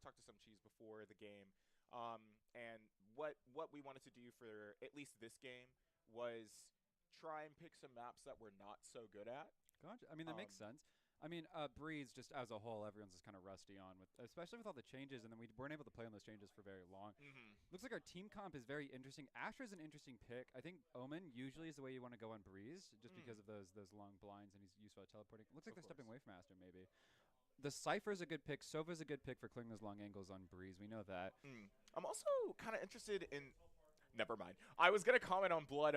talked to some cheese before the game, and what we wanted to do for at least this game was try and pick some maps that we're not so good at. Gotcha. I mean, that makes sense. I mean, Breeze, just as a whole, everyone's just kind of rusty on, with, especially with all the changes, and then we weren't able to play on those changes for very long. Looks like our team comp is very interesting. Astra's an interesting pick. I think Omen usually is the way you want to go on Breeze, just because of those long blinds, and he's useful at teleporting. Looks like they're stepping away from Astra, maybe. The Cypher's a good pick. Sova's a good pick for clearing those long angles on Breeze. We know that. I'm also kind of interested in... Never mind. I was going to comment on Blood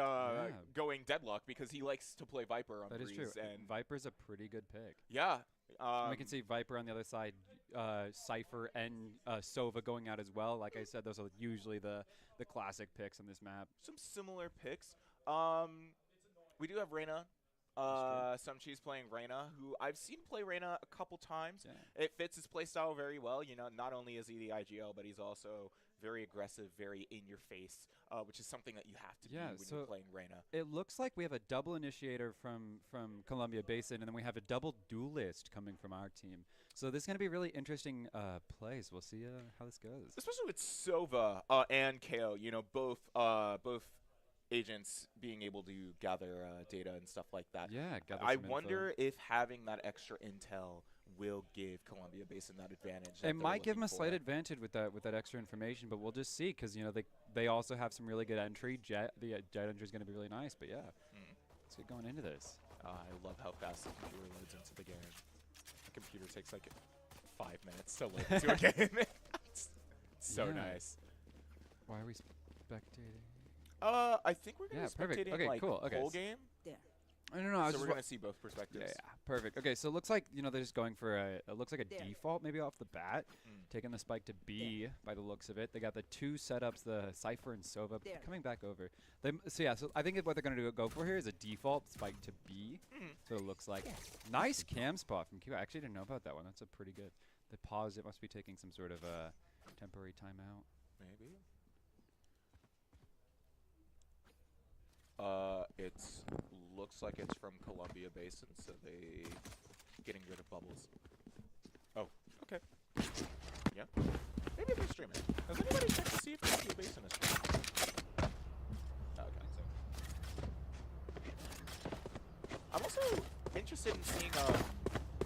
going Deadlock because he likes to play Viper on Breeze. That is true. And Viper's a pretty good pick. Yeah. We can see Viper on the other side, Cypher and Sova going out as well. Like I said, those are usually the classic picks on this map. Some similar picks. We do have Reyna. Some cheese playing Reyna, who I've seen play Reyna a couple times. Yeah. It fits his playstyle very well. You know, not only is he the IGL, but he's also very aggressive, very in your face, which is something that you have to be when you're playing Reyna. It looks like we have a double initiator from Columbia Basin, and then we have a double duelist coming from our team. So this is going to be really interesting plays. We'll see how this goes. Especially with Sova and KO, you know, both agents being able to gather data and stuff like that. Yeah, I wonder if having that extra intel will give Columbia Basin that advantage. It might give them a slight advantage with that extra information, but we'll just see, because you know they also have some really good entry. The Jet entry is going to be really nice, but yeah, let's get going into this. I love how fast the computer loads into the game. The computer takes like 5 minutes to load into a game. It's so nice. Why are we spectating? I think we're going to be spectating like whole game. Yeah. I don't know. So we're going to see both perspectives. Yeah, perfect. Okay, so it looks like, you know, they're just going for it looks like a default maybe off the bat, taking the spike to B by the looks of it. They got the two setups, the Cypher and Sova coming back over. So I think what they're going to go for here is a default spike to B. So it looks like. Nice cam spot from Q. I actually didn't know about that one. That's a pretty good. The pause, it must be taking some sort of temporary timeout. Maybe. It looks like it's from Columbia Basin, so they getting rid of bubbles. Oh, okay. Yeah. Maybe they're streaming. Has anybody checked to see if Columbia Basin is streaming? Oh, okay, so. I'm also interested in seeing who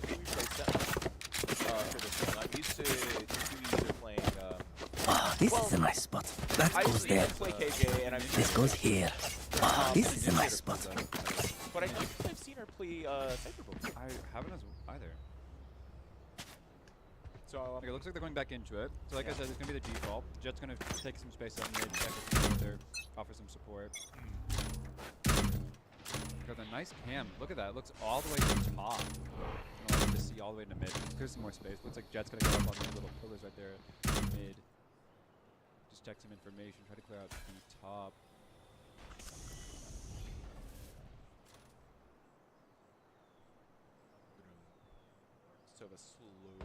we play for this game. I'm used to either playing. This is a nice spot. That goes there. This goes here. This is a nice spot. But I don't think I've seen her play Cypherbook. I haven't either. So okay, it looks like they're going back into it. So like I said, it's going to be the default. Jet's going to take some space up mid, check offer some support. Got a nice cam. Look at that. It looks all the way to the top. I want to see all the way to mid. There's some more space. Looks like Jet's going to go up on these little pillars right there mid. Just check some information. Try to clear out the top. So the slowly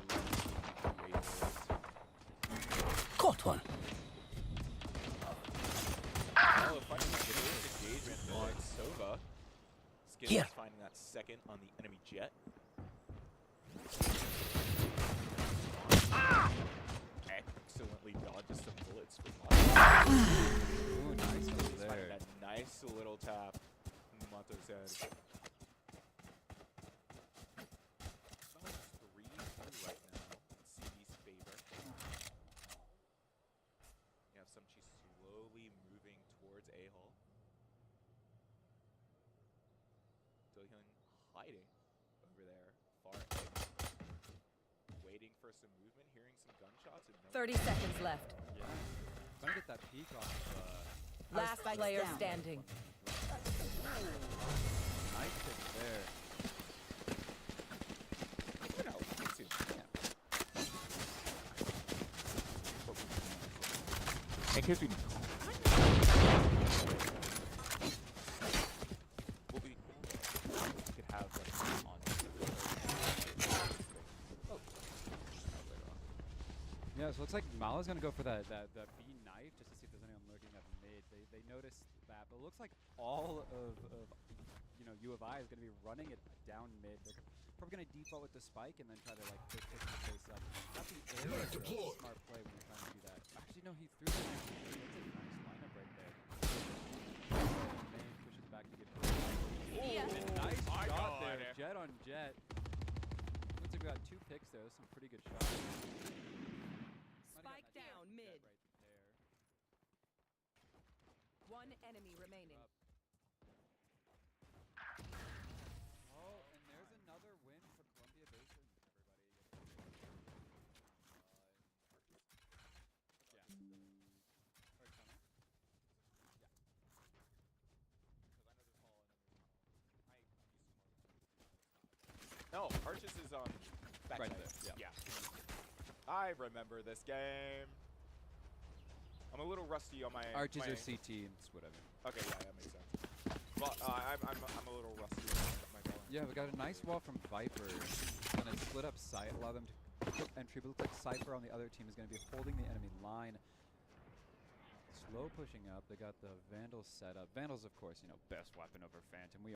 caught one. Oh, finding the engagement on Sova. Skid is finding that second on the enemy Jet. Excellently dodges some bullets from Mato. Ooh, nice over there. Finding that nice little tap in Mato's head. Right now, in CB's favor. You have some cheese slowly moving towards A-hole. Dohyun hiding over there, far ahead. Waiting for some movement, hearing some gunshots. And 30 seconds left. Yeah. Trying to get that peek off of last player standing. Nice pick there. In case we could have like on. Oh. Yeah, so it looks like Mala's gonna go for that B knife just to see if there's anyone lurking at mid. They noticed that, but it looks like all of you know, U of I is gonna be running it down mid. They're probably gonna default with the spike and then try to like pick the face up. Not the Smart play when you're trying to do that. Actually, no, he threw the nice lineup right there. Main pushes back to get nice shot there. Jet on Jet. Looks like we got 2 picks there. Those some pretty good shots. Spike down mid. Right there. One enemy remaining. Oh, and there's another win for Columbia Basin. No, Arches is back Right side. there, yeah. I remember this game. I'm a little rusty on my Arches or CT, it's whatever. Okay, yeah, that makes sense. But I'm a little rusty on my Valorant. Yeah, we got a nice wall from Viper. Gonna split up site, allow them to quick entry, but looks like Cypher on the other team is gonna be holding the enemy line. Slow pushing up. They got the Vandals set up. Vandals, of course, you know, best weapon over Phantom. We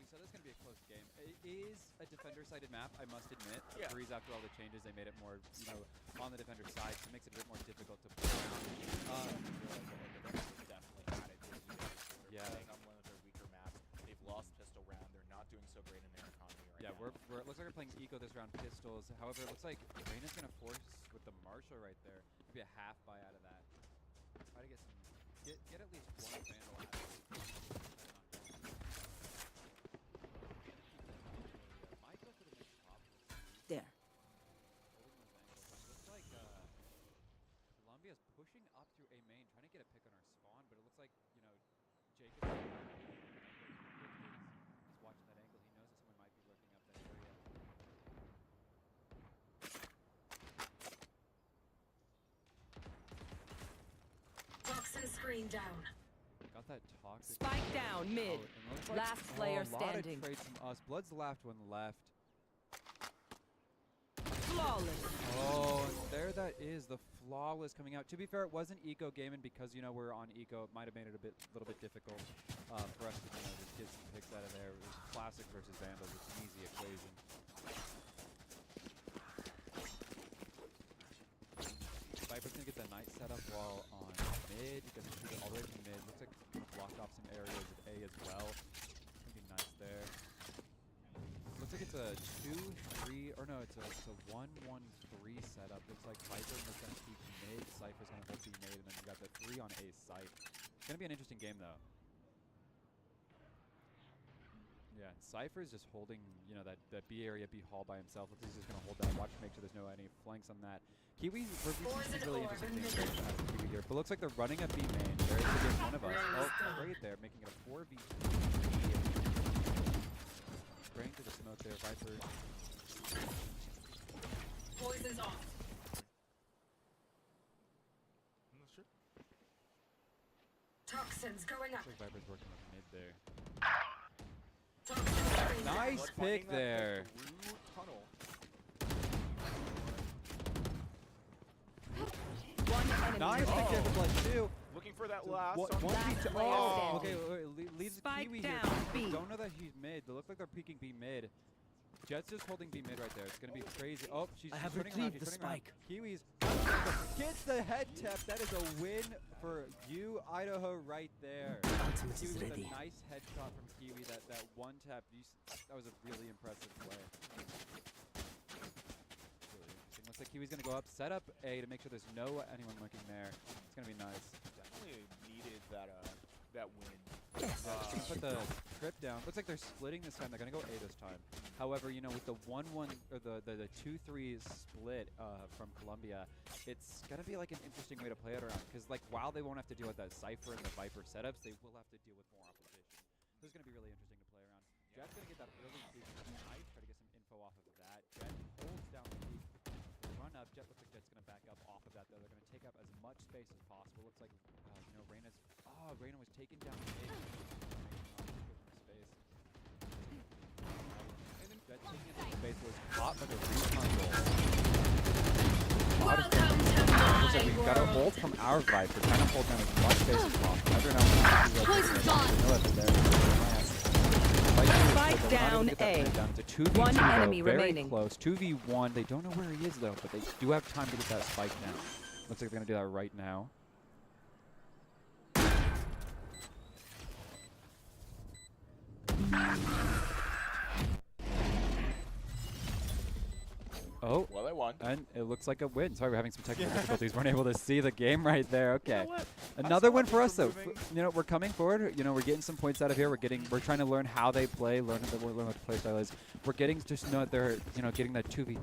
said it's going to be a close game. It is a defender-sided map, I must admit. Yeah. Breeze, after all the changes, they made it more, you know, on the defender side, so it makes it a bit more difficult to play around. Definitely had it this year. Yeah. Playing on one of their weaker maps. They've lost pistol round. They're not doing so great in their economy right Yeah, now. it looks like we're playing Eco this round, pistols. However, it looks like Reyna's going to force with the Marshall right there. Maybe a half buy out of that. Try to get some, get at least one Vandal out of it. There. Looks like Columbia's pushing up through A main, trying to get a pick on our spawn, but it looks like, you know, Jacob is watching that angle. He knows that someone might be lurking up that area. Toxin screen down. Got that toxic. Spike down mid. Oh, Last player a standing. lot of trades from us. Blood's the last one left. Flawless. Oh, and there that is, the flawless coming out. To be fair, it wasn't eco gaming because, you know, we're on eco. It might have made it a little bit difficult for us to, you know, just get some picks out of there. It was classic versus Vandals. It's an easy equation. Viper's gonna get the night setup while on mid. He gonna shoot it all the way from mid. Looks like he's blocked off some areas of A as well. Gonna be nice there. Looks like it's a 2-3, or no, it's a 1-1-3 setup. Looks like Viper is going to peek mid, Cypher's going to hold B mid, and then you got the 3 on A site. It's going to be an interesting game, though. Yeah, Cypher's just holding, you know, that B area, B hall by himself. Looks like he's just going to hold that, watch, make sure there's no any flanks on that. Kiwi, we're seeing really interesting things out of Kiwi here, but looks like they're running a B main. They're able to get one of us. Oh, great there, making it a 4v2. Spraying to the smoke there, Viper. Poison's off. Sure. Toxins going up. Looks like Viper's working with mid there. Toxin screen down. Nice pick there. Tunnel. One enemy Nice pick there for Blood 2. Looking for that last. What, on 1v2. player Oh, standing. okay, leaves Spike Kiwi down, here. B. Don't know that he's mid. They look like they're peeking B mid. Jet's just holding B mid right there. It's gonna be crazy. Oh, she's I have turning around. retrieved She's the turning around. spike. Kiwi's gets the head tap. That is a win for you, Idaho, right there. Ultimate Kiwi is with ready. a nice headshot from Kiwi. That one tap. That was a really impressive play. Really interesting. Looks like Kiwi's gonna go up, set up A to make sure there's anyone looking there. It's gonna be nice. Definitely needed that win. Yes. Put the trip down. Looks like they're splitting this time. They're gonna go A this time. However, you know, with the 1-1 or the 2-3 split from Columbia, it's gonna be like an interesting way to play it around. Because like while they won't have to deal with that Cypher and the Viper setups, they will have to deal with more opposition. This is gonna be really interesting to play around. Jet's gonna get that early peek tonight. Try to get some info off of that. Jet holds down the peek. Run up. Jet looks like Jet's gonna back up off of that though. They're gonna take up as much space as possible. Looks like you know Reyna's. Oh, Reyna was taken down. Jet's taking into space was caught by the recon goal. Welcome to Looks like my we've got a world. hold from our Viper, trying to hold down as much space as possible. Never know. Poison's gone. Spike down A. It's a 2v2 One though, enemy very remaining. close. 2v1. They don't know where he is though, but they do have time to get that spike now. Looks like they're gonna do that right now. Oh, Well, they won. and it looks like a win. Sorry, we're having some technical difficulties. Weren't able to see the game right there. Okay, what? another saw win them for us though. moving. You know, we're coming forward. You know, we're getting some points out of here. We're trying to learn how they play, learn what the play style is. We're getting just know that they're getting that 2v.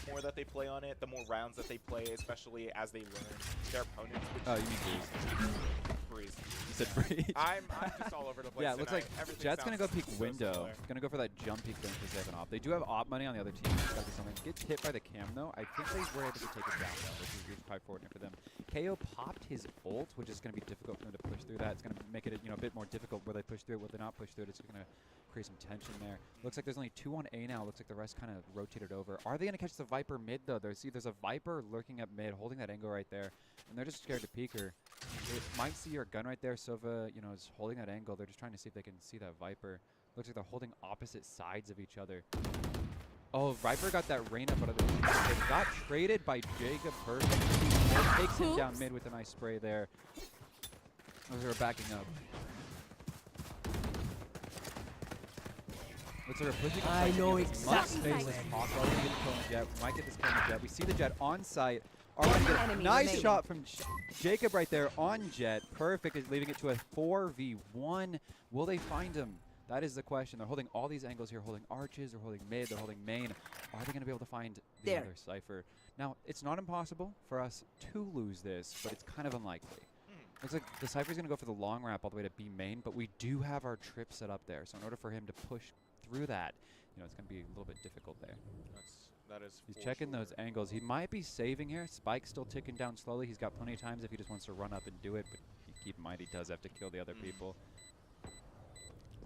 More that they play on it, the more rounds that they play, especially as they learn their opponents. Which Oh, you mean Breeze. You said Breeze. I'm just all over the place. Yeah, it looks like tonight. Everything Jet's gonna go sounds peek so window. similar. Gonna go for that jump peek thing because they have an op. They do have op money on the other team. It's gotta be something. Gets hit by the cam though. I think they were able to take it down though, which is probably fortunate for them. KO popped his ult, which is gonna be difficult for them to push through that. It's gonna make it a bit more difficult where they push through it, where they not push through it. It's gonna create some tension there. Looks like there's only 2 on A now. Looks like the rest kind of rotated over. Are they gonna catch the Viper mid though? There's a Viper lurking up mid, holding that angle right there, and they're just scared to peek her. It might see your gun right there. Sova, is holding that angle. They're just trying to see if they can see that Viper. Looks like they're holding opposite sides of each other. Oh, Viper got that Reyna, but it got traded by Jacob perfect. Takes him down mid with a nice spray there. As they were backing up. Looks like we're pushing I inside to know get as much exactly space where as he possible. We get the kill on the Jet. We might get this kill on the Jet. We see the Jet on site. Already One get a enemy nice remaining. shot from Jacob right there on Jet. Perfect, is leaving it to a 4v1. Will they find him? That is the question. They're holding all these angles here, holding arches, they're holding mid, they're holding main. Are they going to be able to find the There. other Cypher? Now, it's not impossible for us to lose this, but it's kind of unlikely. Looks like the Cypher's going to go for the long ramp all the way to B main, but we do have our trip set up there. So in order for him to push through that, it's going to be a little bit difficult there. That is. He's for checking sure. those angles. He might be saving here. Spike's still ticking down slowly. He's got plenty of times if he just wants to run up and do it, but keep in mind he does have to kill the other people.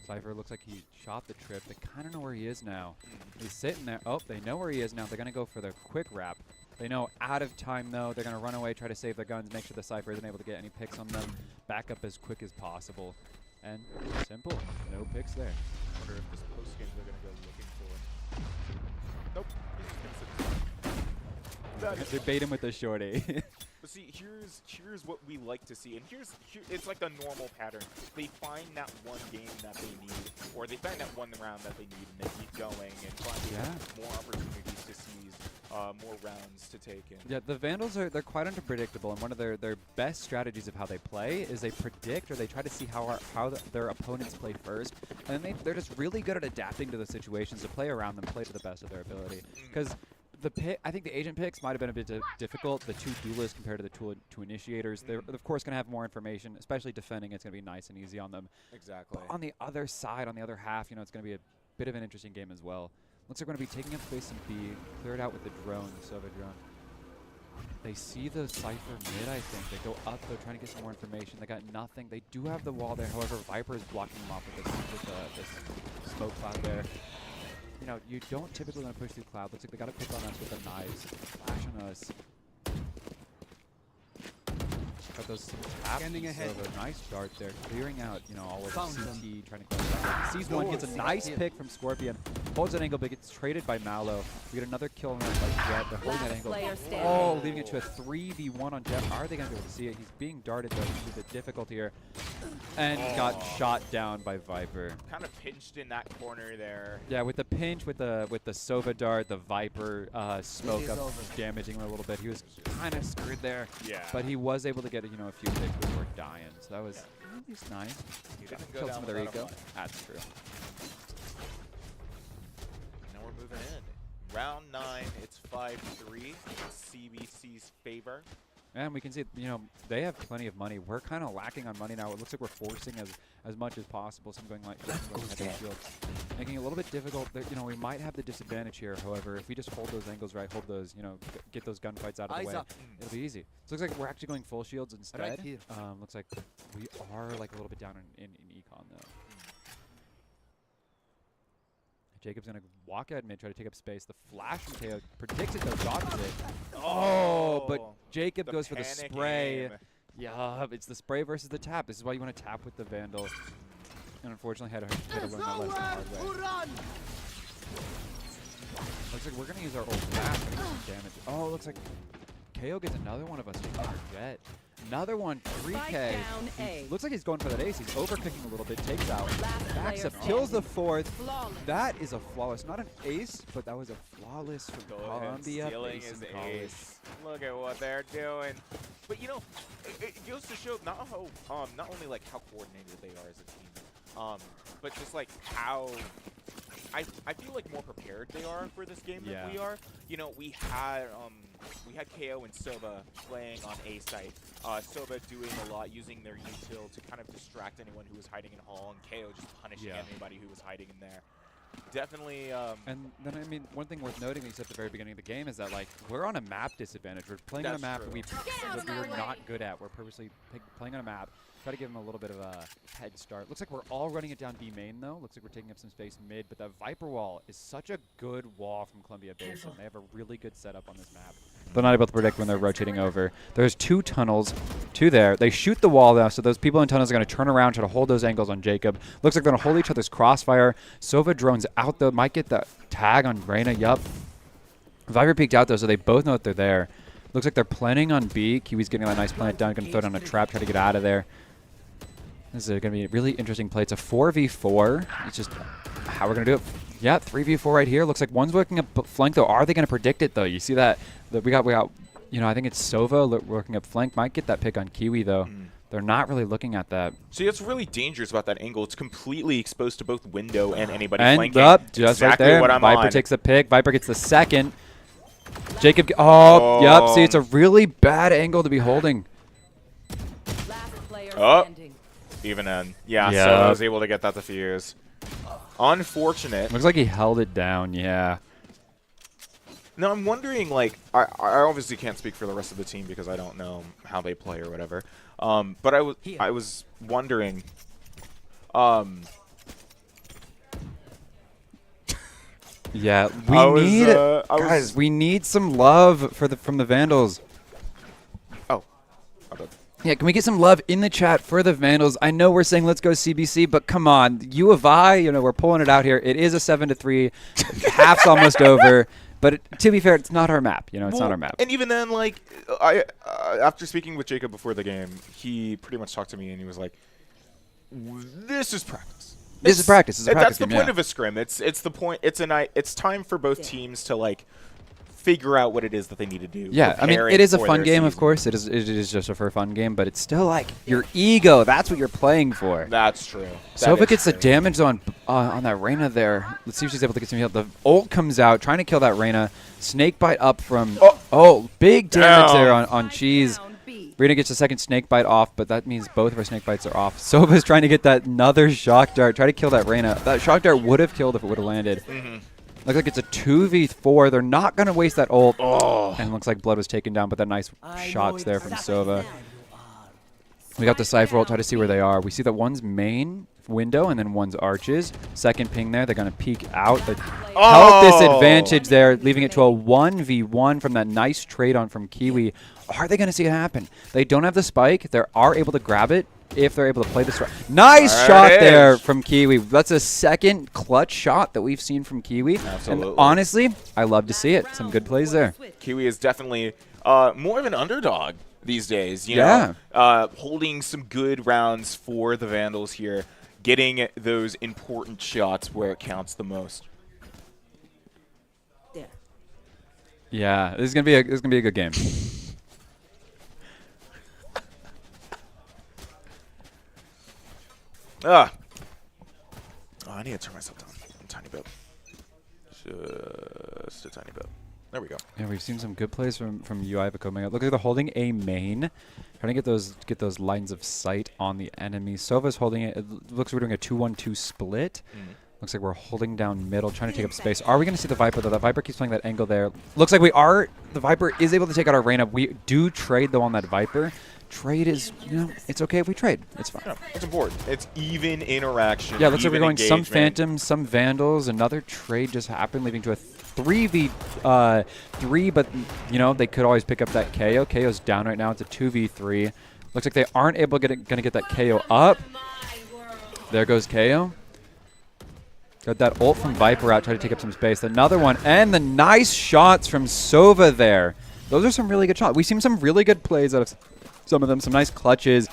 Cypher looks like he shot the trip. They kind of know where he is now. He's sitting there. Oh, they know where he is now. They're going to go for the quick wrap. They know out of time, though. They're going to run away, try to save their guns, make sure the Cypher isn't able to get any picks on them. Back up as quick as possible. And simple. No picks there. I wonder if this post game they're gonna go looking for. Nope. They bait him with the shorty. But see, here's what we like to see, and it's like the normal pattern. They find that one game that they need, or they find that one round that they need, and they keep going and finding more opportunities to seize, more rounds to take in. Yeah, the Vandals they're quite unpredictable, and one of their best strategies of how they play is they predict or they try to see how their opponents play first, and then they're just really good at adapting to the situations to play around them, play to the best of their ability. Because I think the agent picks might have been a bit difficult. The 2 duelists compared to the 2 initiators. They're of course going to have more information, especially defending. It's going to be nice and easy on them. Exactly. But on the other side, on the other half, it's going to be a bit of an interesting game as well. Looks like we're going to be taking up space in B, clear it out with the drone, the Sova drone. They see the Cypher mid, I think. They go up, they're trying to get some more information. They got nothing. They do have the wall there. However, Viper is blocking them off with this smoke cloud there. you know, you don't typically want to push through Cloud. Looks like they got to pick on us with the knives. Flash on us. Got those taps. So a nice dart there, clearing out, you know, all of CT, trying to close out. Sees one, gets a nice pick from Scorpion, holds that angle, but gets traded by Mallow. We get another kill on by Jet. They're holding that angle. Oh, leaving it to a 3v1 on Jet. Are they going to be able to see it? He's being darted, though, which is a bit difficult here. And got shot down by Viper. Kind of pinched in that corner there. Yeah, with the pinch, with the Sova dart, the Viper smoke up damaging him a little bit. He was kind of screwed there. Yeah. But he was able to get, you know, a few picks before dying. So that was at least nice. He didn't go Killed down some of their without a eco. fight. That's true. Now we're moving in. Round 9, it's 5-3. CBC's favor. And we can see, you know, they have plenty of money. We're kind of lacking on money now. It looks like we're forcing as much as possible. Some going like head shield, making it a little bit difficult. You know, we might have the disadvantage here. However, if we just hold those angles right, hold those, you know, get those gunfights out of the way, it'll be easy. So it looks like we're actually going full shields instead. Looks like we are like a little bit down in econ though. Jacob's going to walk out mid, try to take up space. The flash from KO predicts it, though, dodges it. Oh, but Jacob goes for the spray. Yeah, it's the spray versus the tap. This is why you want to tap with the Vandal. And unfortunately, had to learn that lesson the hard way. Looks like we're going to use our old flash to get some damage. Oh, looks like KO gets another one of us on our Jet. Another one, 3K. Looks like he's going for that ace. He's overcooking a little bit, takes out, backs up, kills the fourth. That is a flawless, not an ace, but that was a flawless from Columbia. Stealing his ace. Look at what they're doing. But you know, it goes to show not how, not only like how coordinated they are as a team, but just like how I feel like more prepared they are for this game than we are. You know, we had KO and Sova playing on A site. Sova doing a lot, using their util to kind of distract anyone who was hiding in Hall, and KO just punishing anybody who was hiding in there. Definitely. And then, I mean, one thing worth noting that you said at the very beginning of the game is that, like, we're on a map disadvantage. We're playing on a map that we're not good at. We're purposely playing on a map. Try to give them a little bit of a head start. Looks like we're all running it down B main, though. Looks like we're taking up some space mid, but that Viper wall is such a good wall from Columbia Basin. They have a really good setup on this map. They're not able to predict when they're rotating over. There's 2 tunnels, 2 there. They shoot the wall, though, so those people in tunnels are going to turn around, try to hold those angles on Jacob. Looks like they're going to hold each other's crossfire. Sova drones out, though. Might get the tag on Reyna. Yup. Viper peeked out, though, so they both know that they're there. Looks like they're planning on B. Kiwi's getting that nice plant down. Going to throw down a trap, try to get out of there. This is going to be a really interesting play. It's a 4v4. It's just how we're going to do it. Yeah, 3v4 right here. Looks like one's working up flank, though. Are they going to predict it, though? You see that? We got, you know, I think it's Sova working up flank. Might get that pick on Kiwi, though. They're not really looking at that. See, that's really dangerous about that angle. It's completely exposed to both window and anybody flanking. And up, just exactly right there. What I'm Viper on. takes the pick. Viper gets the second. Jacob, yep. See, it's a really bad angle to be holding. Even in. Yeah, so I was able to get that defuse. Unfortunate. Looks like he held it down, yeah. Now, I'm wondering, like, I obviously can't speak for the rest of the team because I don't know how they play or whatever. But I was wondering, yeah, guys, we need some love from the Vandals. Oh. Yeah, can we get some love in the chat for the Vandals? I know we're saying let's go CBC, but come on, U of I, you know, we're pulling it out here. It is a 7-3, half's almost over. But to be fair, it's not our map. You know, it's not our map. And even then, like, after speaking with Jacob before the game, he pretty much talked to me and he was like, "This is practice. This is practice. This is a practice That's the point of a scrim. It's the point. It's time for both teams to like figure out what it is that they need to do. Yeah, I mean, it is a fun game, of course. It is just a for fun game, but it's still like your ego. That's what you're playing for. That's true. Sova gets the damage on that Reyna there. Let's see if she's able to get some heal. The ult comes out, trying to kill that Reyna. Snakebite up from... Oh, big damage there on Cheese. Reyna gets a second snakebite off, but that means both of her snakebites are off. Sova's trying to get that another shock dart, try to kill that Reyna. That shock dart would have killed if it would have landed. Looks like it's a 2v4. They're not going to waste that ult. And it looks like Blood was taken down, but that nice shots there from Sova. We got the Cypher ult. Try to see where they are. We see that one's main. window, and then one's arches. Second ping there. They're going to peek out. The health disadvantage there, leaving it to a 1v1 from that nice trade on from Kiwi. Are they going to see it happen? They don't have the spike. They are able to grab it if they're able to play this right. Nice shot there from Kiwi. That's a second clutch shot that we've seen from Kiwi. Absolutely. And honestly, I love to see it. Some good plays there. Kiwi is definitely more of an underdog these days. You know, holding some good rounds for the Vandals here, getting those important shots where it counts the most. Yeah, this is gonna be a good game. Oh, I need to turn myself down a tiny bit. Just a tiny bit. There we go. Yeah, we've seen some good plays from UI Omega. Look like they're holding a main, trying to get those lines of sight on the enemy. Sova's holding it. It looks like we're doing a 2-1-2 split. Looks like we're holding down middle, trying to take up space. Are we going to see the Viper, though? That Viper keeps playing that angle there. Looks like we are. The Viper is able to take out our Reyna. We do trade, though, on that Viper. Trade is, you know, it's okay if we trade. It's fine. Yeah, it's important. It's even interaction. Yeah, looks like we're going engagement. some Phantoms, some Vandals. Another trade just happened, leading to a 3v3, but, you know, they could always pick up that KO. KO's down right now. It's a 2v3. Looks like they aren't able to get that KO up. There goes KO. Got that ult from Viper out, try to take up some space. Another one, and the nice shots from Sova there. Those are some really good shots. We've seen some really good plays out of some of them, some nice clutches.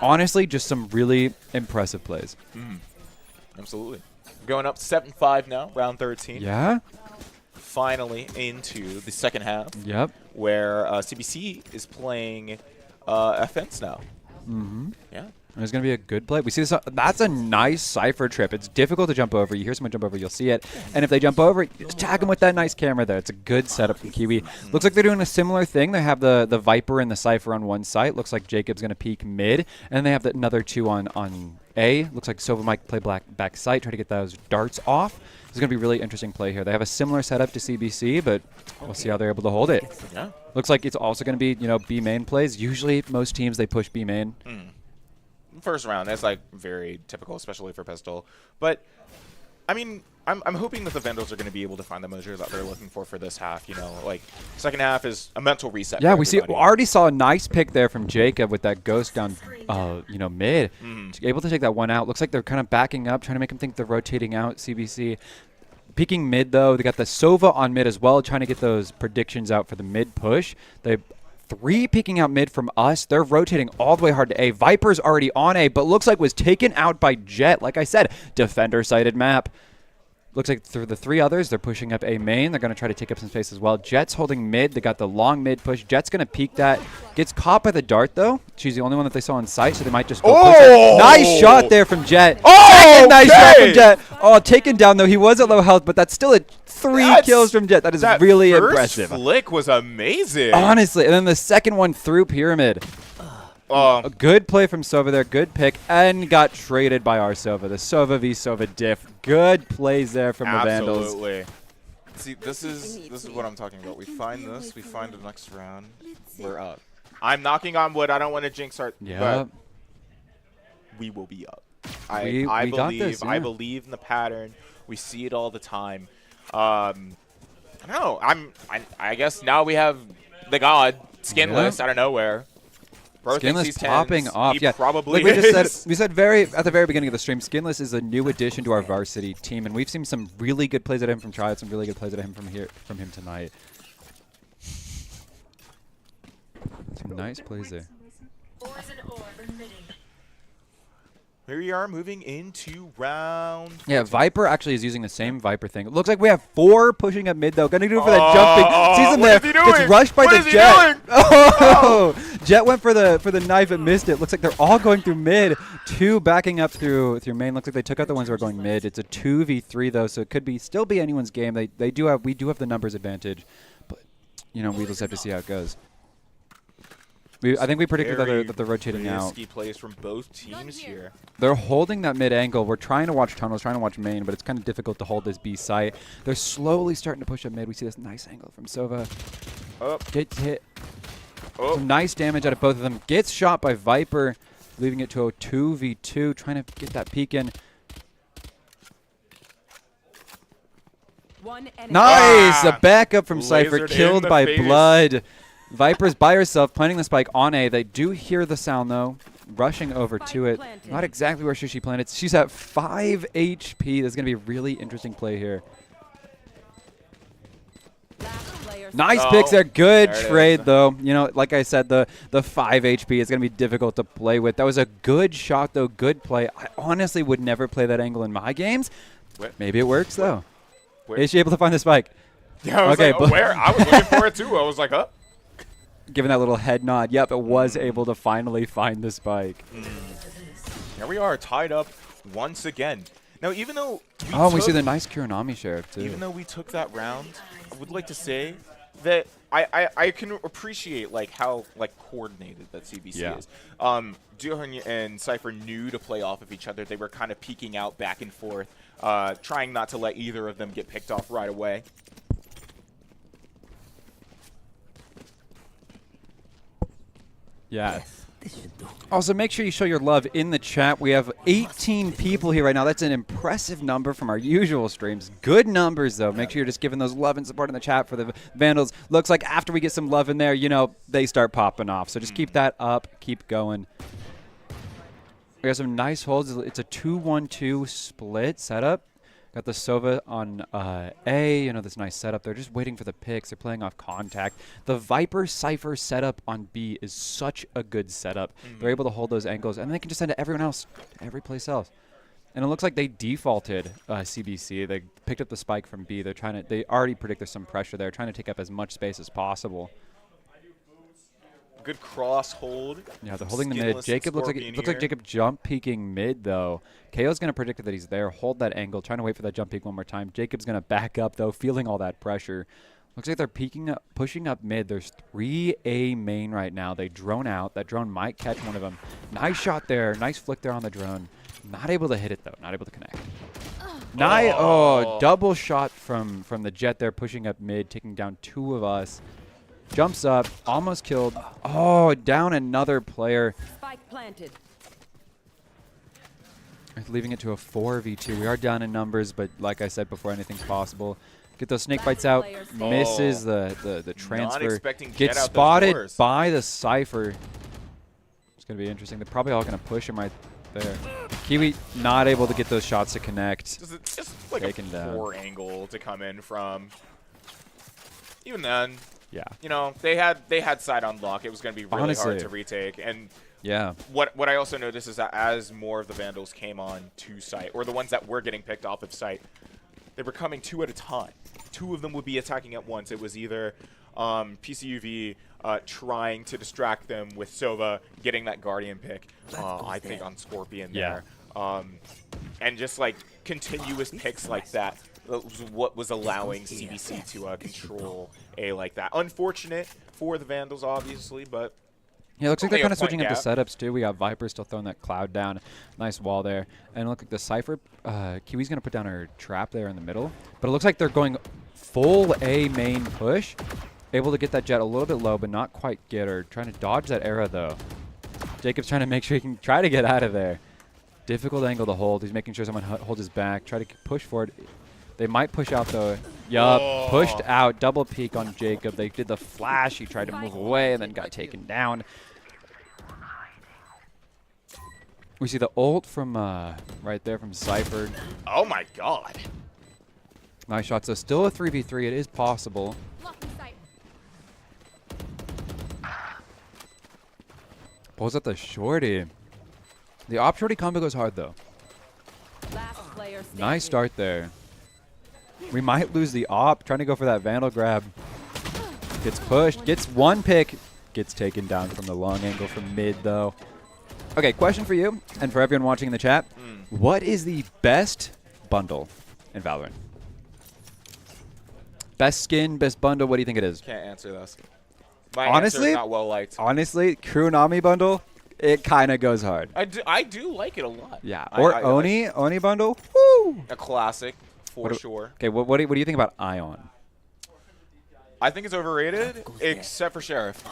Honestly, just some really impressive plays. Absolutely. Going up 7-5 now, round 13. Yeah. Finally into the second half. Yep. Where CBC is playing offense now. Yeah. There's going to be a good play. We see this. That's a nice Cypher trip. It's difficult to jump over. You hear someone jump over, you'll see it. And if they jump over, you just tag them with that nice camera there. It's a good setup from Kiwi. Looks like they're doing a similar thing. They have the Viper and the Cypher on one site. Looks like Jacob's going to peek mid. And then they have another two on A. Looks like Sova might play back site, try to get those darts off. It's going to be a really interesting play here. They have a similar setup to CBC, but we'll see how they're able to hold it. Yeah. Looks like it's also going to be, you know, B main plays. Usually most teams, they push B main. First round, that's like very typical, especially for Pistol. But I mean, I'm hoping that the Vandals are going to be able to find the measure that they're looking for this half. You know, like second half is a mental reset. Yeah, we already saw a nice pick there from Jacob with that ghost down, you know, mid. Able to take that one out. Looks like they're kind of backing up, trying to make him think they're rotating out. CBC peeking mid though. They got the Sova on mid as well, trying to get those predictions out for the mid push. They 3 peeking out mid from us. They're rotating all the way hard to A. Viper's already on A, but looks like was taken out by Jet. Like I said, defender-sided map. Looks like through the 3 others, they're pushing up A main. They're going to try to take up some space as well. Jet's holding mid. They got the long mid push. Jet's going to peek that. Gets caught by the dart, though. She's the only one that they saw on site, so they might just go push her. Nice shot there from Jet. Second nice shot from Jet. Oh, taken down, though. He was at low health, but that's still a 3 kills from Jet. That is really impressive. That first flick was amazing. Honestly. And then the second one through Pyramid. A good play from Sova there. Good pick. And got traded by our Sova. The Sova v Sova diff. Good plays there from the Vandals. Absolutely. See, this is what I'm talking about. We find this. We find the next round. We're up. I'm knocking on wood. I don't want to jinx our. Yeah. But we will be up. We got this, yeah. I believe in the pattern. We see it all the time. I don't know. I guess now we have the god Skinless out of nowhere. Skinless popping off. Yeah, probably. Like we said at the very beginning of the stream, Skinless is a new addition to our varsity team, and we've seen some really good plays at him from Triad, some really good plays at him from him tonight. Some nice plays there. Here we are moving into round. Yeah, Viper actually is using the same Viper thing. It looks like we have 4 pushing up mid though. Gonna do it for that jumping. Sees him there. Gets rushed by the Jet. Oh! Jet went for the knife and missed it. Looks like they're all going through mid. 2 backing up through main. Looks like they took out the ones who are going mid. It's a 2v3 though, so it could still be anyone's game. We do have the numbers advantage, but you know we just have to see how it goes. I think we predicted that they're rotating out. Risky plays from both teams here. They're holding that mid angle. We're trying to watch tunnels, trying to watch main, but it's kind of difficult to hold this B site. They're slowly starting to push up mid. We see this nice angle from Sova. Gets hit. Some nice damage out of both of them. Gets shot by Viper. leaving it to a 2v2, trying to get that peek in. One enemy. Nice! A backup from Cypher, Lasered in killed the by face. Blood. Viper's by herself, planting the spike on A. They do hear the sound, though. Rushing over to it. Planted. Not exactly where she planted. She's at 5 HP. That's going to be a really interesting play here. Last player Nice Oh, picks there. Good there it trade, is. though. You know, like I said, the 5 HP is going to be difficult to play with. That was a good shot, though. Good play. I honestly would never play that angle in my games. Where? Maybe it works, though. Where? Is she able to find the spike? Yeah, I was Okay, like, but- where? I was looking for it too. I was like, huh? Giving that little head nod. Yep, it was able to finally find the spike. Here we are, tied up once again. Now, even though We see the nice Kuronami sheriff, too. even though we took that round, I would like to say that I can appreciate like how like coordinated that CBC Yeah. is. Duhan and Cypher knew to play off of each other. They were kind of peeking out back and forth, trying not to let either of them get picked off right away. Yeah. This should do. Also, make sure you show your love in the chat. We have 18 people here right now. That's an impressive number from our usual streams. Good numbers, though. Make sure you're just giving those love and support in the chat for the Vandals. Looks like after we get some love in there, you know, they start popping off. So just keep that up. Keep going. We got some nice holds. It's a 2-1-2 split setup. Got the Sova on A, you know, this nice setup. They're just waiting for the picks. They're playing off contact. The Viper Cypher setup on B is such a good setup. They're able to hold those angles, and they can just send to everyone else, every place else. And it looks like they defaulted CBC. They picked up the spike from B. They already predict there's some pressure there, trying to take up as much space as possible. Good cross hold. Yeah, they're holding the mid. Skinless and Jacob looks like Scorpion here. Jacob jump peeking mid though. KO's gonna predict that he's there. Hold that angle. Trying to wait for that jump peek one more time. Jacob's gonna back up though, feeling all that pressure. Looks like they're peeking up, pushing up mid. There's 3 A main right now. They drone out. That drone might catch one of them. Nice shot there. Nice flick there on the drone. Not able to hit it though. Not able to connect. Double shot from the jet there, pushing up mid, taking down 2 of us. Jumps up, almost killed. Oh, down another player. Spike planted. Leaving it to a 4v2. We are down in numbers, but like I said before, anything's possible. Get those snake bites out. Misses the transfer. expecting Jet Gets out those spotted doors. by the Cypher. It's going to be interesting. They're probably all going to push him right there. Kiwi not able to get those shots to connect. Just like Taken a down. poor angle to come in from. Even then, Yeah. you know, they had side on lock. It was going to be really Honestly. hard to retake. And Yeah. what I also noticed is that as more of the Vandals came on to site, or the ones that were getting picked off of site, they were coming 2 at a time. 2 of them would be attacking at once. It was either PCUV trying to distract them with Sova getting that Guardian pick, I think on Scorpion Yeah. there. And just like continuous picks like that was what was allowing CBC to control A like that. Unfortunate for the Vandals, obviously, but Yeah, it looks like Only they're a kind of switching up point the setups, too. We got Viper still throwing that cloud down. Nice wall there. And look like the Cypher, Kiwi's going to put down her trap there in the middle. But it looks like they're going full A main push. Able to get that jet a little bit low, but not quite get her. Trying to dodge that arrow, though. Jacob's trying to make sure he can try to get out of there. Difficult angle to hold. He's making sure someone holds his back. Try to push forward. They might push out, though. Yup, pushed out. Double peek on Jacob. They did the flash. He tried to move away and then got taken down. We see the ult from right there from Cypher. oh my god. Nice shot. So still a 3v3. It is possible. Pulls up the shorty. The op shorty combo goes hard, though. Last player standing. Nice start there. We might lose the op. Trying to go for that Vandal grab. Gets pushed. Gets one pick. Gets taken down from the long angle from mid, though. Okay, question for you and for everyone watching in the chat. What is the best bundle in Valorant? Best skin, best bundle, what do you think it is? Can't answer this. My Honestly? answer is not well liked. Honestly, Kuronami bundle, it kind of goes hard. I do like it a lot. Yeah, I or like Oni bundle. Woo! a classic for What do- sure. Okay, what do you think about Ion? I think it's overrated, except for Sheriff.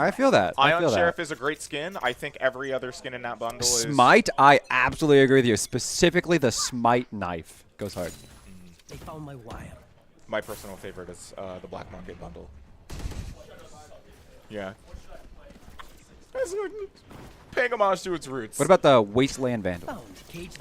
I feel that. Ion Sheriff is a great skin. I think every other skin in that bundle is... Smite, I absolutely agree with you. Specifically, the Smite knife goes hard. They found my wire. My personal favorite is the Black Market bundle. Yeah. It's paying homage to its roots. What about the Wasteland Vandal? Oh,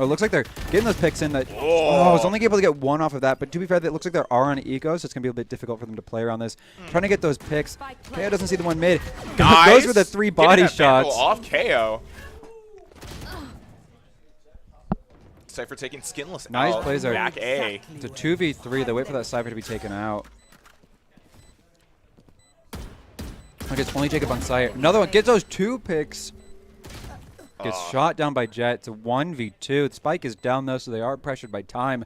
it looks like they're getting those picks in. That I was only able to get one off of that, but to be fair, it looks like there are on eco, so it's going to be a bit difficult for them to play around this. Trying to get those picks. KO doesn't see the one mid. Nice. Those were the 3 body shots. Off KO. Cypher taking skinless nice out. plays there. Back A. It's a 2v3. They wait for that Cypher to be taken out. I guess only Jacob on site. Another one gets those 2 picks. Gets shot down by Jet. It's a 1v2. The spike is down though, so they are pressured by time.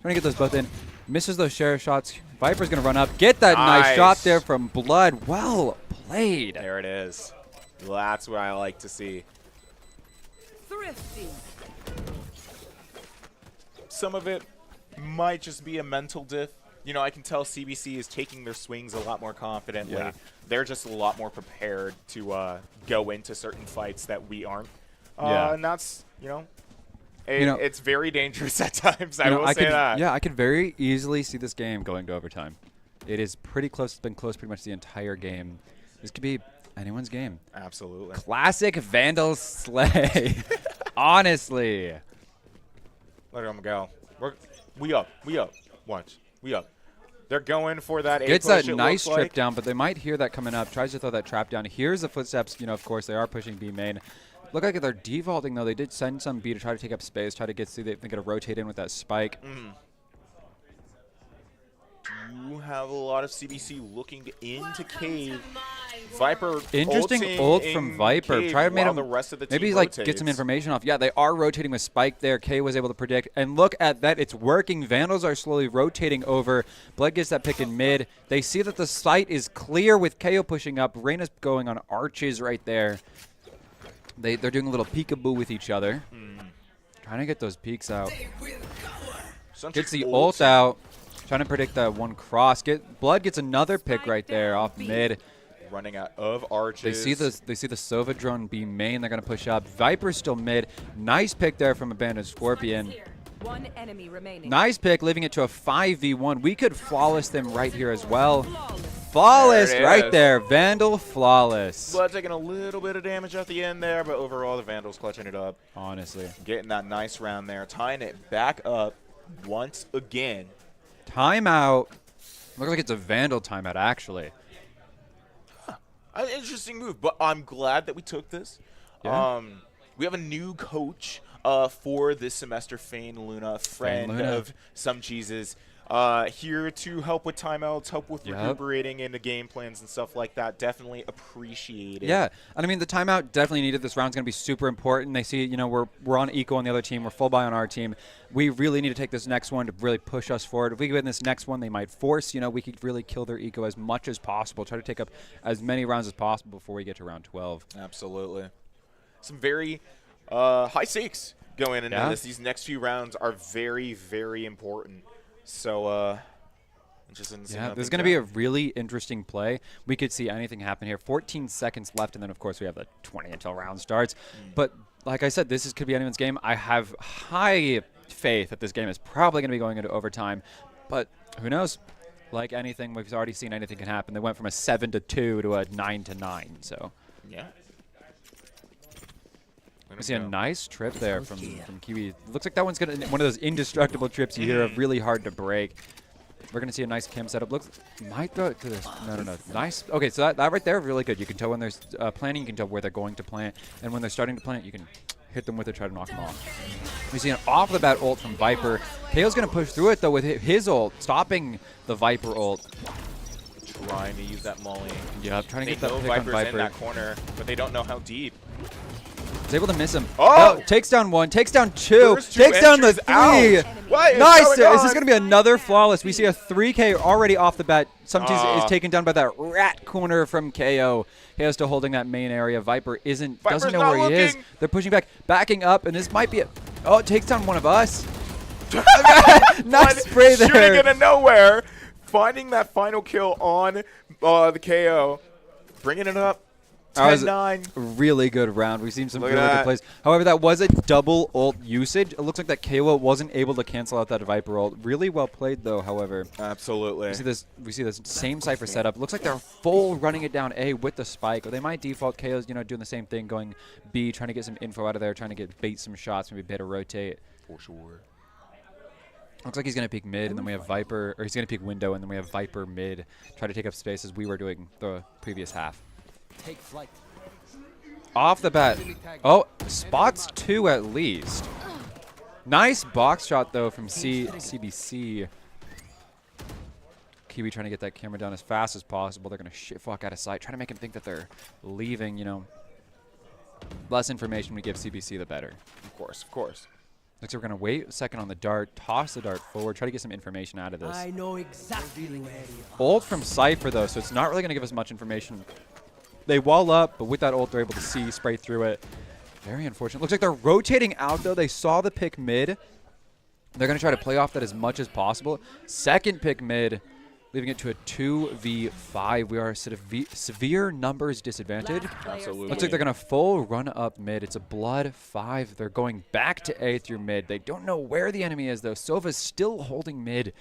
Trying to get those both in. Misses those Sheriff shots. Viper's going to run up. Get that nice shot there from Blood. Well played. There it is. That's what I like to see. Thrifty. Some of it might just be a mental diff. You know, I can tell CBC is taking their swings a lot more confidently. Yeah. They're just a lot more prepared to go into certain fights that we aren't. Yeah. And that's, it's very dangerous at times. I will say that. Yeah, I could very easily see this game going to overtime. It is pretty close. It's been close pretty much the entire game. This could be anyone's game. Absolutely. Classic Vandal Slay. Honestly. Let them go. We up. Watch. We up. They're going for that A Gets push, that nice trip down, but they might hear that coming up. Tries to throw that trap down. Here's the footsteps. Of course, they are pushing B main. Look like they're defaulting, though. They did send some B to try to take up space, try to get through. They're going to rotate in with that spike. You have a lot of CBC looking into cave. Viper interesting ult from Viper. Try to make him the rest of the maybe team like rotates. get some information off. Yeah, they are rotating with Spike there. K was able to predict, and look at that. It's working. Vandals are slowly rotating over. Blood gets that pick in mid. They see that the site is clear with KO pushing up. Reyna's going on arches right there. They're doing a little peekaboo with each other. Trying to get those peeks out. Gets the ult out. Trying to predict that one cross. Blood gets another pick right there off mid. Running out of arches. They see the Sova drone be main. They're going to push up. Viper's still mid. Nice pick there from Abandoned Scorpion. One enemy remaining. Nice pick, leaving it to a 5v1. We could flawless them right here as well. Flawless right there. Vandal flawless. Blood taking a little bit of damage at the end there, but overall the Vandal's clutching it up. Honestly. Getting that nice round there. Tying it back up once again. Timeout. Looks like it's a Vandal timeout, actually. An interesting move, but I'm glad that we took this. Yeah. We have a new coach for this semester, Fane Luna, friend of some cheeses, here to help with timeouts, help with recuperating into game plans and stuff like that. Definitely appreciate it. Yeah, and I mean the timeout definitely needed. This round's going to be super important. They see, we're on eco on the other team, we're full buy on our team. We really need to take this next one to really push us forward. If we win this next one, they might force. We could really kill their eco as much as possible. Try to take up as many rounds as possible before we get to round 12. Absolutely. Some very high stakes going into this. These next few rounds are very, very important. So, interested in seeing how this is things going to be go. a really interesting play. We could see anything happen here. 14 seconds left, and then, of course, we have the 20 until round starts. But, like I said, could be anyone's game. I have high faith that this game is probably going to be going into overtime. But who knows? Like anything, we've already seen anything can happen. They went from a 7-2 to a 9-9. So, yeah. We see a nice trip there from Kiwi. Looks like that one's one of those indestructible trips you hear of, really hard to break. We're going to see a nice cam setup. Looks, might throw it to this. No. Nice. Okay, so that right there, really good. You can tell when there's planning, you can tell where they're going to plant. And when they're starting to plant, you can hit them with it, try to knock them off. We see an off-the-bat ult from Viper. KO's going to push through it, though, with his ult, stopping the Viper ult. Trying to use that molly. Yeah, trying to get that pick on Viper's Viper. in that corner, but they don't know how deep. He's able to miss him. Oh! Takes down one, takes down two, First two takes down the entries 3. out. What is Nice. going Is this on? going to be another flawless? We see a 3K already off the bat. Is taken down by that rat corner from KO. KO still holding that main area. Viper doesn't know not where he is. looking. They're pushing back, backing up, and this might be it takes down one of us. Nice spray there. Shooting into nowhere. finding that final kill on the KO, bringing it up. 10-9. Really good round. We've seen some Look really at good that. plays. However, that was a double ult usage. It looks like that KO wasn't able to cancel out that Viper ult. Really well played, though, however. Absolutely. We see this same Cypher setup. Looks like they're full running it down A with the spike. Or they might default KO's, doing the same thing, going B, trying to get some info out of there, trying to bait some shots, maybe bait a rotate. For sure. Looks like he's going to peek mid, and then we have Viper, or he's going to peek window, and then we have Viper mid, try to take up space as we were doing the previous half. Take flight. Off the bat. Oh, spots 2 at least. Nice box shot, though, from CBC. Kiwi trying to get that camera down as fast as possible. They're going to shit fuck out of sight, trying to make him think that they're leaving, Less information we give CBC, the better. Of course, of course. Looks like we're going to wait a second on the dart, toss the dart forward, try to get some information out of this. I know exactly where you are. Ult from Cypher, though, so it's not really going to give us much information. They wall up, but with that ult, they're able to see, spray through it. Very unfortunate. Looks like they're rotating out, though. They saw the pick mid. They're going to try to play off that as much as possible. Second pick mid, leaving it to a 2v5. We are at a severe numbers disadvantage. Absolutely. Looks like they're going to full run up mid. It's a blood 5. They're going back to A through mid. They don't know where the enemy is, though. Sova's still holding mid.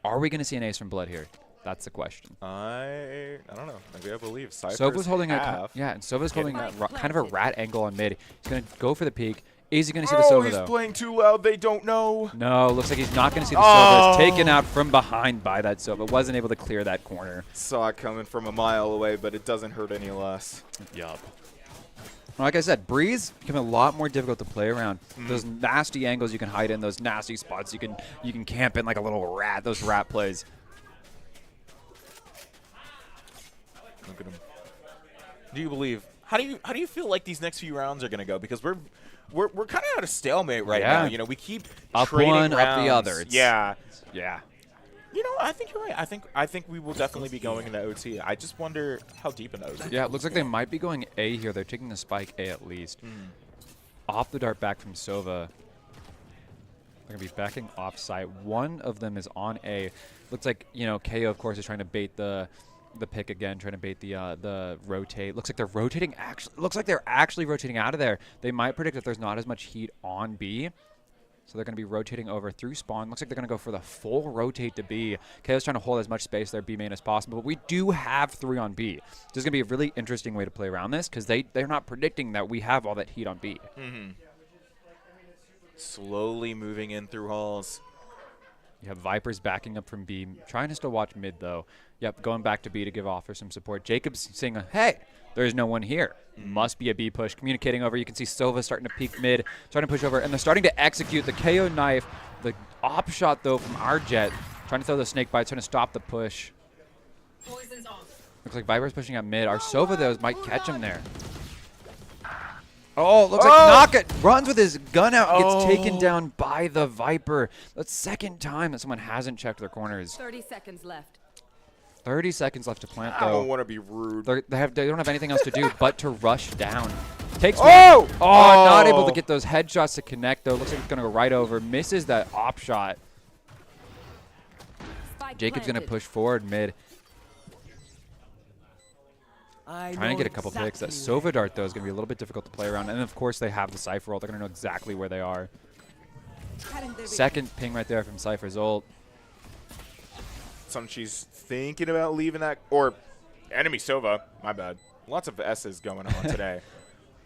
Are we going to see an ace from blood here? That's the question. I don't know. Maybe I believe Sova's holding half. and Sova's holding kind of a rat angle on mid. He's going to go for the peek. Is he going to see the Sova, he's though? playing too loud. They don't know. No, looks like he's not going to see the Sova. It's taken out from behind by that Sova. Wasn't able to clear that corner. Saw it coming from a mile away, but it doesn't hurt any less. Yup. Like I said, Breeze becoming a lot more difficult to play around. Those nasty angles you can hide in, those nasty spots you can camp in like a little rat. Those rat plays. Look at him. Do you believe? How do you feel like these next few rounds are gonna go? Because we're kind of at a stalemate right now. We keep up trading one, rounds. up the other. Yeah. I think you're right. I think we will definitely be going into OT. I just wonder how deep into OT. Yeah, it looks like they might be going A here. They're taking the spike A at least. Off the dart back from Sova. They're going to be backing off site. One of them is on A. Looks like, KO, of course, is trying to bait the pick again, trying to bait the rotate. Looks like they're rotating. Looks like they're actually rotating out of there. They might predict that there's not as much heat on B. So they're going to be rotating over through spawn. Looks like they're going to go for the full rotate to B. KO's trying to hold as much space there B main as possible. But we do have 3 on B. This is going to be a really interesting way to play around this because they're not predicting that we have all that heat on B. Slowly moving in through halls. You have Vipers backing up from B. Trying to still watch mid, though. Yep, going back to B to give offer some support. Jacob's saying, hey, there's no one here. Must be a B push. Communicating over. You can see Sova starting to peek mid, starting to push over, and they're starting to execute the KO knife. The op shot, though, from our Jet. Trying to throw the snake bite, trying to stop the push. Poison's off. Looks like Viper's pushing out mid. Our Sova, though, might catch him there. Oh, looks like Naka runs with his gun out, gets taken down by the Viper. That's the second time that someone hasn't checked their corners. 30 seconds left. 30 seconds left to plant, though. I don't want to be rude. They don't have anything else to do but to rush down. Takes one. Not able to get those headshots to connect, though. Looks like it's going to go right over. Misses that op shot. Spike Jacob's going to planted. push forward mid. I Trying to know get a couple picks. That exactly Sova dart, though, is going to be a little bit difficult to play around. And, of course, they have the Cypher ult. They're going to know exactly where they are. Second ping right there from Cypher's ult. She's thinking about leaving that, or enemy Sova. My bad. Lots of S's going on today.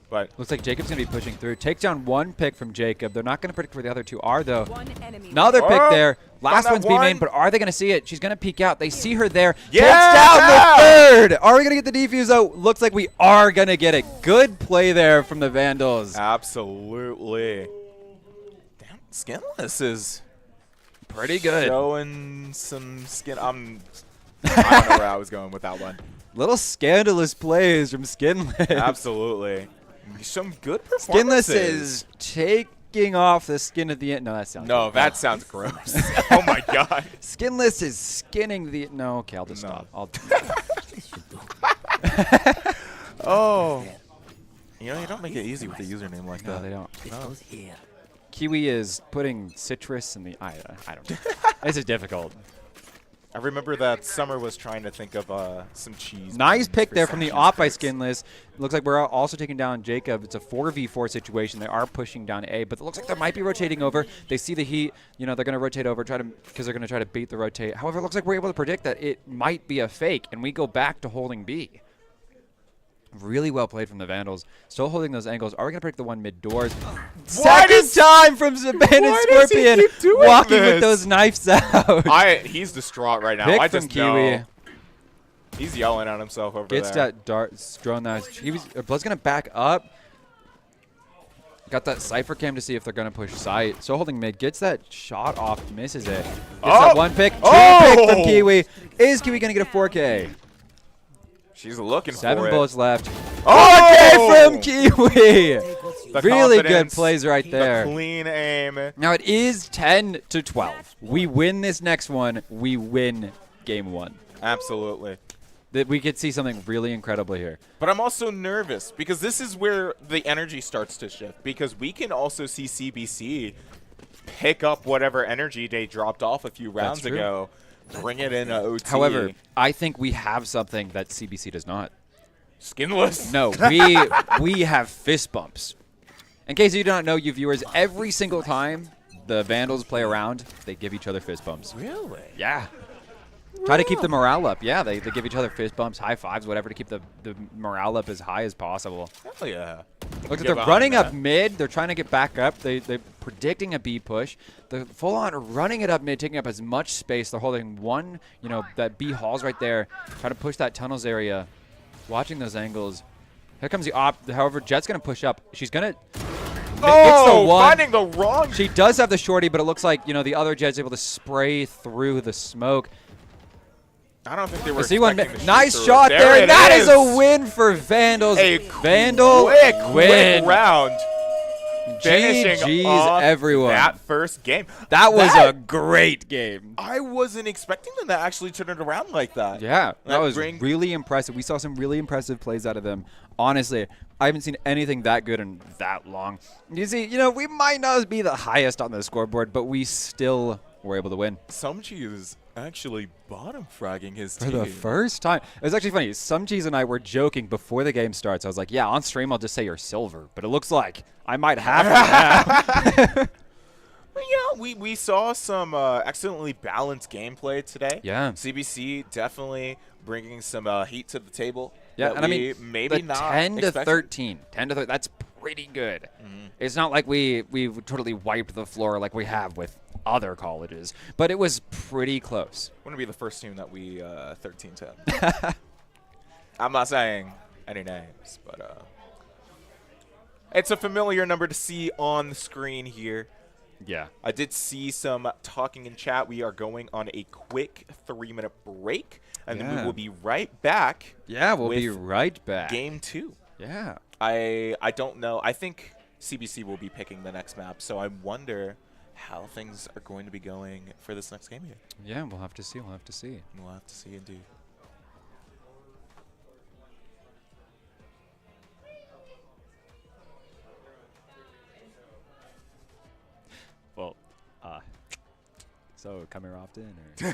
But looks like Jacob's going to be pushing through. Takes down one pick from Jacob. They're not going to predict where the other two are, though. One enemy. Another pick there. Last that one's B main, one. but are they going to see it? She's going to peek out. They see her there. Yeah! Takes down the third. Are we going to get the defuse, though? Looks like we are going to get it. Good play there from the Vandals. absolutely. Damn, Skinless is Pretty good. showing some skin. I don't know where I was going with that one. Little scandalous plays from Skinless. Absolutely. Some good Skinless performances. is taking off the skin at the end. No, that sounds No, that sounds gross. Oh, my God. Skinless is skinning the... No, okay, I'll just No. stop. I'll Oh. You don't make it easy with a username like No, that. they don't. This goes here. Kiwi is putting citrus in the... I don't know. This is difficult. I remember that Summer was trying to think of some cheese. Nice pick for there some from the cheese off by picks. Skinless. Looks like we're also taking down Jacob. It's a 4v4 situation. They are pushing down A, but it looks like they might be rotating over. They see the heat. You know, they're going to rotate over, because they're going to try to bait the rotate. However, it looks like we're able to predict that it might be a fake, and we go back to holding B. Really well played from the Vandals. Still holding those angles. Are we going to predict the one mid doors? Second time from Abandoned Scorpion walking with those knives out. He's distraught right now. Pick I from just Kiwi. know. He's yelling at himself over Gets there. that dart drone knives. Blood's going to back up. Got that Cypher cam to see if they're going to push sight. So holding mid. Gets that shot off. Misses it. Gets that one pick. Two pick from Kiwi. Is Kiwi going to get a 4K? She's looking for it. 7 bullets left. Oh! 4K from Kiwi. The Really good confidence, plays right there. The clean aim. Now it is 10-12. We win this next one. We win game 1. Absolutely. That we could see something really incredible here. But I'm also nervous because this is where the energy starts to shift, because we can also see CBC pick up whatever energy they dropped off a few rounds ago, bring it in OT. However, I think we have something that CBC does not. Skinless? No, we have fist bumps. In case you do not know, you viewers, every single time the Vandals play around, they give each other fist bumps. Really? Yeah. Try to keep the morale up. Yeah, they give each other fist bumps, high fives, whatever, to keep the morale up as high as possible. Hell yeah. Look, they're running up mid. They're trying to get back up. They're predicting a B push. They're full-on running it up mid, taking up as much space. They're holding one, that B hall's right there. Trying to push that tunnels area. Watching those angles. Here comes the op. However, Jet's going to push up. She's going to... finding the wrong... She does have the shorty, but it looks like, the other Jet's able to spray through the smoke. I don't think they were Nice shot there. That is a win for Vandals. Vandal quick round. Finishing GG's off everyone. That first game. That was a great game. I wasn't expecting them to actually turn it around like that. Yeah, that was really impressive. We saw some really impressive plays out of them. Honestly, I haven't seen anything that good in that long. You see, we might not be the highest on the scoreboard, but we still were able to win. Sumchi is actually bottom fragging his team. For the first time. It was actually funny. Sumcheese and I were joking before the game starts. I was like, yeah, on stream I'll just say you're silver. But it looks like I might have to now. Yeah, we saw some excellently balanced gameplay today. Yeah. CBC definitely bringing some heat to the table. Yeah, and I mean, maybe the not 10 to expected. 13. 10 to 13, that's pretty good. It's not like we totally wiped the floor like we have with other colleges, but it was pretty close. Wouldn't be the first team that we 13-10. I'm not saying any names, but it's a familiar number to see on the screen here. Yeah. I did see some talking in chat. We are going on a quick 3-minute break, and then we will be right back. Yeah, we'll be right back. Game 2. Yeah. I don't know. I think CBC will be picking the next map, so I wonder how things are going to be going for this next game here. Yeah, we'll have to see. We'll have to see. We'll have to see indeed. Well, so come here often, or? These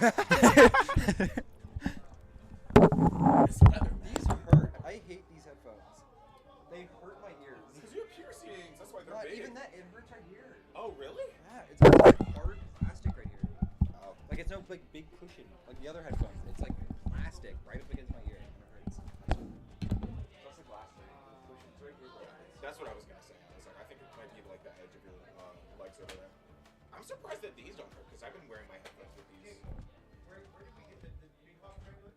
hurt. I hate these headphones. They hurt my ears. Because you have piercings. That's why they're big. Even that, it hurts right here. Oh, really? Yeah, it's like hard plastic right here. Oh. Like it's no big cushion. Like the other headphones, it's like plastic right up against my ear, and it hurts. Plus the glass cushion's right here. That's what I was gonna say. I was like, I think it might be like the edge of your legs over there. I'm surprised that these don't hurt because I've been wearing my headphones with these. Where did we get the Beatbox trailer?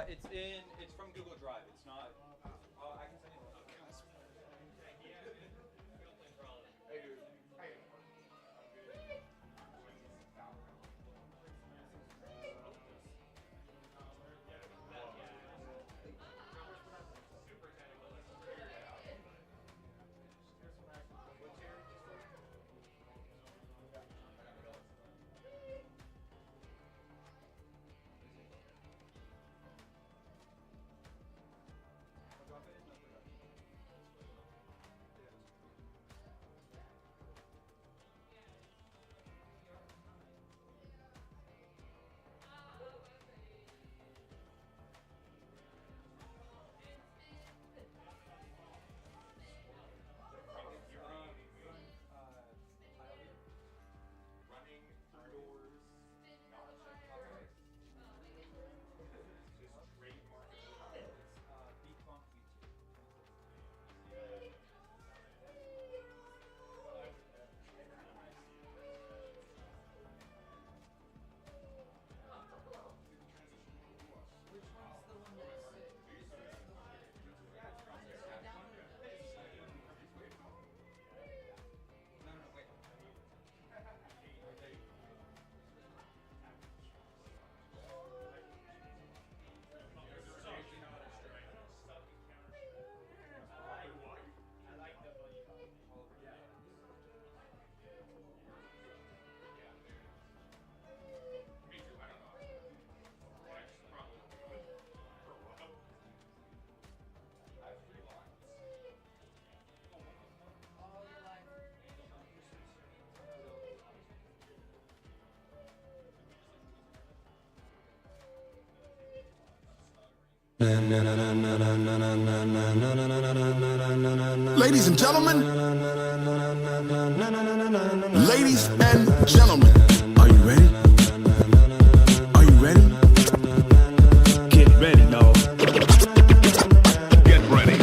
It's from Google Drive. It's not. I can send you the link. Ladies and gentlemen, ladies and gentlemen, are you ready? Are you ready? Get ready, y'all. Get ready.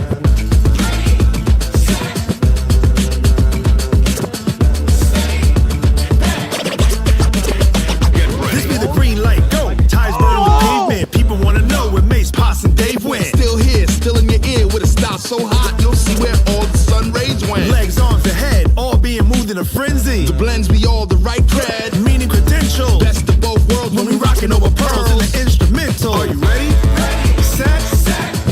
This be the green light, go. Tires burn the pavement. People wanna know where Mace, Poss, and Dave went. Still here, still in your ear with a style so hot, you'll see where all the sun rays went. Legs, arms, the head, all being moved in a frenzy. The blends be all the right cred, meaning credentials. Best of both worlds when we rockin' over pearls in the instrumental. Are you ready? Set,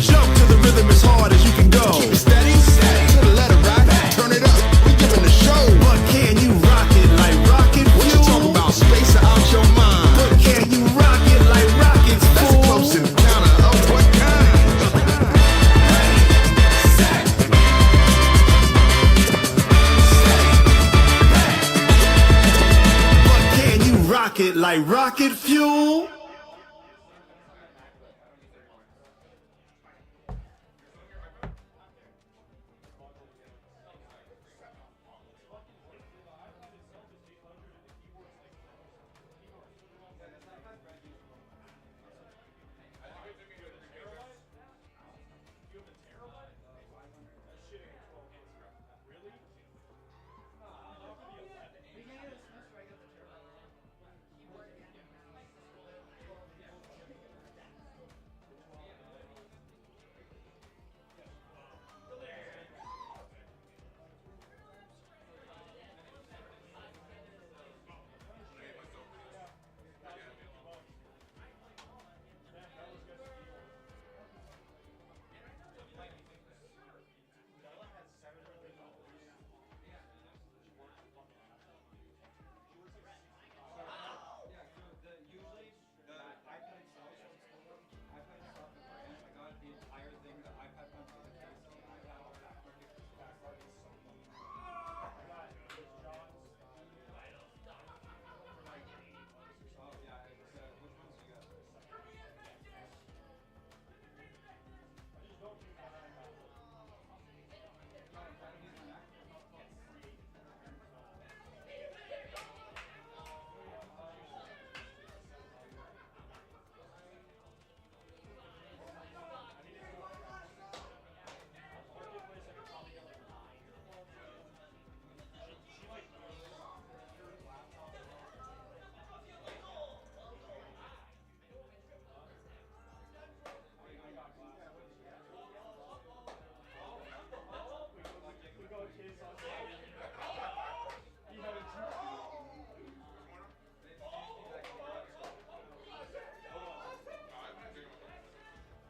jump to the rhythm as hard as you can go. Keep it steady, to the letter, right? Turn it up, we giving the show. But can you rock it like rocket fuel? What you talking about? Space out your mind. But can you rock it like rockets? That's a close encounter of what kind? But can you rock it like rocket fuel?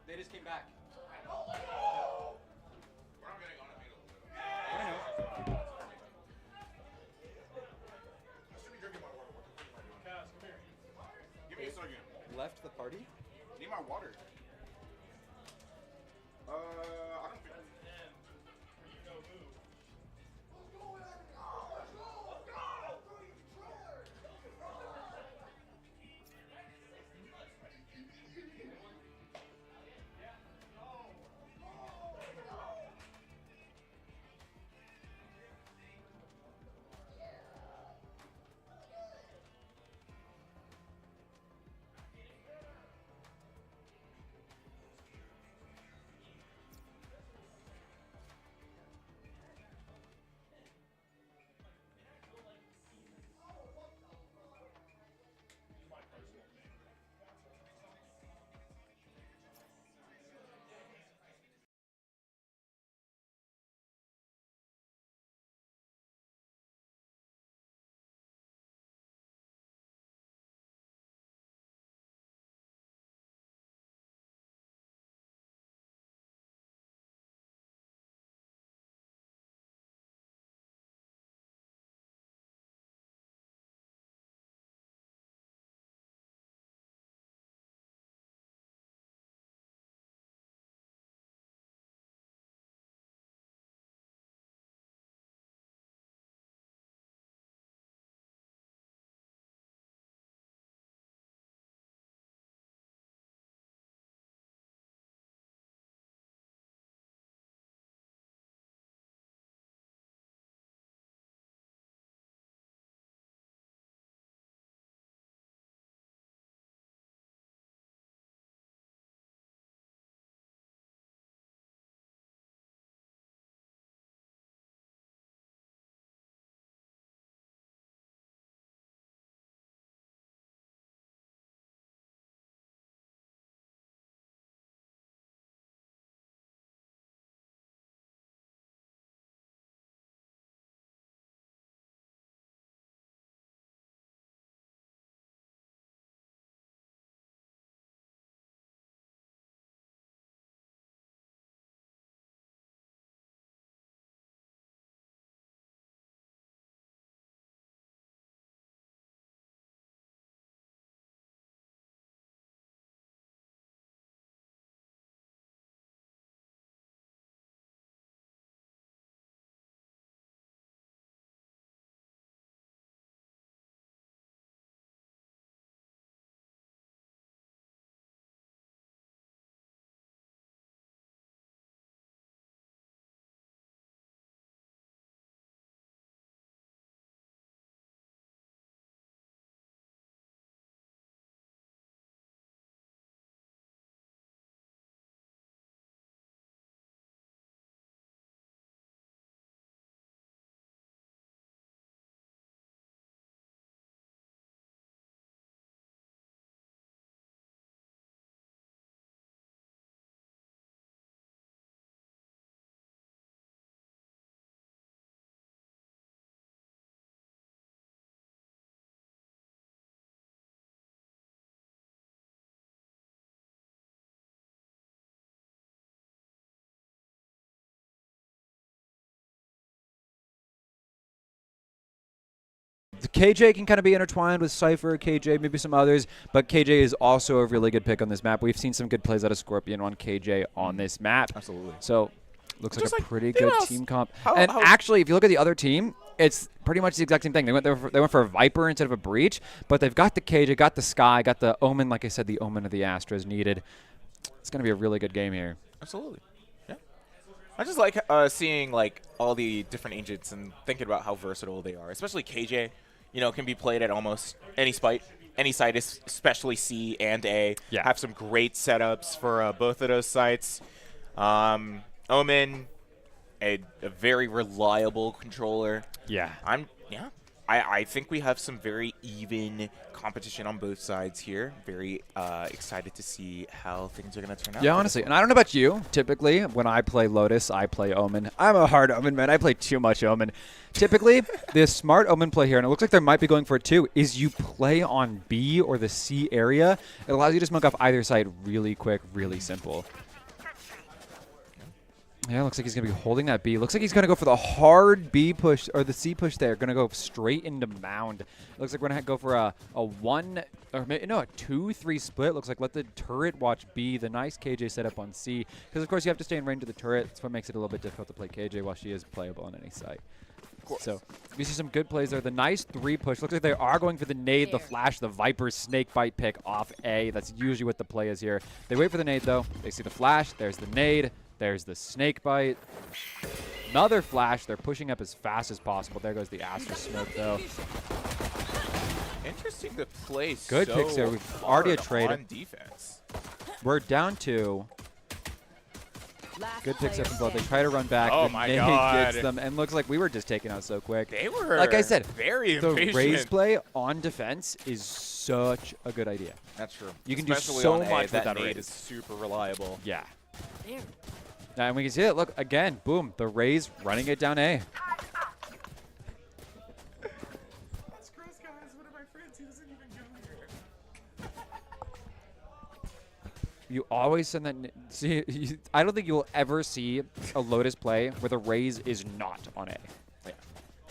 They just came back. Give me a second. Left the party? Need my water. I don't think. KJ can kind of be intertwined with Cypher, KJ, maybe some others, but KJ is also a really good pick on this map. We've seen some good plays out of Scorpion on KJ on this map. Absolutely. So looks like a pretty good team comp. How Actually, if you look at the other team, it's pretty much the exact same thing. They went for a Viper instead of a Breach, but they've got the KJ, got the Sky, got the Omen. Like I said, the Omen of the Astras needed. It's going to be a really good game here. Absolutely. Yeah. I just like seeing like all the different agents and thinking about how versatile they are. Especially KJ, you know, can be played at almost any site, especially C and A. Yeah. Have some great setups for both of those sites. Omen, a very reliable controller. Yeah. I think we have some very even competition on both sides here. Very excited to see how things are going to turn out. Yeah, honestly. And I don't know about you. Typically, when I play Lotus, I play Omen. I'm a hard Omen man. I play too much Omen. Typically, the smart Omen play here, and it looks like they might be going for it too, is you play on B or the C area. It allows you to smoke off either side really quick, really simple. Yeah, looks like he's going to be holding that B. Looks like he's going to go for the hard B push, or the C push there. Going to go straight into Mound. Looks like we're going to go for a 1, or maybe, no, a 2-3 split. Looks like let the turret watch B. The nice KJ setup on C. Because, of course, you have to stay in range of the turret. That's what makes it a little bit difficult to play KJ while she is playable on any site. So we see some good plays there. The nice 3 push. Looks like they are going for the nade, the flash, the Viper snake bite pick off A. That's usually what the play is here. They wait for the nade, though. They see the flash. There's the nade. There's the snake bite. Another flash. They're pushing up as fast as possible. There goes the Astra smoke, though. Interesting to play. Good picks there. We've already a trade. On defense. We're down to. Good picks up from both. They try to run back. Oh the my nade God. gets them. And looks like we were just taken out so quick. They were, like I said, very the impatient. raise play on defense is such a good idea. That's true. You can Especially do so on A, much with that that nade raise. is super reliable. Yeah. And we can see it. Look, again, boom, the Rays running it down A. That's gross, guys. One of my friends, he doesn't even go here. You always send that. See, I don't think you'll ever see a Lotus play where the Rays is not on A. Yeah,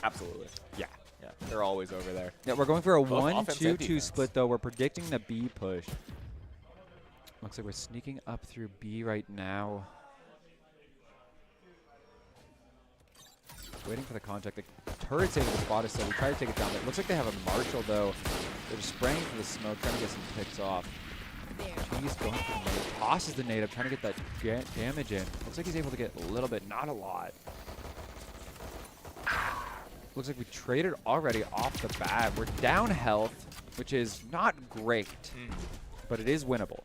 absolutely. Yeah. Yeah, they're always over there. Yeah, we're going for a Both offense and 1-2-2 defense. split, though. We're predicting the B push. Looks like we're sneaking up through B right now. Waiting for the contact. The turret's able to spot us, so we try to take it down. It looks like they have a Marshall, though. They're just spraying for the smoke, trying to get some picks off. He's going for the nade. Tosses the nade up, trying to get that damage in. Looks like he's able to get a little bit, not a lot. Looks like we traded already off the bat. We're down health, which is not great, but it is winnable.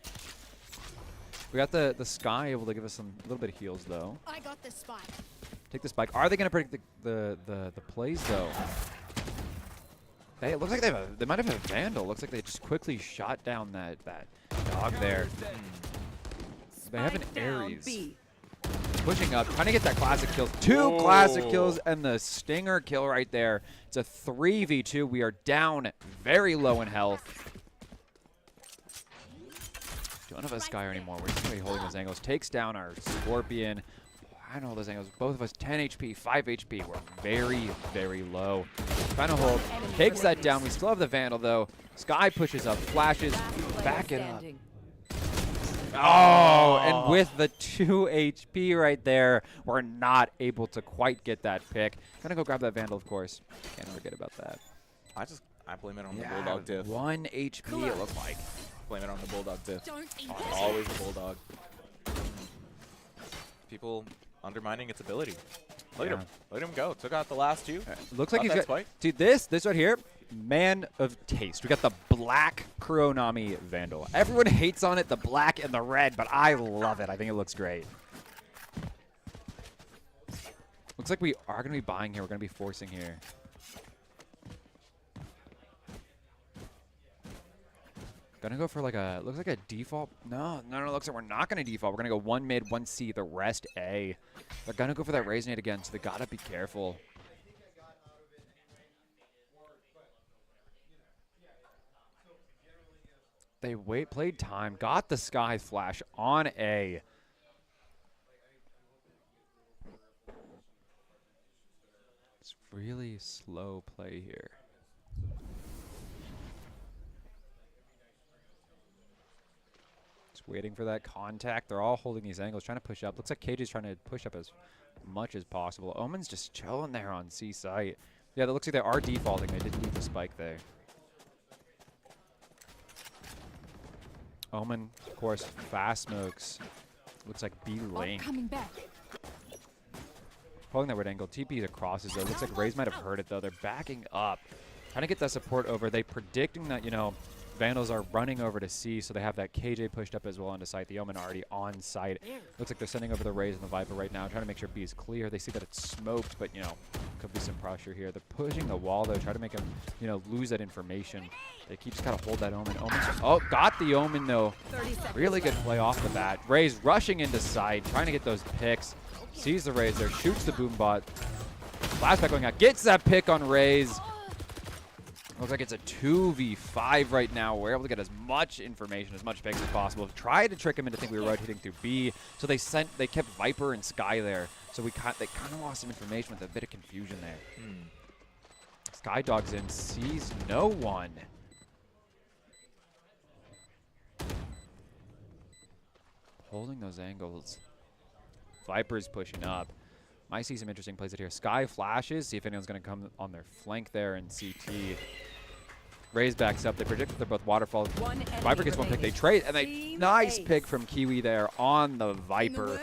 We got the Sky able to give us a little bit of heals, though. I got the spot. Take the spike. Are they going to predict the plays, though? Hey, it looks like they might have a Vandal. Looks like they just quickly shot down that dog there. They have an Ares. Pushing up, trying to get that classic kill. 2 classic kills and the Stinger kill right there. It's a 3v2. We are down very low in health. Don't have a Sky anymore. We're just going to be holding those angles. Takes down our Scorpion. I know those angles. Both of us 10 HP, 5 HP. We're very, very low. Trying to hold. Takes that down. We still have the Vandal, though. Sky pushes up, flashes, back it up. Oh, and with the 2 HP right there, we're not able to quite get that pick. Gonna go grab that Vandal, of course. Can't forget about that. I blame it on the Bulldog diff. 1 HP, it looked like. Blame it on the Bulldog diff. Don't Always the Bulldog. People undermining its ability. Look at him. Look at him go. Took out the last 2. Looks like he's got. spike. See this right here. Man of taste. We got the black Kuronami Vandal. Everyone hates on it, the black and the red, but I love it. I think it looks great. Looks like we are going to be buying here. We're going to be forcing here. Gonna go for like a, looks like a default. No, looks like we're not gonna default. We're gonna go 1 mid, 1 C, the rest A. They're gonna go for that raise nade again, so they gotta be careful. They played time, got the Sky Flash on A. It's really slow play here. waiting for that contact. They're all holding these angles, trying to push up. Looks like KJ's trying to push up as much as possible. Omen's just chilling there on C site. Yeah, that looks like they are defaulting. They did leave the spike there. Omen, of course, fast smokes. Looks like B lane. Coming back. Holding that red angle. TP across as though. Looks like Raze might have heard it though. They're backing up. Trying to get that support over. They predicting that, you know, Vandals are running over to C, so they have that KJ pushed up as well onto site. The Omen already on site. Looks like they're sending over the Raze and the Viper right now, trying to make sure B is clear. They see that it's smoked, but, you know, could be some pressure here. They're pushing the wall, though, try to make him, you know, lose that information. They keep just gotta hold that Omen. Oh, got the Omen, though. Really good play off the bat. Raze rushing into side, trying to get those picks. Sees the Raze there, shoots the boom bot. Flashback going out, gets that pick on Raze. Looks like it's a 2v5 right now. We're able to get as much information, as much picks as possible. Tried to trick him into thinking we were rotating through B, so they kept Viper and Sky there. So they kind of lost some information with a bit of confusion there. Sky Dog's in, sees no one. Holding those angles. Viper's pushing up. Might see some interesting plays out here. Sky flashes, see if anyone's going to come on their flank there in CT. Raze backs up. They predict that they're both waterfall. Viper gets one pick. They trade, and they nice pick from Kiwi there on the Viper.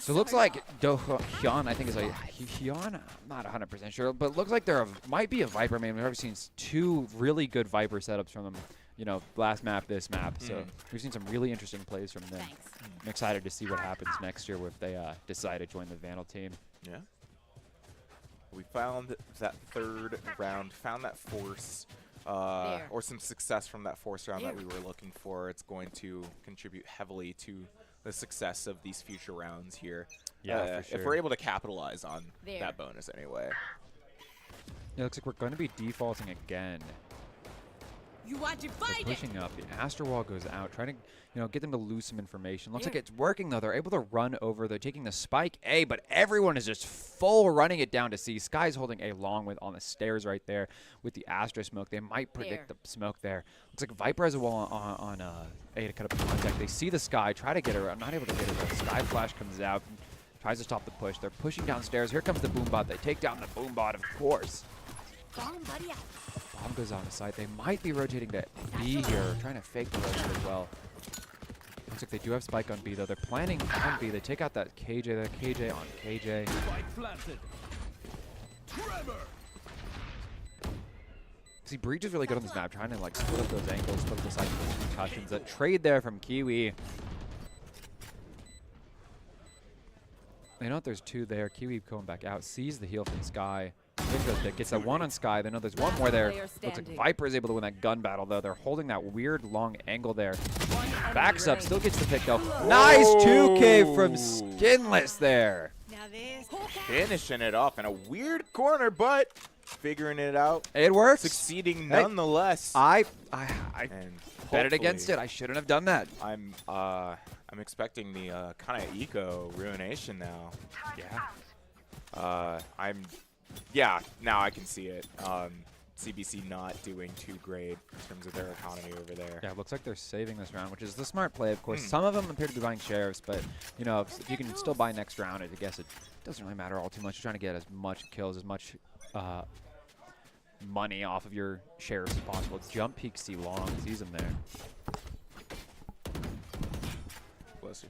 So it looks like Hyun, I think is a Hyun. I'm not 100% sure, but looks like there might be a Viper main. We've already seen 2 really good Viper setups from them. You know, last map, this map. So we've seen some really interesting plays from them. I'm excited to see what happens next year if they decide to join the Vandal team. Yeah. We found that 3rd round, found that force, or some success from that force round that we were looking for. It's going to contribute heavily to the success of these future rounds here. Yeah, for sure. If we're able to capitalize on that bonus anyway. Yeah, looks like we're going to be defaulting again. You are divided. They're pushing up. The Astro Wall goes out, trying to, you know, get them to lose some information. Looks like it's working though. They're able to run over. They're taking the spike A, but everyone is just full running it down to C. Sky's holding A long with on the stairs right there with the Astro smoke. They might predict the smoke there. Looks like Viper has a wall on A to cut up the contact. They see the Sky, try to get her. I'm not able to get her. Sky Flash comes out, tries to stop the push. They're pushing downstairs. Here comes the boom bot. They take down the boom bot, of course. Bomb buddy out. Bomb goes on the side. They might be rotating to B here, trying to fake the rotate as well. Looks like they do have spike on B though. They're planning on B. They take out that KJ there. KJ on KJ. See, Breach is really good on this map, trying to like split up those angles, split up the side of those concussions. That trade there from Kiwi. They know that there's 2 there. Kiwi going back out, sees the heal from Sky. Gets that 1 on Sky. They know there's 1 more there. Looks like Viper is able to win that gun battle, though. They're holding that weird long angle there. Backs up, still gets the pick, though. Nice 2K from Skinless there. Finishing it off in a weird corner, but figuring it out. It works. Succeeding nonetheless. I and bet it against it. I shouldn't have done that. I'm expecting the kind of eco ruination now. Yeah. Now I can see it. CBC not doing too great in terms of their economy over there. Yeah, it looks like they're saving this round, which is the smart play, of course. Some of them appear to be buying sheriffs, but, you know, if you can still buy next round, I guess it doesn't really matter all too much. You're trying to get as much kills, as much money off of your sheriffs as possible. Jump peek C long, sees him there. Bless you.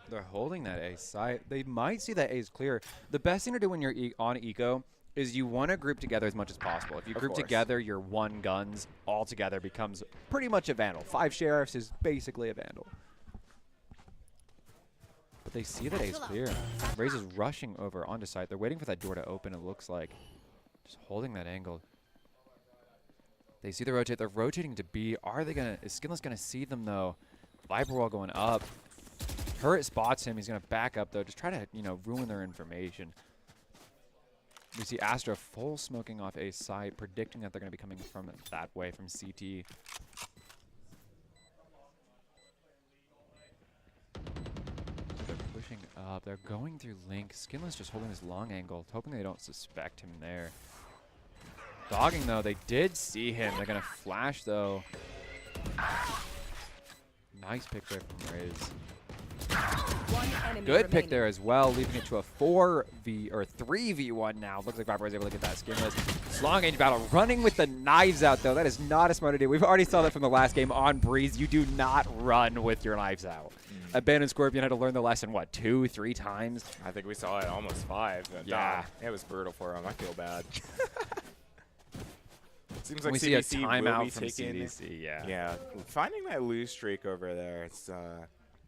They're holding that A side. They might see that A is clear. The best thing to do when you're on eco is you want to group together as much as possible. If you group together your 1 guns all together becomes pretty much a Vandal. 5 sheriffs is basically a Vandal. But they see that A is clear. Raze is rushing over onto site. They're waiting for that door to open, it looks like. Just holding that angle. They see the rotate. They're rotating to B. Is Skinless going to see them, though? Viper wall going up. Turret spots him. He's going to back up, though. Just try to, you know, ruin their information. We see Astra full smoking off A side, predicting that they're going to be coming from that way, from CT. They're pushing up. They're going through Link. Skinless just holding his long angle, hoping they don't suspect him there. Dogging, though. They did see him. They're going to flash, though. Nice pick there from Riz. Good pick there as well, leaving it to a 3v1 now. Looks like Viper is able to get that skinless. Long range battle, running with the knives out, though. That is not a smart idea. We've already saw that from the last game on Breeze. You do not run with your knives out. Abandoned Scorpion had to learn the lesson, what, 2-3 times? I think we saw it almost 5. Yeah. It was brutal for him. I feel bad. Seems we like see a CDC will timeout be from taking, CDC, yeah. Yeah, finding that lose streak over there, it's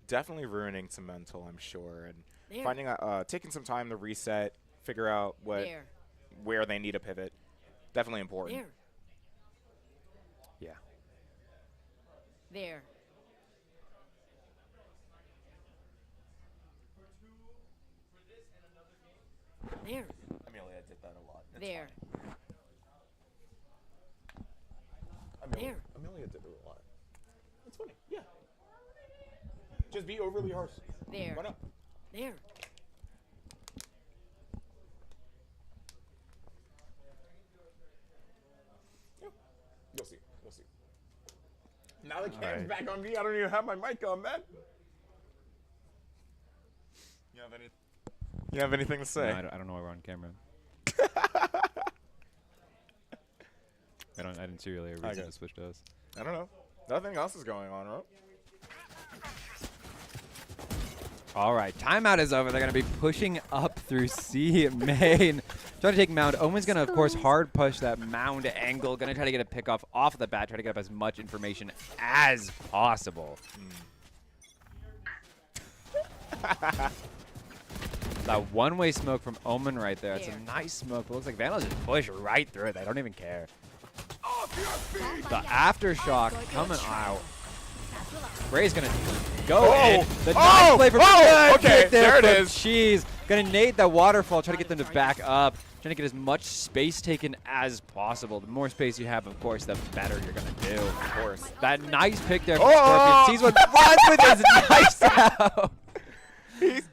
definitely ruining some mental, I'm sure. And finding taking some time to reset, figure out where they need a pivot, definitely important. Yeah. There. There. Amelia did that a lot. There. There. Amelia did it a lot. That's funny. Yeah. Just be overly harsh. There. Why not? There. Yeah. You'll see. We'll see. Now the cam's back on me. I don't even have my mic on, man. You have anything to say? No, I don't know why we're on camera. I didn't see really a reason to switch to us. I don't know. Nothing else is going on, right? All right, timeout is over. They're going to be pushing up through C main. Try to take Mound. Omen's going to, of course, hard push that Mound angle. Going to try to get a pick off of the bat. Try to get up as much information as possible. That one-way smoke from Omen right there. It's a nice smoke. It looks like Vandal just push right through it. They don't even care. The aftershock coming out. Ray's gonna go in. The nice play from okay, there it is. Cheese. Gonna nade that waterfall, try to get them to back up. Trying to get as much space taken as possible. The more space you have, of course, the better you're gonna do. Of course. That nice pick there from Scorpion. Sees what runs with his knife out.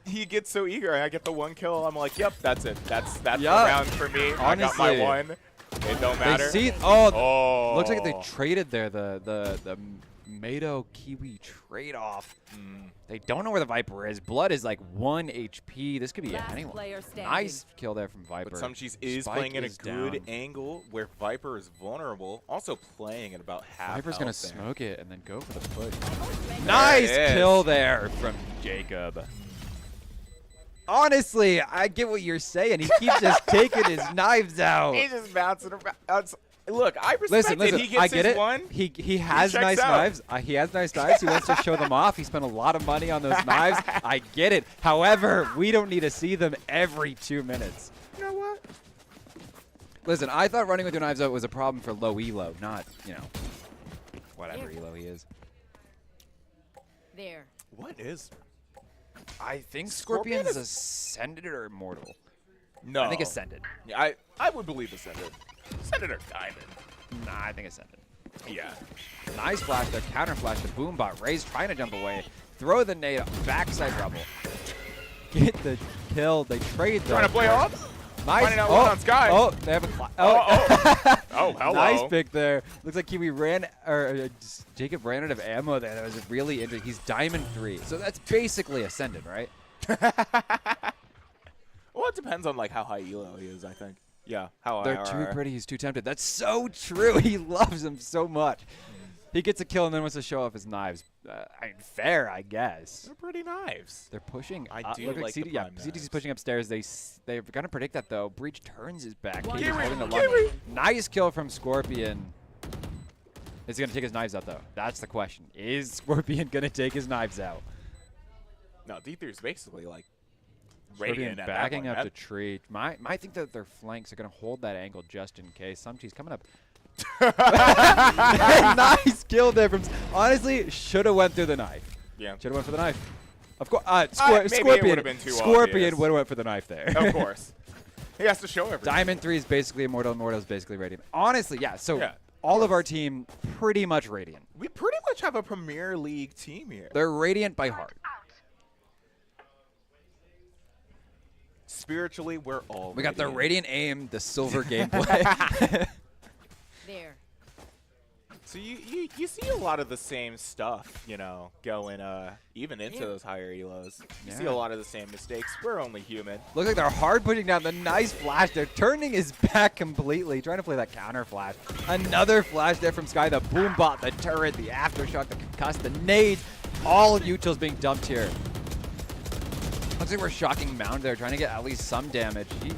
He gets so eager. I get the 1 kill. I'm like, yep, that's it. That's the round for me. Honestly, I got my 1. It don't matter. They see, looks like they traded there. The Mado Kiwi trade-off. They don't know where the Viper is. Blood is like 1 HP. This could be anyone. Nice kill there from Viper. But some cheese is playing in a good angle where Viper is vulnerable. Also playing at about half. Viper's going to smoke it and then go for the push. Nice kill there from Jacob. Honestly, I get what you're saying. He keeps just taking his knives out. He's just bouncing around. Look, I respect listen, it. He gets I get his it. one. He has nice knives. He has nice knives. He wants to show them off. He spent a lot of money on those knives. I get it. However, we don't need to see them every 2 minutes. You know what? Listen, I thought running with your knives out was a problem for low elo, not, whatever elo he is. There. What is? I think Scorpion is Ascended or Immortal. No. I think Ascended. Yeah, I would believe Ascended. Ascended or Diamond. Nah, I think Ascended. Yeah. Nice flash there. Counter flash to Boombot. Ray's trying to jump away. Throw the nade. Backside rubble. Get the kill. They trade though. Trying to play off. Nice. Finding out one on Sky. Oh, they have a Oh, hello. Nice pick there. Looks like Kiwi Jacob ran out of ammo there. That was really interesting. He's Diamond 3. So that's basically Ascended, right? Well, it depends on like how high elo he is, I think. Yeah, how They're too pretty. He's too tempted. That's so true. He loves them so much. He gets a kill and then wants to show off his knives. Fair, I guess. They're pretty knives. They're pushing. I do look like CD, the prime CDC's pushing upstairs. They're going to predict that, though. Breach turns his back. Kiwi, Kiwi's holding the line. Nice kill from Scorpion. Is he going to take his knives out, though? That's the question. Is Scorpion going to take his knives out? No, D3 is basically like Scorpion backing up to tree. I think that their flanks are going to hold that angle just in case. Sumchi's coming up. Nice kill there from. Honestly, should have went through the knife. Yeah. Should have went for the knife. Of course. Scorpion would have went for the knife there. Of course. He has to show everything. Diamond 3 is basically Immortal. Immortal is basically Radiant. Honestly, yeah. So all of our team pretty much Radiant. We pretty much have a Premier League team here. They're Radiant by heart. Spiritually, we're all We got the Radiant aim, the silver gameplay. There. So you see a lot of the same stuff, you know, going even into those higher elos. You see a lot of the same mistakes. We're only human. Looks like they're hard putting down the nice flash. They're turning his back completely, trying to play that counter flash. Another flash there from Sky. The boom bot, the turret, the aftershock, the concuss, the nade. All utils being dumped here. Looks like we're shocking Mound there, trying to get at least some damage. He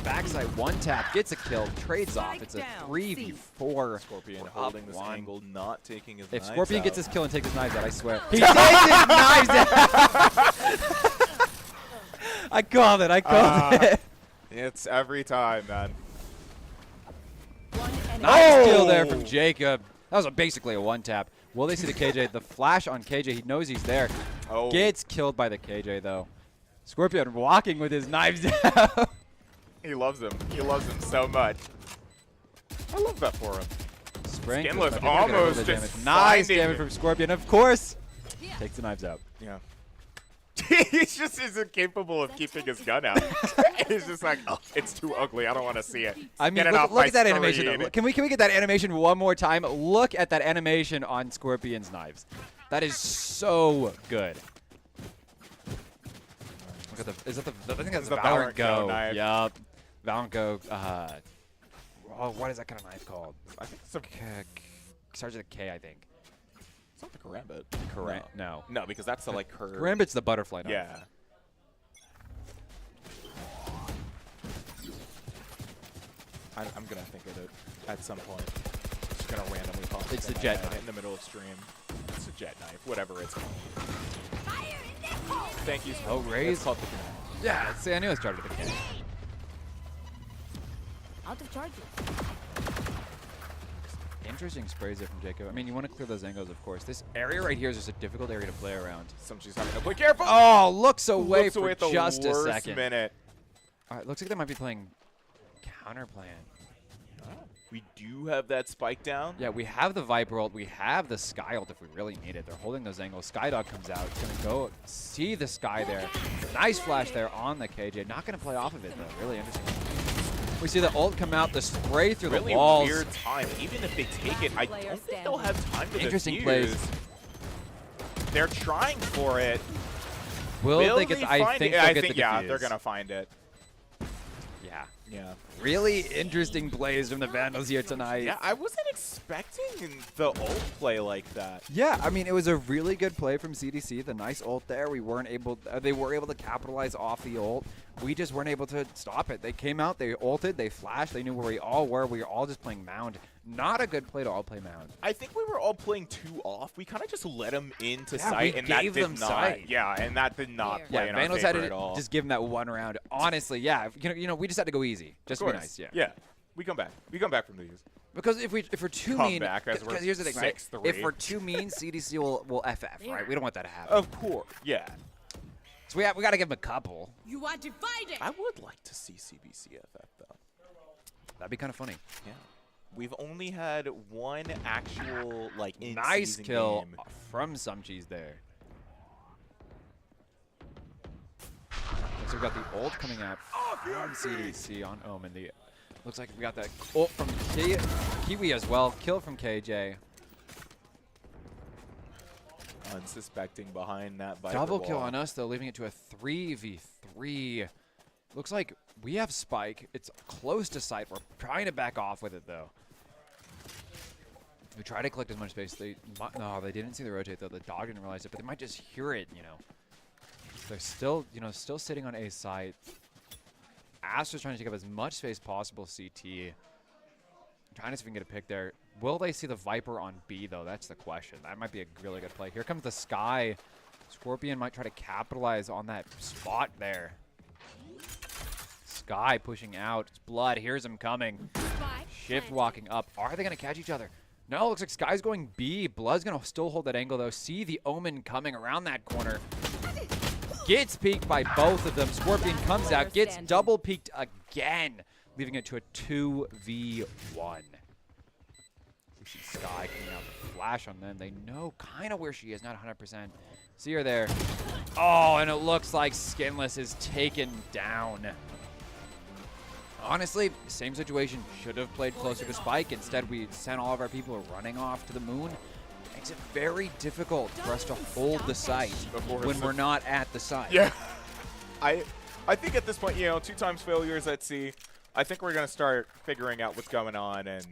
backside one tap, gets a kill, trades off. It's a 3v4. Scorpion holding this angle, not taking his knives Scorpion out. gets his kill and takes his knives out, I swear. He takes his knives out! I called it, I called it. It's every time, man. Nice kill there from Jacob. That was basically a one tap. Will they see the KJ? The flash on KJ, he knows he's there. Oh. Gets killed by the KJ though. Scorpion walking with his knives out. He loves him. He loves him so much. I love that for him. Skinless almost just nice finding damage from Scorpion, of course. Takes the knives out. Yeah. He just isn't capable of keeping his gun out. He's just like, oh, it's too ugly. I don't want to see it. I mean, Get it look, off look my at that screen. animation. Can we get that animation one more time? Look at that animation on Scorpion's knives. That is so good. Look at the, is that the, I think that's the Valorant Go. knife. Yup. Valorant Go. Oh, what is that kind of knife called? I think it's a, Starts with a K, I think. it's not the karambit. No. No, because that's the like curve. Karambit's the butterfly knife. Yeah. I'm gonna think of it at some point. Just gonna randomly pop. It's in the my jet head knife. in the middle of stream. It's a jet knife, whatever it's called. Thank you. Oh, Raze. It's called the jet. Yeah, see, I knew it started with a K. Out of charges. Interesting sprays there from Jacob. I mean, you want to clear those angles, of course. This area right here is just a difficult area to play around. Somebody's having to play careful. Oh, looks away Looks for away at the just a worst second. minute. All right, looks like they might be playing counter plan. We do have that spike down. Yeah, we have the Viper ult. We have the Sky ult if we really need it. They're holding those angles. Skydog comes out. It's going to go see the Sky there. Nice flash there on the KJ. Not going to play off of it, though. Really interesting. We see the ult come out, the spray through Really the walls. weird time. Even if they take it, I don't think they'll have time to Interesting defuse. plays. They're trying for it. Will they get the, I think they'll get the yeah, defuse. they're going to find it. Yeah. Yeah. Really interesting plays from the Vandals here tonight. Yeah, I wasn't expecting the ult play like that. Yeah, I mean, it was a really good play from CDC. The nice ult there. We weren't able. They were able to capitalize off the ult. We just weren't able to stop it. They came out, they ulted, they flashed. They knew where we all were. We were all just playing Mound. Not a good play to all play Mound. I think we were all playing too off. We kind of just let them into Yeah, sight, we and that gave did them not. sight. Yeah, and that did not play Yeah, in our Vandals had favor to at all. just give them that one round. Honestly, yeah. We just had to go easy. Just of be course. nice. Yeah. Yeah. We come back. We come back from these. Because if we're too Come mean, back as we're because here's the thing, right? 6-3. If we're too mean, CDC will FF, right? We don't want that to happen. Of course. Yeah. So we got to give them a couple. You are divided. I would like to see CBCFF though. That'd be kind of funny. Yeah. We've only had one actual like Nice in-season kill game. from Some Cheese there. So we've got the ult coming out from CDC on Omen. Looks like we got that ult from Kiwi as well. Kill from KJ. Unsuspecting behind that Viper Double wall. kill on us though, leaving it to a 3v3. Looks like we have Spike. It's close to sight. We're trying to back off with it though. We try to collect as much space. No, they didn't see the rotate though. The dog didn't realize it, but they might just hear it, you know. They're still, still sitting on A site. Astra's trying to take up as much space possible, CT. Trying to see if we can get a pick there. Will they see the Viper on B, though? That's the question. That might be a really good play. Here comes the Sky. Scorpion might try to capitalize on that spot there. Sky pushing out. It's Blood. Here's him coming. Shift walking up. Are they going to catch each other? No, looks like Sky's going B. Blood's going to still hold that angle, though. See the Omen coming around that corner. Gets peeked by both of them. Scorpion comes out, gets double peeked again, leaving it to a 2v1. We see Sky coming out with a flash on them. They know kind of where she is, not 100%. See her there. Oh, and it looks like Skinless is taken down. Honestly, same situation. Should have played closer to Spike. Instead, we sent all of our people running off to the moon. Makes it very difficult for us to hold the site when we're not at the site. Yeah. I think at this point, you know, 2 times failures at sea. I think we're going to start figuring out what's going on and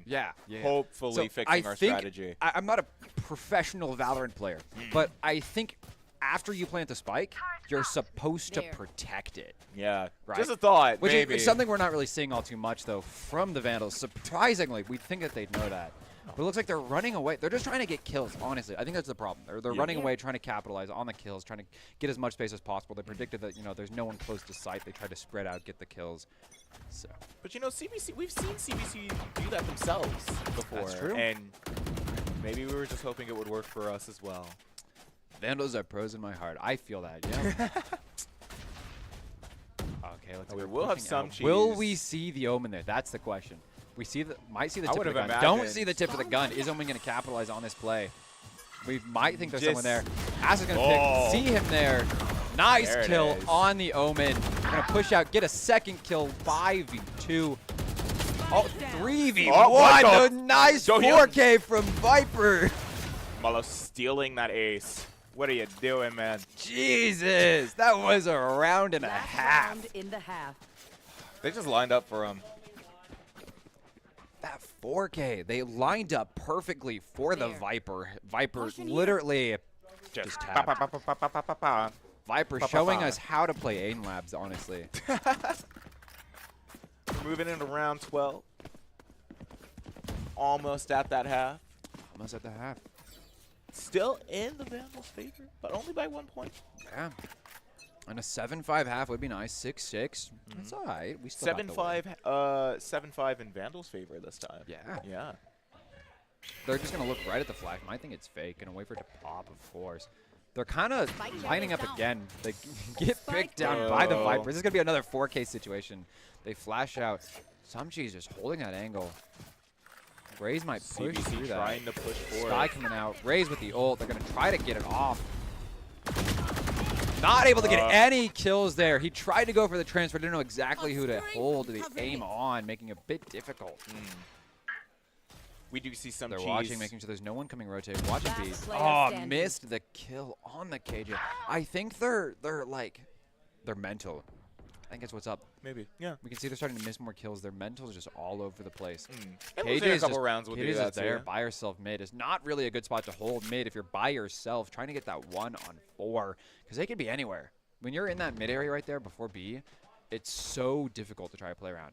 hopefully fixing our strategy. I'm not a professional Valorant player, but I think after you plant the spike, you're supposed to protect it. Yeah, right? Just a thought, Which maybe. is something we're not really seeing all too much, though, from the Vandals. Surprisingly, we'd think that they'd know that. But it looks like they're running away. They're just trying to get kills, honestly. I think that's the problem. They're running away, trying to capitalize on the kills, trying to get as much space as possible. They predicted that, you know, there's no one close to site. They tried to spread out, get the kills. So. But, you know, CBC, we've seen CBC do that themselves before. That's true. And maybe we were just hoping it would work for us as well. Vandals are pros in my heart. I feel that, yeah. Okay, let's go. We'll have some cheese. Will we see the Omen there? That's the question. We might see the tip of the gun. Don't see the tip of the gun. Is Omen going to capitalize on this play? We might think there's someone there. Ass is going to pick. See him there. Nice kill on the Omen. Going to push out, get a second kill. 5v2. Oh, 3v1. Nice 4K from Viper. Malo stealing that ace. What are you doing, man? Jesus, that was a round and a half. They just lined up for him. That 4K, they lined up perfectly for the Viper. Viper literally just tapped. Viper showing us how to play aim labs, honestly. Moving into round 12. Almost at that half. Almost at the half. Still in the Vandals' favor, but only by 1 point. Yeah. And a 7-5 half would be nice. 6-6. That's all right. We still 7-5 in Vandals' favor this time. Yeah. Yeah. They're just going to look right at the flash. I think it's fake. Going to wait for it to pop, of course. They're kind of lining up again. They get picked down by the Vipers. This is going to be another 4K situation. They flash out. Samchi's just holding that angle. Raze might push through that. Trying to push forward. Sky coming out. Raze with the ult. They're going to try to get it off. Not able to get any kills there. He tried to go for the transfer. Didn't know exactly who to hold the aim on, making it a bit difficult. We do see some They're cheese. watching, making sure there's no one coming rotate. Watching B. Oh, missed the kill on the KJ. I think they're mental. I think that's what's up. Maybe. Yeah. We can see they're starting to miss more kills. Their mental is just all over the place. KJ's a couple rounds will do that just there by herself mid. Is not really a good spot to hold mid if you're by yourself trying to get that 1-on-4 because they could be anywhere. When you're in that mid area right there before B, it's so difficult to try to play around.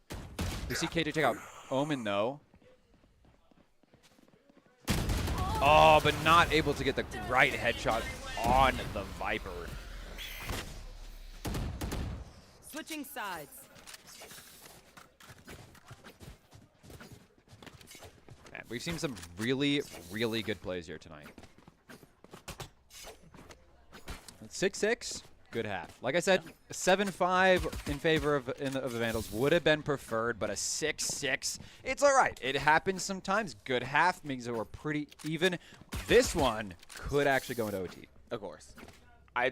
We see KJ take out Omen though. Oh, but not able to get the right headshot on the Viper. Switching sides. Man, we've seen some really, really good plays here tonight. 6-6, good half. Like I said, a 7-5 in favor of the Vandals would have been preferred, but a 6-6, it's all right. It happens sometimes. Good half means that we're pretty even. This one could actually go into OT. Of course. I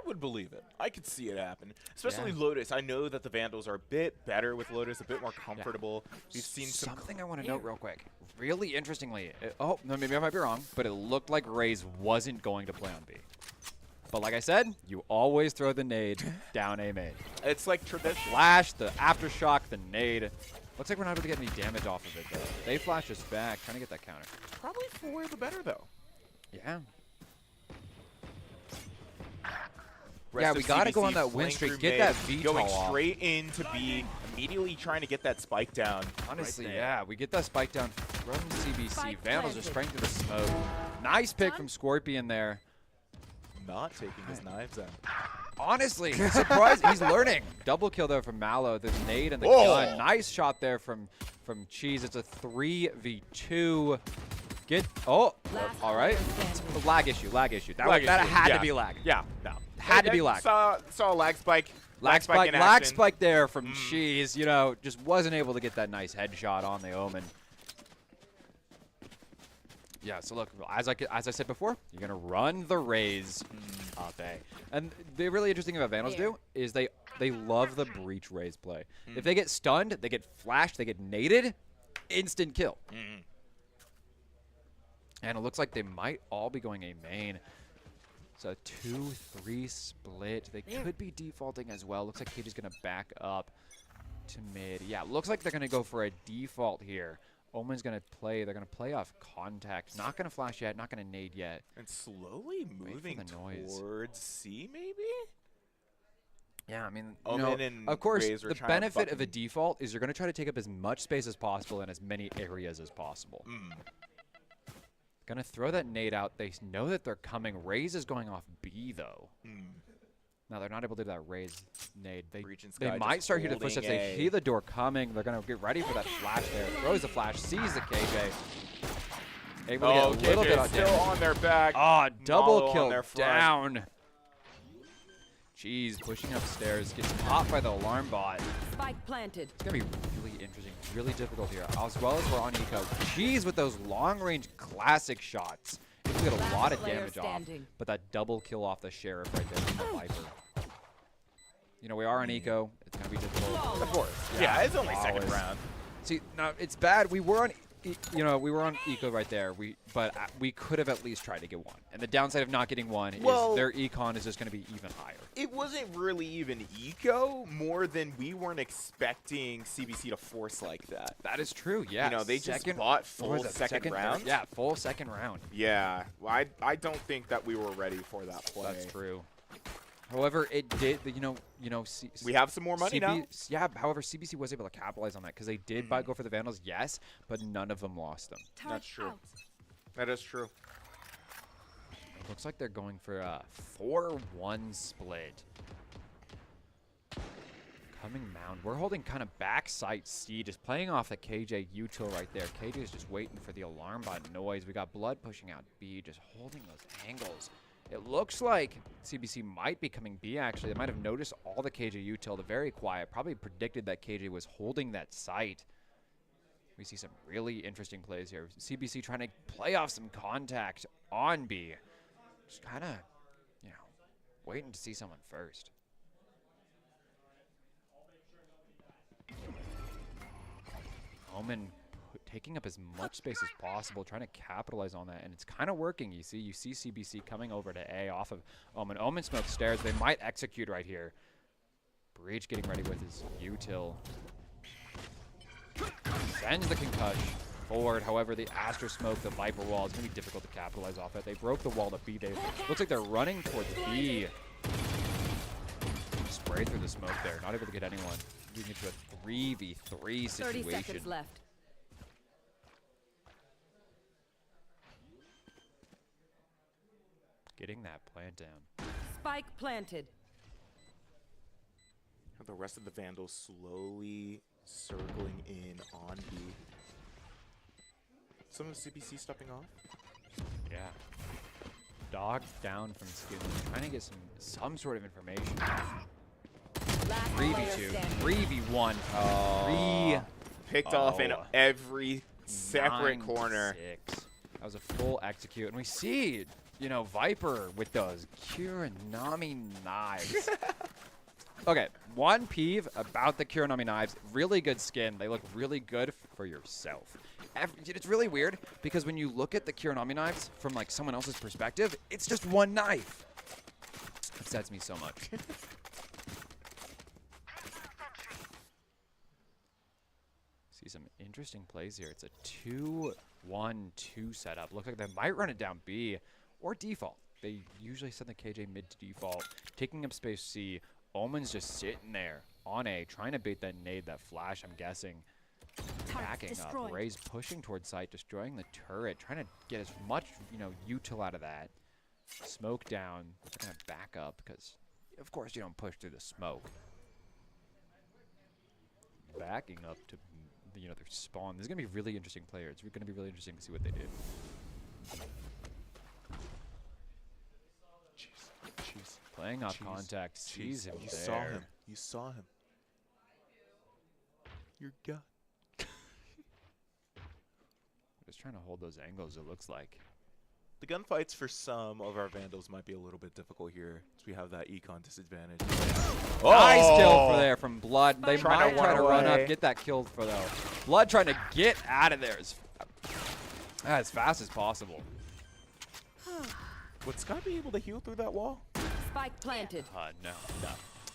would believe it. I could see it happen. Especially Lotus. I know that the Vandals are a bit better with Lotus, a bit more comfortable. We've seen something I want to note real quick. Really interestingly, maybe I might be wrong, but it looked like Raze wasn't going to play on B. But like I said, you always throw the nade down A main. It's like tradition. Flash, the aftershock, the nade. Looks like we're not able to get any damage off of it, though. They flash us back, trying to get that counter. Probably for the better, though. Yeah. Yeah, we got to go on that win streak. Get that VTOL going off. Straight into B, immediately trying to get that spike down. Honestly, yeah, we get that spike down from CBC. Vandals are spraying through the smoke. Nice pick from Scorpion there. Not taking his knives out. Honestly, surprised. He's learning. Double kill there from Mallow. The nade and the gun. Nice shot there from Cheese. It's a 3v2. All right. Lag issue. That had to be lag. Yeah, no. Had to be lag. Saw a lag spike. Lag spike there from Cheese. You know, just wasn't able to get that nice headshot on the Omen. Yeah, so look, as I said before, you're going to run the Raze up A. And the really interesting thing about Vandals do is they love the breach Raze play. If they get stunned, they get flashed, they get naded, instant kill. And it looks like they might all be going A main. So 2-3 split. They could be defaulting as well. Looks like KJ's going to back up to mid. Yeah, looks like they're going to go for a default here. Omen's going to play. They're going to play off contact. Not going to flash yet. Not going to nade yet. And slowly moving towards C, maybe? Yeah, I mean, of course, the benefit of a default is you're going to try to take up as much space as possible in as many areas as possible. Going to throw that nade out. They know that they're coming. Raze is going off B, though. Now, they're not able to do that Raze nade. They might start here to footsteps. They see the door coming. They're going to get ready for that flash there. Throws the flash, sees the KJ. Able to get a little bit of still on their back. Oh, double kill down. Jeez, pushing upstairs. Gets caught by the alarm bot. Spike planted. It's going to be really interesting, really difficult here. As well as we're on eco. Jeez, with those long-range classic shots. We get a lot of damage off, but that double kill off the Sheriff right there from the Viper. You know, we are on eco. It's going to be difficult. Of course. Yeah, it's only second round. See, now it's bad. We were on, we were on eco right there. But we could have at least tried to get one. And the downside of not getting one is their econ is just going to be even higher. It wasn't really even eco, more than we weren't expecting CBC to force like that. That is true, yeah. You know, they just bought full second round. Yeah, full second round. Yeah, well, I don't think that we were ready for that play. That's true. However, it did, we have some more money now. Yeah, however, CBC was able to capitalize on that because they did go for the Vandals, yes, but none of them lost them. That's true. That is true. Looks like they're going for a 4-1 split. Coming mound. We're holding kind of backside C, just playing off the KJ util right there. KJ is just waiting for the alarm bot noise. We got Blood pushing out B, just holding those angles. It looks like CBC might be coming B, actually. They might have noticed all the KJ util. They're very quiet. Probably predicted that KJ was holding that site. We see some really interesting plays here. CBC trying to play off some contact on B. Just kind of, waiting to see someone first. Omen taking up as much space as possible, trying to capitalize on that, and it's kind of working. You see CBC coming over to A off of Omen. Omen smokes stairs. They might execute right here. Breach getting ready with his util. Sends the concussion forward. However, the Astra smoke, the Viper wall, is going to be difficult to capitalize off that. They broke the wall to B. Looks like they're running towards B. Spray through the smoke there. Not able to get anyone. Moving into a 3v3 situation. 30 seconds left. Getting that plant down. Spike planted. The rest of the Vandals slowly circling in on B. Some of CBC stepping off. Yeah. Dog down from Skin. Trying to get some sort of information. 3v2. 3v1. Oh. Picked off in every separate corner. 9-6. That was a full execute. And we see, Viper with those Kuronami knives. Okay, one peeve about the Kuronami knives. Really good skin. They look really good for yourself. It's really weird because when you look at the Kuronami knives from like someone else's perspective, it's just one knife. It upsets me so much. See some interesting plays here. It's a 2-1-2 setup. Looks like they might run it down B or default. They usually send the KJ mid to default, taking up space C. Omen's just sitting there on A, trying to bait that nade, that flash, I'm guessing. Backing up. Ray's pushing towards site, destroying the turret, trying to get as much, util out of that. Smoke down. They're going to back up because, of course, you don't push through the smoke. Backing up to, their spawn. This is going to be really interesting players. It's going to be really interesting to see what they did. Jeez. Playing off contact. Sees him You there. saw him. You saw him. You're God. Just trying to hold those angles, it looks like. The gunfights for some of our Vandals might be a little bit difficult here, since we have that econ disadvantage. Oh! Nice kill for there from Blood. They might try to run away. up, get that kill for though. Blood trying to get out of there as fast as possible. Would Scott be able to heal through that wall? Spike planted. No.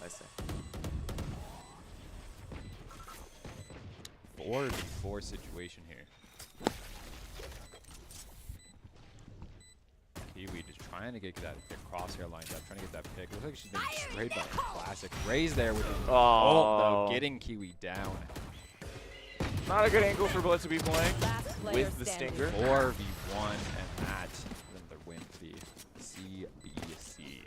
I see. 4v4 situation here. Kiwi just trying to get that crosshair lined up, trying to get that pick. Looks like she's being sprayed by a classic. Raze there with the ult, though, getting Kiwi down. Not a good angle for Blood to be playing with the standing. Stinger. 4v1, and that then the win for the CBC.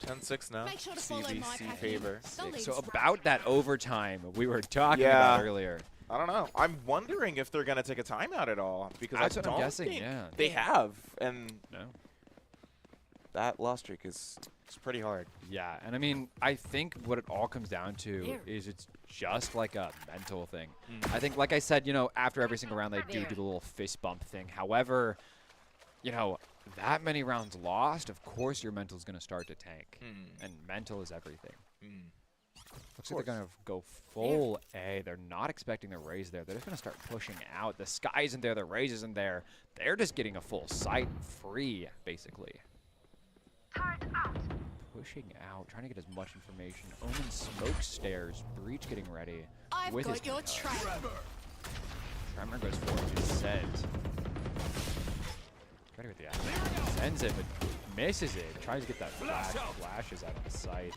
10-6 now. Make sure to follow my CBC pattern. favor. Don't leave So scratch. about that overtime we were talking Yeah. about earlier. I don't know. I'm wondering if they're going to take a timeout at all. Because That's I what I'm don't guessing, think yeah. they have. And No. that loss streak is pretty hard. Yeah, and I mean, I think what it all comes down to is it's just like a mental thing. I think, like I said, you know, after every single round they do the little fist bump thing. However, you know, that many rounds lost, of course your mental is going to start to tank. And mental is everything. Looks like they're going to go full A. They're not expecting the raise there. They're just going to start pushing out. The sky isn't there. The raise isn't there. They're just getting a full sight free, basically. Pushing out, trying to get as much information. Omen smoke stairs. Breach getting ready. I've with got his your Tremor. Tremor goes for his send. Ready with the action. Sends it, but misses it. Tries to get that flash. Flashes out of the sight.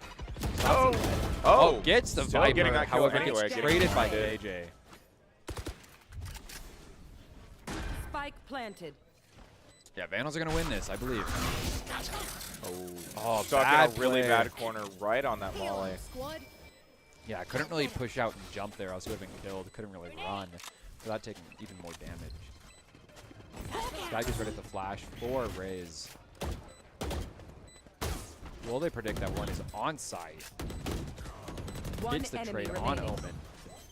Oh, gets the Still Viper. getting that kill However, anyway, gets getting traded by traded. KJ. Spike planted. Yeah, Vandals are going to win this, I believe. Oh, Stuck bad in a really play. bad corner right on that Heal molly. up, squad. Yeah, I couldn't really push out and jump there, else he would have been killed. Couldn't really run without taking even more damage. Guy gets ready to flash for Raze. Will they predict that one is on site? One Gets the enemy trade on remaining. Omen.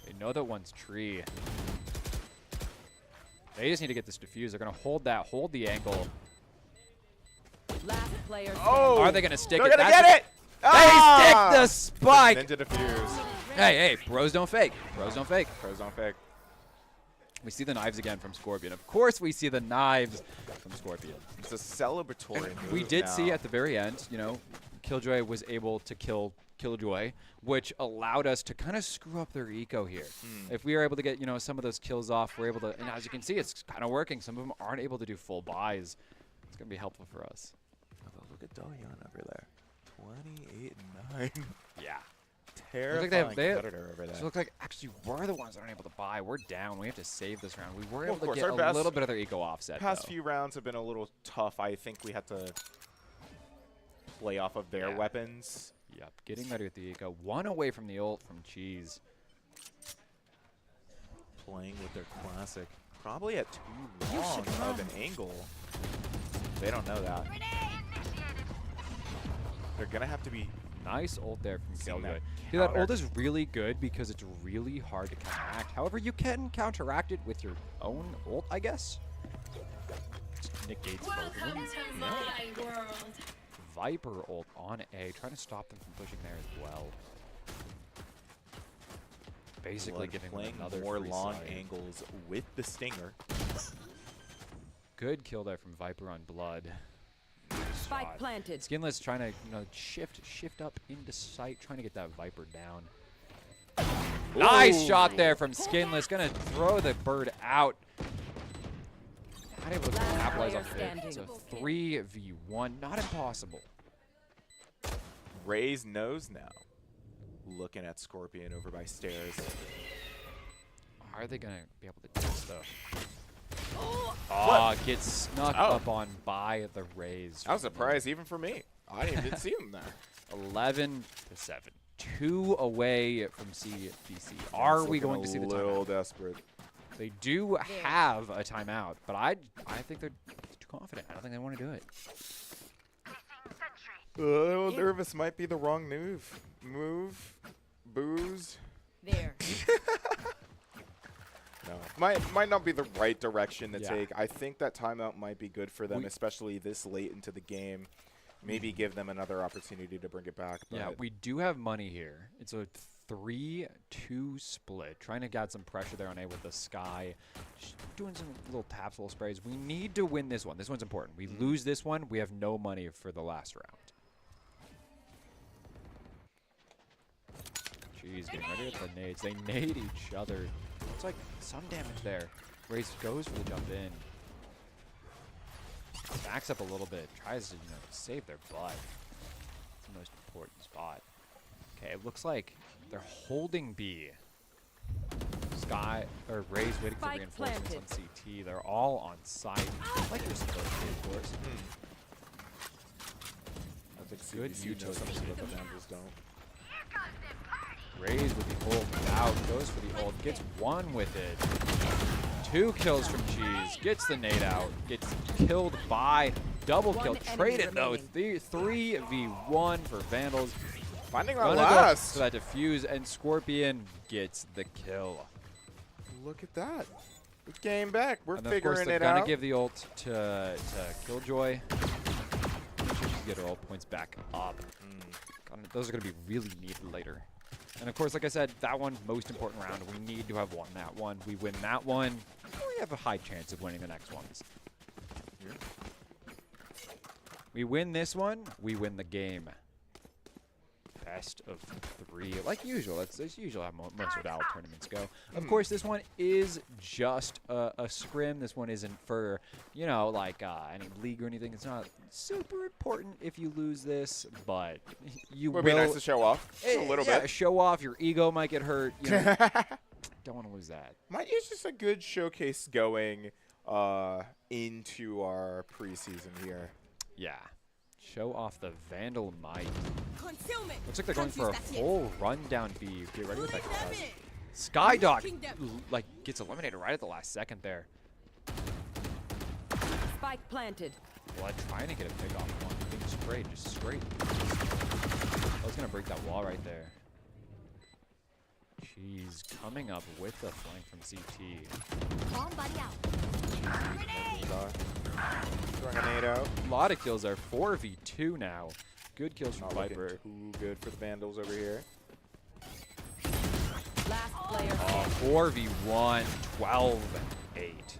They know that one's tree. They just need to get this defused. They're going to hold the angle. Last player Are they going to stick They're it? gonna That's get it! They stick the spike! Into defuse. Hey, bros don't fake. Bros don't fake. Pros on fake. We see the knives again from Scorpion. Of course we see the knives from Scorpion. It's a celebratory move We did see now. at the very end, you know, Killjoy was able to kill Killjoy, which allowed us to kind of screw up their eco here. If we were able to get, you know, some of those kills off, we're able to, and as you can see, it's kind of working. Some of them aren't able to do full buys. It's going to be helpful for us. Although, look at Dohyeon over there. 28-9. Yeah. Terrifying competitor over there. So it looks like actually we're the ones that aren't able to buy. We're down. We have to save this round. We were Well, able to of course, get our a best- little bit of their eco offset. Past though. few rounds have been a little tough. I think we had to play off of their Yeah. weapons. Yep, getting ready with the eco. One away from the ult from Cheese. Playing with their classic. Probably at too long of an angle. They don't know that. They're going to have to be... Nice ult there from Seeing Killjoy. that Dude, that counter. ult is really good because it's really hard to counteract. However, you can counteract it with your own ult, I guess. Just negates both of them. My world. Viper ult on A, trying to stop them from pushing there as well. Basically Blood giving them playing another more free long side. angles with the Stinger. Good kill there from Viper on Blood. Spike Shot. planted. Skinless trying to, you know, shift up into sight, trying to get that Viper down. Nice shot there from Skinless. Gonna throw the bird out. Not able to Last capitalize on player it. It's a standing. 3v1. Not impossible. Ray's nose now. Looking at Scorpion over by stairs. Are they gonna be able to do this though? Oh, gets snuck up on by the Rays. I was surprised even for me. I didn't even see him there. 11-7. 2 away from CBC. Are we going to see the a little timeout? desperate? They do have a timeout, but I think they're too confident. I don't think they want to do it. A little nervous might be the wrong move. Booze. There. No. might not be the right direction to Yeah. take. I think that timeout might be good for them, We- especially this late into the game. Maybe give them another opportunity to bring it back. But Yeah, we do have money here. It's a 3-2 split. Trying to get some pressure there on A with the Sky. Just doing some little taps, little sprays. We need to win this one. This one's important. We lose this one, we have no money for the last round. Jeez, getting ready with the nades. They nade each other. It's like some damage there. Raze goes for the jump in. Backs up a little bit. Tries to, save their butt. It's the most important spot. Okay, it looks like they're holding B. Sky or Raze waiting for Spike reinforcements on planted. CT. They're all on site, like you're supposed to be, of course. I think Good CBC knows CT. something that the Vandals don't. Raze with the ult out, goes for the ult, gets one with it. 2 kills from Cheese, gets the nade out, gets killed by double kill. One enemy Traded though, remaining. 3v1 for Vandals. Finding our Gonna go last. for that defuse, and Scorpion gets the kill. Look at that. We came back. We're And then, of course, figuring they're it gonna out. give the ult to Killjoy. Make sure she get her ult points back up. Those are gonna be really needed later. And of course, like I said, that one, most important round. We need to have won that one. We win that one, we have a high chance of winning the next ones. We win this one, we win the game. Best of 3, like usual. That's usually how most of our tournaments go. Of course, this one is just a scrim. This one isn't for, like any league or anything. It's not super important if you lose this, but you Would will. be nice to show off just a little bit. Show off. Your ego might get hurt. Don't want to lose that. Might use just a good showcase going into our preseason here. Yeah. Show off the Vandal might. Concealment. Looks like they're going for a Confuse that full rundown B. Get ready with that. Pulling them Skydog Knocking them. gets eliminated right at the last second there. Spike planted. Blood trying to get a pick off one. Being sprayed, just straight. I was gonna break that wall right there. She's coming up with the flank from CT. Bomb buddy out. Throwing a nade out. A lot of kills there. 4v2 now. Good kills from Not looking Viper. too good for the Vandals over here. Last player. 4v1, 12-8.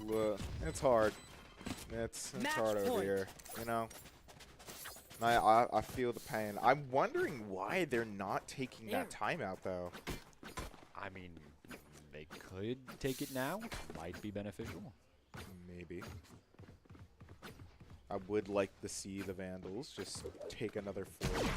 Look, it's hard. It's Match hard over point. here. I feel the pain. I'm wondering why they're not taking that timeout though. I mean, they could take it now. Might be beneficial. Maybe. I would like to see the Vandals just take another 4 rounds.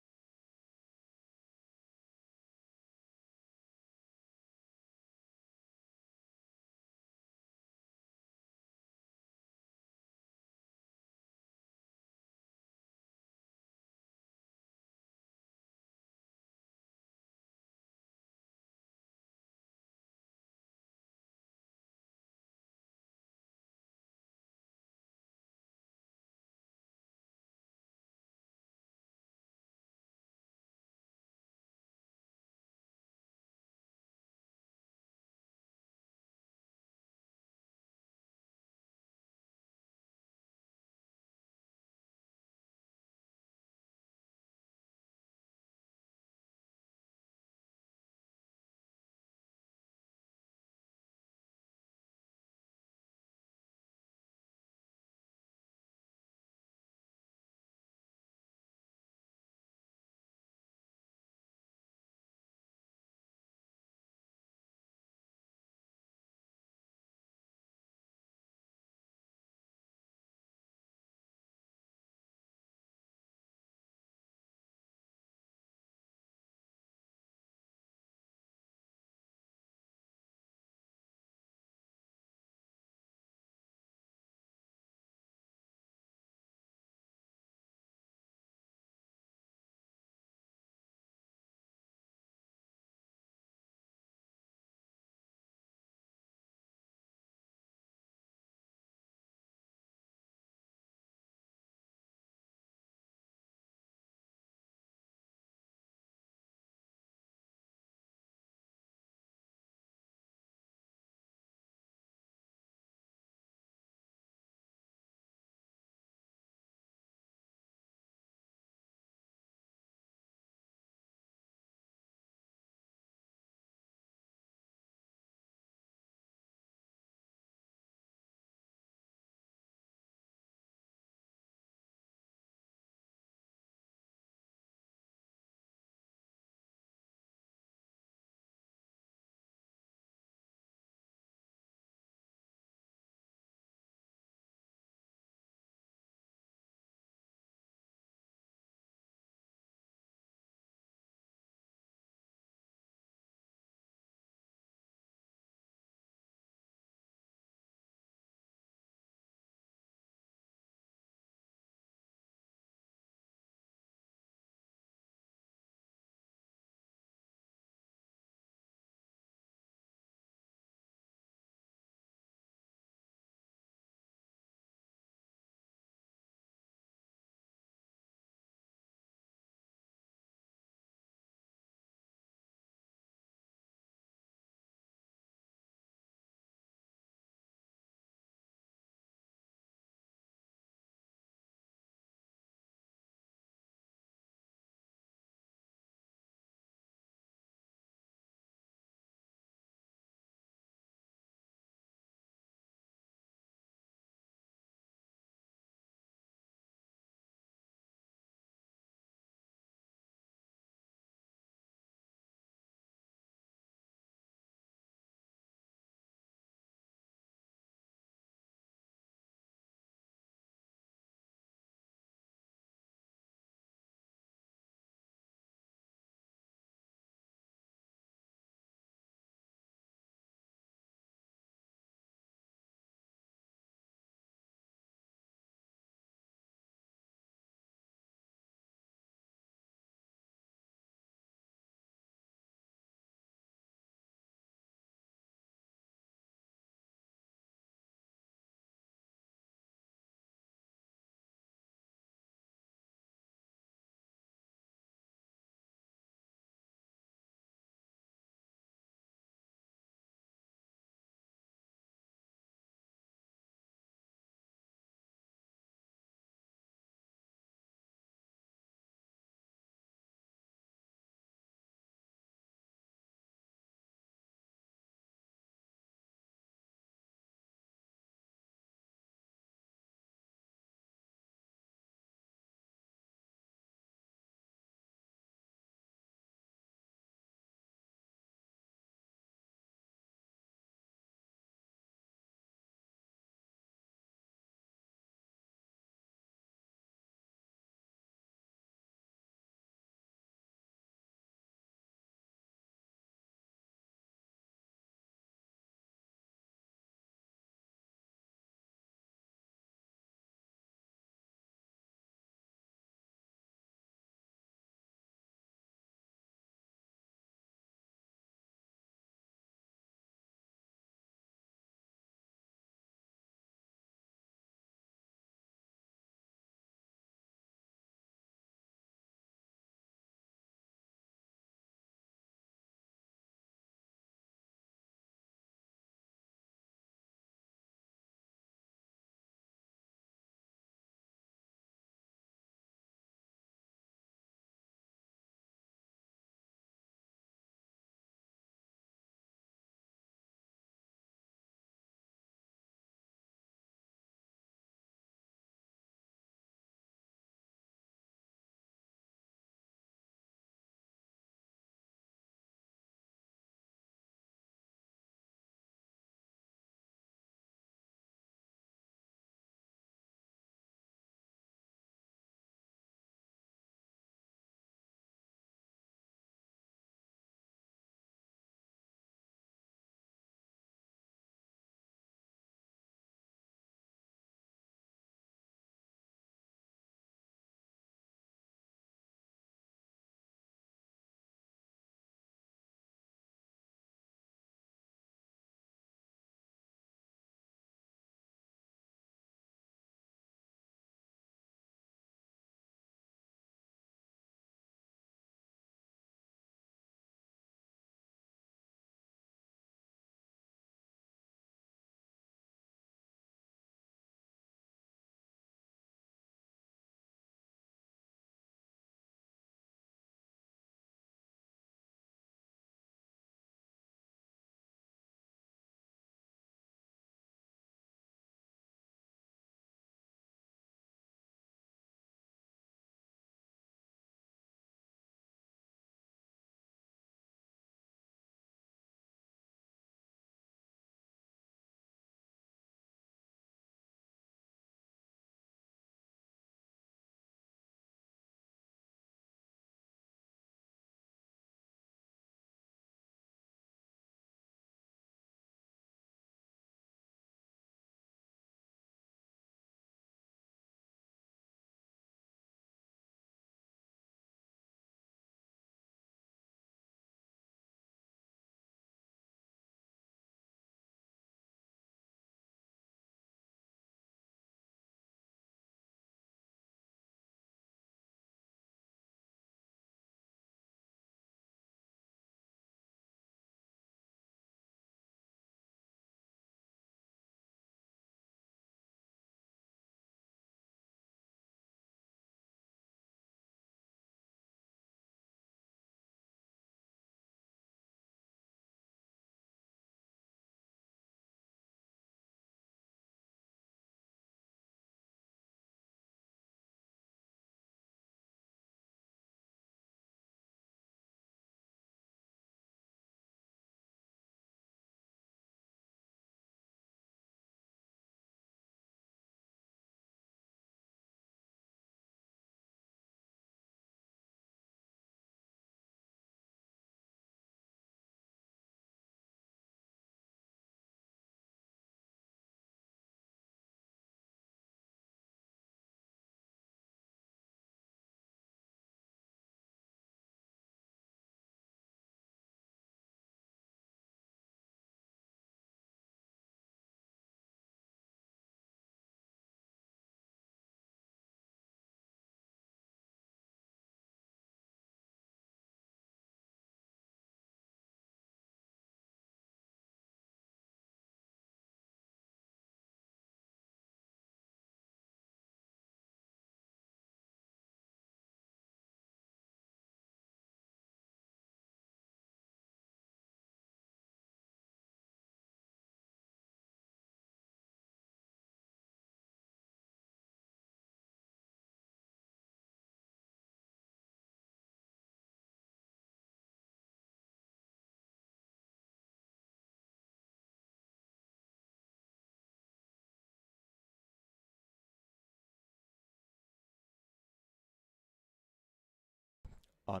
On.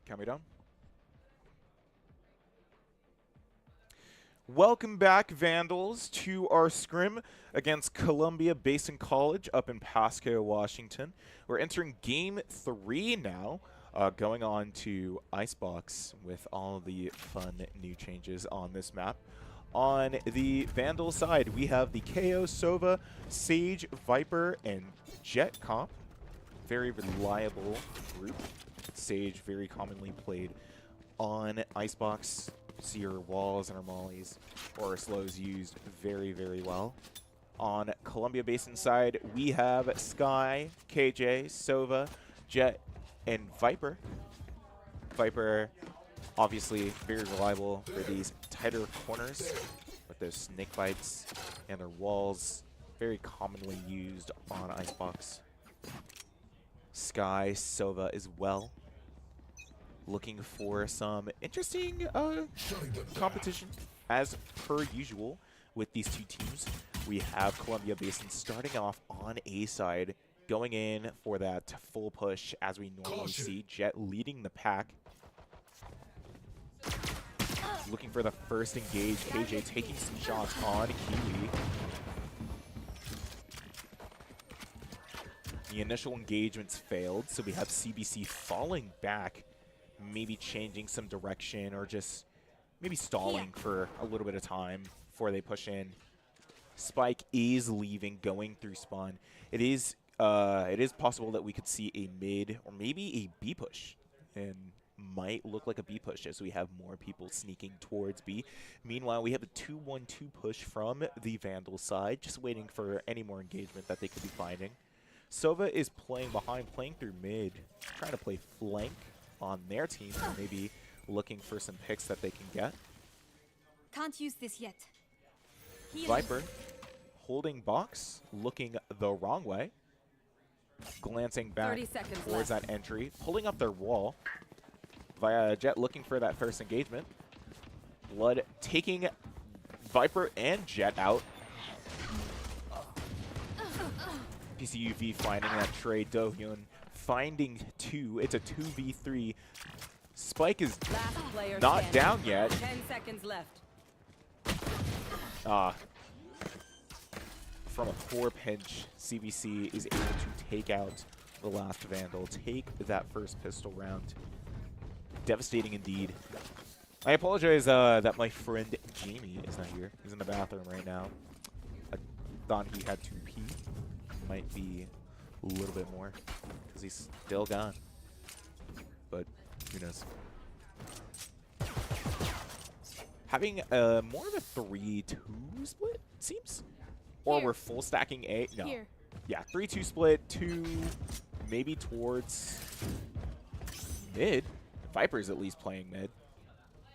Count me down. Welcome back, Vandals, to our scrim against Columbia Basin College up in Pasco, Washington. We're entering Game 3 now, going on to Icebox with all of the fun new changes on this map. On the Vandal side, we have the KO, Sova, Sage, Viper, and Jet comp. Very reliable group. Sage, very commonly played on Icebox. See her walls and her mollies or her slows used very, very well. On Columbia Basin side, we have Sky, KJ, Sova, Jet, and Viper. Viper, obviously very reliable for these tighter corners with those snake bites and their walls. Very commonly used on Icebox. Sky, Sova as well. Looking for some interesting competition as per usual with these two teams. We have Columbia Basin starting off on A side, going in for that full push as we normally see. Jet leading the pack. Looking for the first engage. KJ taking some shots on Kiwi. The initial engagements failed, so we have CBC falling back. Maybe changing some direction or just maybe stalling for a little bit of time before they push in. Spike is leaving, going through spawn. It is possible that we could see a mid or maybe a B push, and might look like a B push as we have more people sneaking towards B. Meanwhile, we have a 2-1-2 push from the Vandal side, just waiting for any more engagement that they could be finding. Sova is playing behind, playing through mid, trying to play flank on their team, and maybe looking for some picks that they can get. Can't use this yet. Viper holding box, looking the wrong way, glancing back towards that entry, pulling up their wall. Via Jet looking for that first engagement. Blood taking Viper and Jet out. PCUV finding that trade. Dohyun finding two. It's a 2v3. Spike is not down yet. 10 seconds left. From a 4 pinch, CBC is able to take out the last Vandal, take that first pistol round. Devastating indeed. I apologize that my friend Jamie is not here. He's in the bathroom right now. I thought he had to pee. Might be a little bit more because he's still gone. But who knows? Having more of a 3-2 split, it seems? Or we're full stacking A? No. Here. Yeah, 3-2 split, 2 maybe towards mid. Viper's at least playing mid.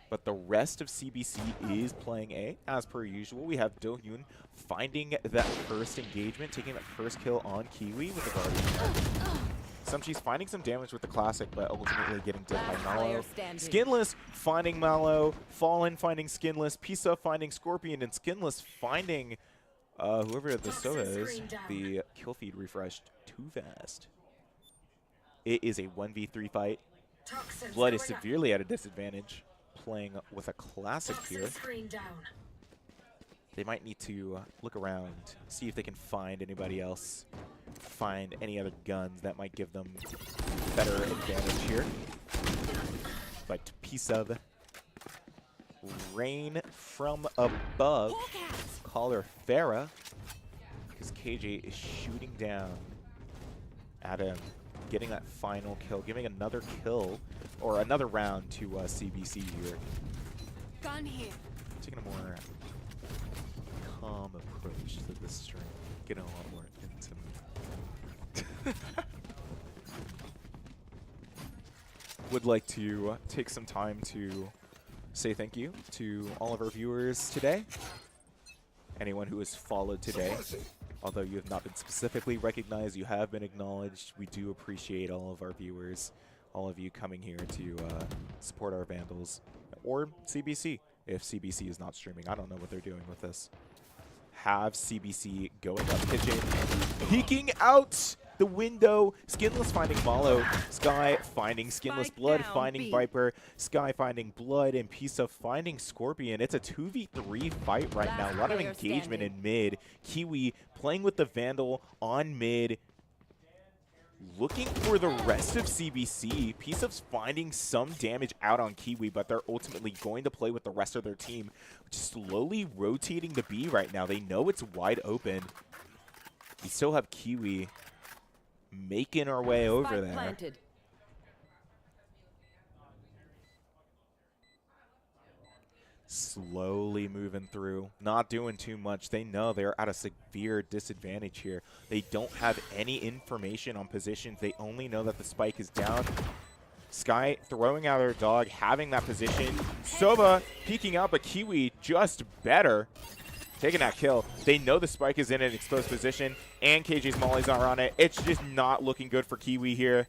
But the rest of CBC is playing A, as per usual. We have Dohyun finding that first engagement, taking that first kill on Kiwi with the Guardian. Sumchi's finding some damage with the Classic, but ultimately getting dead by Mallow. Skinless finding Mallow. Fallen finding Skinless. Pisa finding Scorpion. And Skinless finding whoever the Sova is. The kill feed refreshed too fast. It is a 1v3 fight. Blood is severely at a disadvantage, playing with a Classic here. They might need to look around, see if they can find anybody else, find any other guns that might give them better advantage here. But piece of rain from above, caller Farah, because KJ is shooting down at him, getting that final kill, giving another kill, or another round to CBC here. Gun here. Taking a more calm approach to this stream, getting a lot more intimate. Would like to take some time to say thank you to all of our viewers today. Anyone who has followed today. Although you have not been specifically recognized, you have been acknowledged. We do appreciate all of our viewers, all of you coming here to support our Vandals. Or CBC, if CBC is not streaming. I don't know what they're doing with this. Have CBC going up, Pigeon, peeking out the window. Skinless finding Malo. Sky finding Skinless Spike Blood, down, finding B. Viper. Sky finding Blood, and Pisa finding Scorpion. It's a 2v3 fight right now. A lot of player engagement standing. in mid. Kiwi playing with the Vandal on mid. Looking for the rest of CBC. Pisa's finding some damage out on Kiwi, but they're ultimately going to play with the rest of their team, which is slowly rotating the B right now. They know it's wide open. We still have Kiwi making our way over Spike there. planted. Slowly moving through, not doing too much. They know they're at a severe disadvantage here. They don't have any information on positions. They only know that the spike is down. Sky throwing out their dog, having that position. Sova peeking out, but Kiwi just better. Taking that kill. They know the spike is in an exposed position, and KJ's mollies are on it. It's just not looking good for Kiwi here.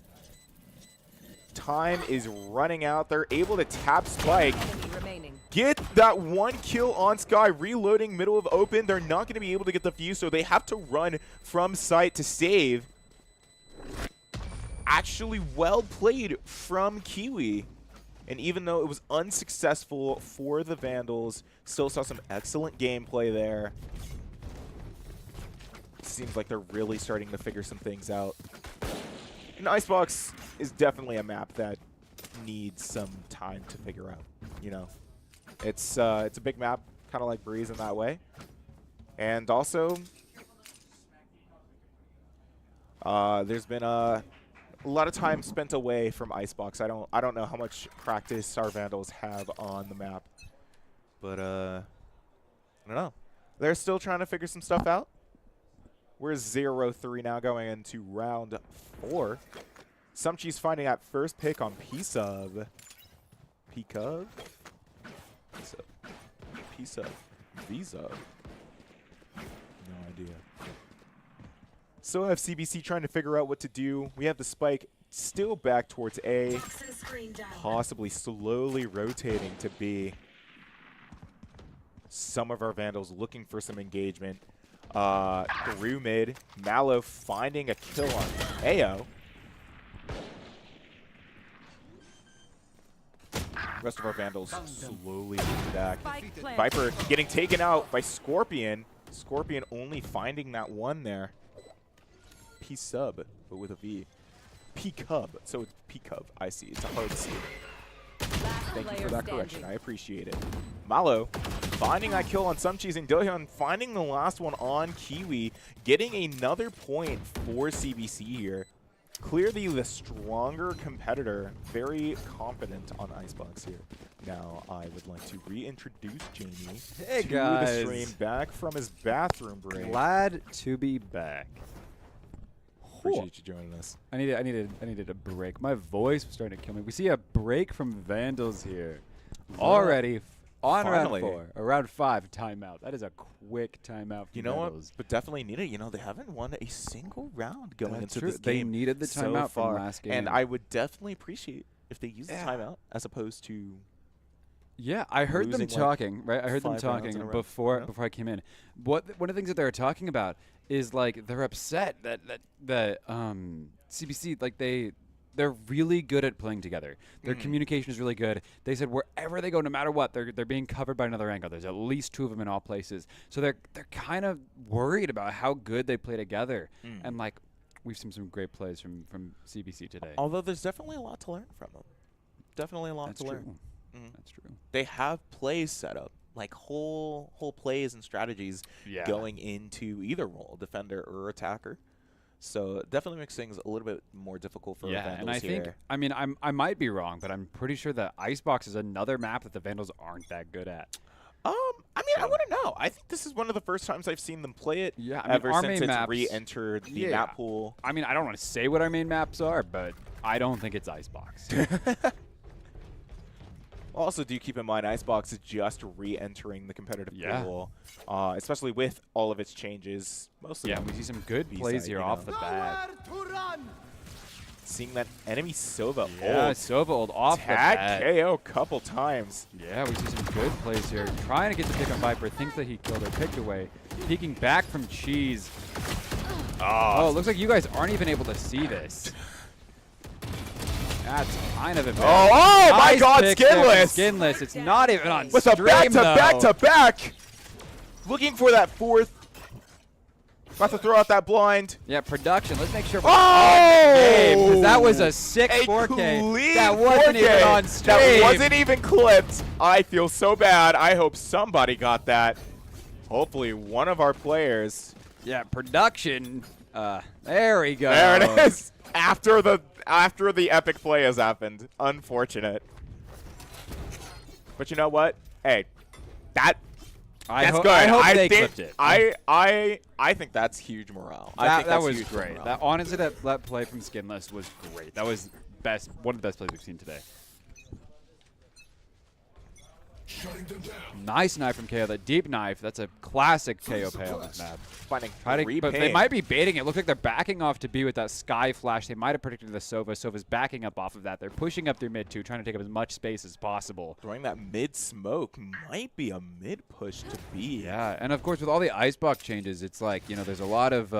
Time is running out. They're able to tap spike. Enemy remaining. Get that one kill on Sky, reloading middle of open. They're not going to be able to get the fuse, so they have to run from site to save. Actually well played from Kiwi. And even though it was unsuccessful for the Vandals, still saw some excellent gameplay there. Seems like they're really starting to figure some things out. And Icebox is definitely a map that needs some time to figure out, you know. It's a big map, kind of like Breeze in that way. And also, there's been a lot of time spent away from Icebox. I don't know how much practice our Vandals have on the map, but I don't know. They're still trying to figure some stuff out. We're 0-3 now going into round 4. Sumchi's finding that first pick on Piece-Of. Piece-Of? Piece-Of. Visa. No idea. Still have CBC trying to figure out what to do. We have the spike still back towards A. Possibly slowly rotating to B. Some of our Vandals looking for some engagement. Through mid. Malo finding a kill on AO. Rest of our Vandals slowly moving back. Viper getting taken out by Scorpion. Scorpion only finding that one there. P-Sub, but with a V. P-Cub. So it's P-Cub. I see. It's a hard C. Thank you for that correction. I appreciate it. Malo finding that kill on Sumcheese, and Dohyun finding the last one on Kiwi. Getting another point for CBC here. Clearly the stronger competitor. Very confident on Icebox here. Now I would like to reintroduce Jamie to the stream back from his bathroom break. Glad to be back. Appreciate you joining us. I needed a break. My voice was starting to kill me. We see a break from Vandals here. Already on finally. round 4, or round 5 timeout. That is a quick timeout for You know Vandals. what? But definitely need it. You know, they haven't won a single round going That's into true. this They game. needed the so timeout far. from last game. And I would definitely appreciate if they use Yeah. the timeout as opposed to Yeah, I heard them losing, like, talking, right? I heard them 5 rounds talking in a row, before you know? I came in. One of the things that they were talking about is like they're upset that CBC, like they're really good at playing together. Their communication is really good. They said wherever they go, no matter what, they're being covered by another angle. There's at least 2 of them in all places. So they're kind of worried about how good they play together. And like we've seen some great plays from CBC today. Although there's definitely a lot to learn from them. Definitely a lot That's to true. learn. That's true. They have plays set up, like whole plays and strategies going into either role, defender or attacker. So it definitely makes things a little bit more difficult for Vandals and I here. think, I mean, I might be wrong, but I'm pretty sure that Icebox is another map that the Vandals aren't that good at. I mean, I wouldn't know. I think this is one of the first times I've seen them play it. Yeah, I mean, ever our since main it's maps- re-entered the map pool. I mean, I don't want to say what our main maps are, but I don't think it's Icebox. Also, do keep in mind, Icebox is just re-entering the competitive pool, especially with all of its changes. Mostly, Yeah, we see some good plays here off the bat. Seeing that enemy Sova Yeah, ult, Sova ult off the tag bat. KO a couple times. Yeah, we see some good plays here. Trying to get the pick on Viper. Thinks that he killed her. Picked away. Peeking back from Cheese. Oh, it looks like you guys aren't even able to see this. That's kind of embarrassing. Oh my Nice God, pick there from Skinless! Skinless. It's not even on With a stream, back-to-back-to-back! Looking for that fourth. About to throw out that blind. Yeah, production. Let's make sure we're Oh! on the game, 'cause that was a sick A 4K. clean That wasn't 4K. even on stream. That wasn't even clipped. I feel so bad. I hope somebody got that. Hopefully one of our players. Yeah, production. There we go. There it is. After the epic play has happened. Unfortunate. But you know what? Hey, that's good. I hope they think, clipped it. I think that's huge morale. I think That that's was huge great. morale. Honestly, that play from Skinless was great. That was one of the best plays we've seen today. Nice knife from KO. That deep knife. That's a classic KO play on this map. Finding But they might be baiting it. Look like they're backing off to be with that Sky Flash. They might have predicted the Sova. Sova's backing up off of that. They're pushing up through mid 2, trying to take up as much space as possible. Throwing that mid smoke might be a mid push to be. Yeah, and of course with all the icebox changes, it's like, there's a lot of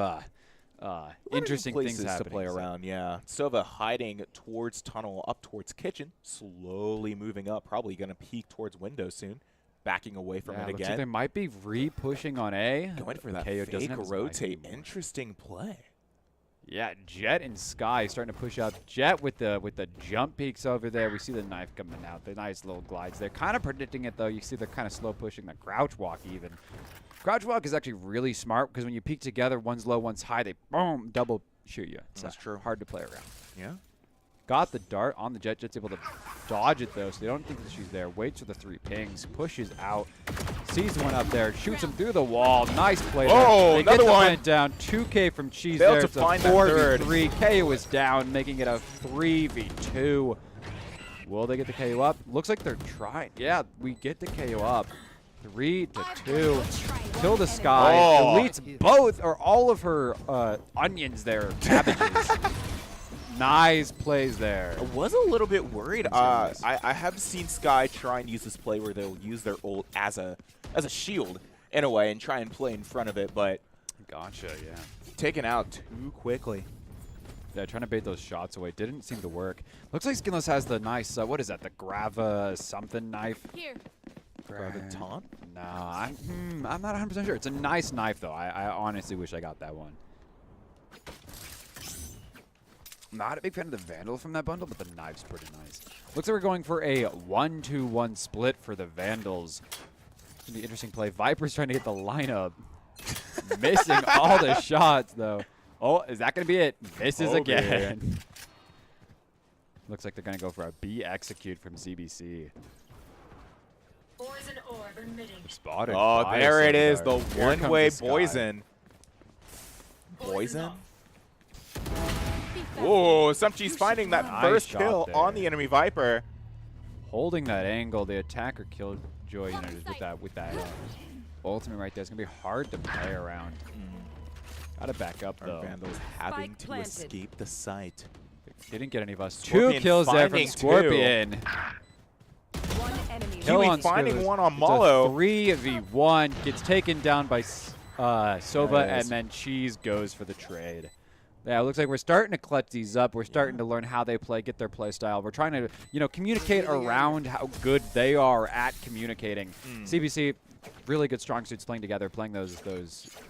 interesting things happening. to play around, yeah. Sova hiding towards tunnel, up towards kitchen, slowly moving up, probably going to peek towards window soon, backing away from it looks again. like they might be re-pushing on A. Going for that KO doesn't fake have his rotate. knife anymore. Interesting play. Yeah, Jet and Sky starting to push out. Jet with the jump peaks over there. We see the knife coming out. The nice little glides. They're kind of predicting it though. You see they're kind of slow pushing the crouch walk even. Crouch walk is actually really smart because when you peek together, one's low, one's high, they boom double shoot you. It's That's true. Hard to play around. Yeah. Got the dart on the Jet. Jet's able to dodge it though, so they don't think that she's there. Waits for the 3 pings, pushes out, sees one up there, shoots him through the wall. Nice play. Oh, there. They another get the one. plant down. 2K from Cheese Failed there. to It's a find that third. 4v3. KO is down, making it a 3v2. Will they get the KO up? Looks like they're trying. Yeah, we get the KO up. 3-2. Kill the Sky. Oh. Deletes both or all of her onions there. Cabbages. Nice plays there. I was a little bit worried. I have seen Sky try and use this play where they'll use their ult as a shield in a way and try and play in front of it, but Gotcha, yeah. taken out too quickly. Yeah, trying to bait those shots away. Didn't seem to work. Looks like Skinless has the nice, what is that, the Grava something knife? Here. Graviton? No, I'm not 100% sure. It's a nice knife, though. I honestly wish I got that one. Not a big fan of the Vandal from that bundle, but the knife's pretty nice. Looks like we're going for a 1-2-1 split for the Vandals. It's going to be an interesting play. Viper's trying to get the lineup. Missing all the shots, though. Oh, is that going to be it? Misses again. Looks like they're going to go for a B execute from CBC. Poison orb emitting. Spotted. Oh, Bias there it over is. there. The Here comes one-way the Sky. poison. Poison? Whoa, Sumchi's finding that Nice first shot kill there. on the enemy Viper. Holding that angle, the attacker killed Joy, just with that ultimate right there. It's gonna be hard to play around. Gotta back up Our though. Vandals having Spike to planted. escape the site. Didn't get any of us. Scorpion 2 kills there from finding two. Scorpion. One enemy. Kill Kiwi on finding Scorpion. one on It's Malo. a 3v1. Gets taken down by Sova, Nice. and then Cheese goes for the trade. Yeah, it looks like we're starting to clutch these up. We're starting to learn how they play, get their play style. We're trying to, communicate around how good they are at communicating. CBC, really good strong suits playing together, playing those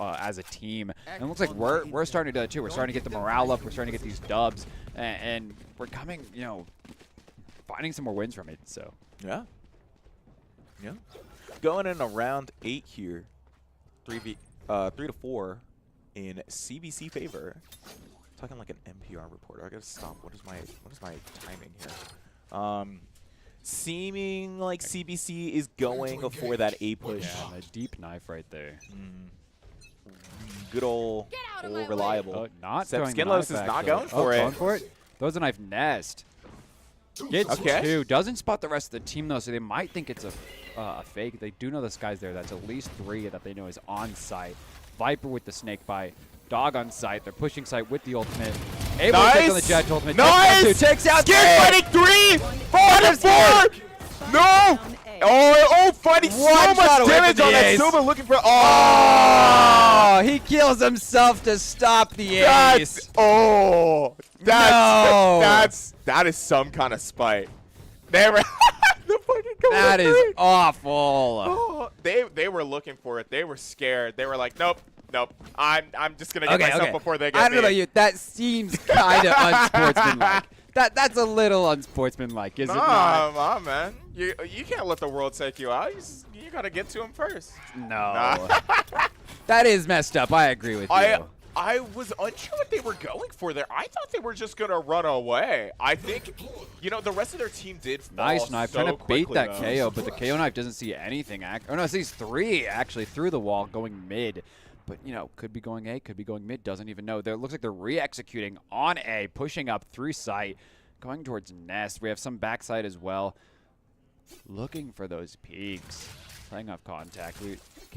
as a team. And it looks like we're starting to do that too. We're starting to get the morale up. We're starting to get these dubs, and we're coming, finding some more wins from it. So Yeah. Yeah. Going in a round 8 here. 3-4 in CBC favor. Talking like an NPR reporter. I gotta stop. What is my timing here? Seeming like CBC is going for that A push. yeah, a deep knife right there. Good old reliable. Oh, not Except throwing the Skinless knife, is not actually. going for it. Going for it. Throws a knife nest. Gets Okay. 2. Doesn't spot the rest of the team though, so they might think it's a fake. They do know this guy's there. That's at least 3 that they know is on site. Viper with the snake bite. Dog on site. They're pushing site with the ultimate. Able to take on the Jet ultimate. Nice! Takes out 2. Skin fighting 3! 4 to 4! No! Oh, finding so One shot much away damage from on the that ace. Silva looking for. Oh, he kills himself to stop the ace. No. That is some kind of spite. They were the fucking That is awful. Oh, they were looking for it. They were scared. They were like, nope. I'm just gonna get myself before they get me. I don't know about you. That seems kind of unsportsmanlike. That's a little unsportsmanlike, is it not? Nah, man. You can't let the world take you out. You gotta get to him first. No. That is messed up. I agree with you. I was unsure what they were going for there. I thought they were just gonna run away. I think, the rest of their team did fall Nice knife, so trying to bait quickly, that though. KO, but the KO knife doesn't see anything. No, it sees 3 actually through the wall going mid. But, could be going A, could be going mid, doesn't even know. It looks like they're re-executing on A, pushing up through sight, going towards Nest. We have some backside as well. Looking for those peaks. Playing off contact.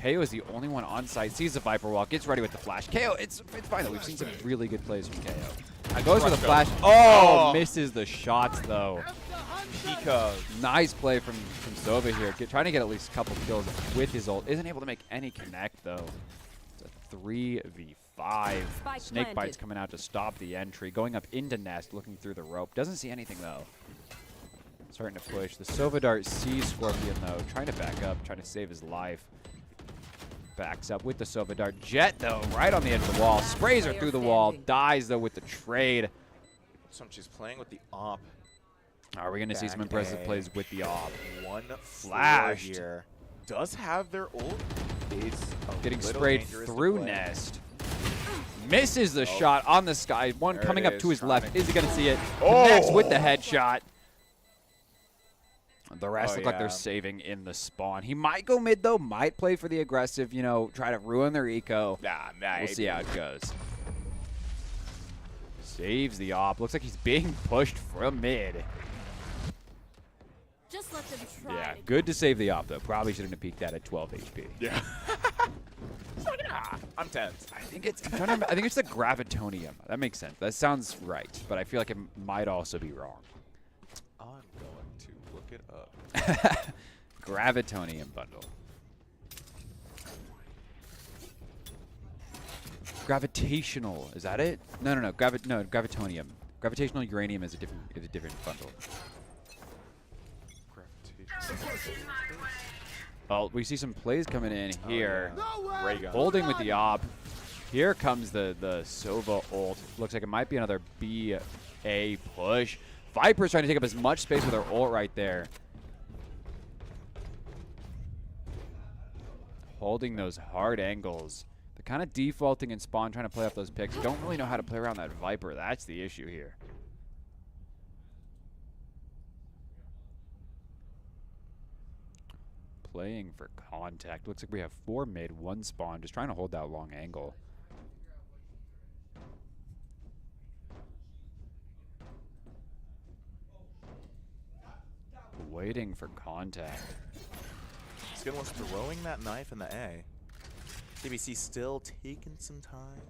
KO is the only one on site, sees the Viper wall, gets ready with the flash. KO, it's fine though. We've seen some really good plays from KO. Goes for the flash. Oh, misses the shots though. Pico. Nice play from Sova here. Trying to get at least a couple kills with his ult. Isn't able to make any connect though. 3v5. Snake Bite's coming out to stop the entry. Going up into Nest, looking through the rope. Doesn't see anything, though. Starting to push. The Sova Dart sees Scorpion, though. Trying to back up, trying to save his life. Backs up with the Sova Dart. Jet, though, right on the edge of the wall. Sprays her through the wall. Dies, though, with the trade. She's playing with the op. Are we going to see some impressive plays with the op? One flash here. Does have their ult. Is getting sprayed through Nest. Misses the shot on the sky. One there coming up to his left. Is he going to see it? Connects with the headshot. The rest look like they're saving in the spawn. He might go mid, though. Might play for the aggressive, try to ruin their eco. We'll see how it goes. Saves the op. Looks like he's being pushed from mid. Just let them try. Yeah, good to save the op, though. Probably shouldn't have peeked that at 12 HP. Yeah. I'm tense. I think it's the gravitonium. That makes sense. That sounds right, but I feel like it might also be wrong. I'm going to look it up. Gravitonium bundle. Gravitational. Is that it? No. Gravitonium. Gravitational uranium is a different bundle. Well, we see some plays coming in here. Holding with the op. Here comes the Sova ult. Looks like it might be another B-A push. Viper's trying to take up as much space with her ult right there. Holding those hard angles. They're kind of defaulting in spawn, trying to play off those picks. Don't really know how to play around that Viper. That's the issue here. Playing for contact. Looks like we have 4 mid, 1 spawn. Just trying to hold that long angle. Waiting for contact. Skinless throwing that knife in the A. CBC still taking some time.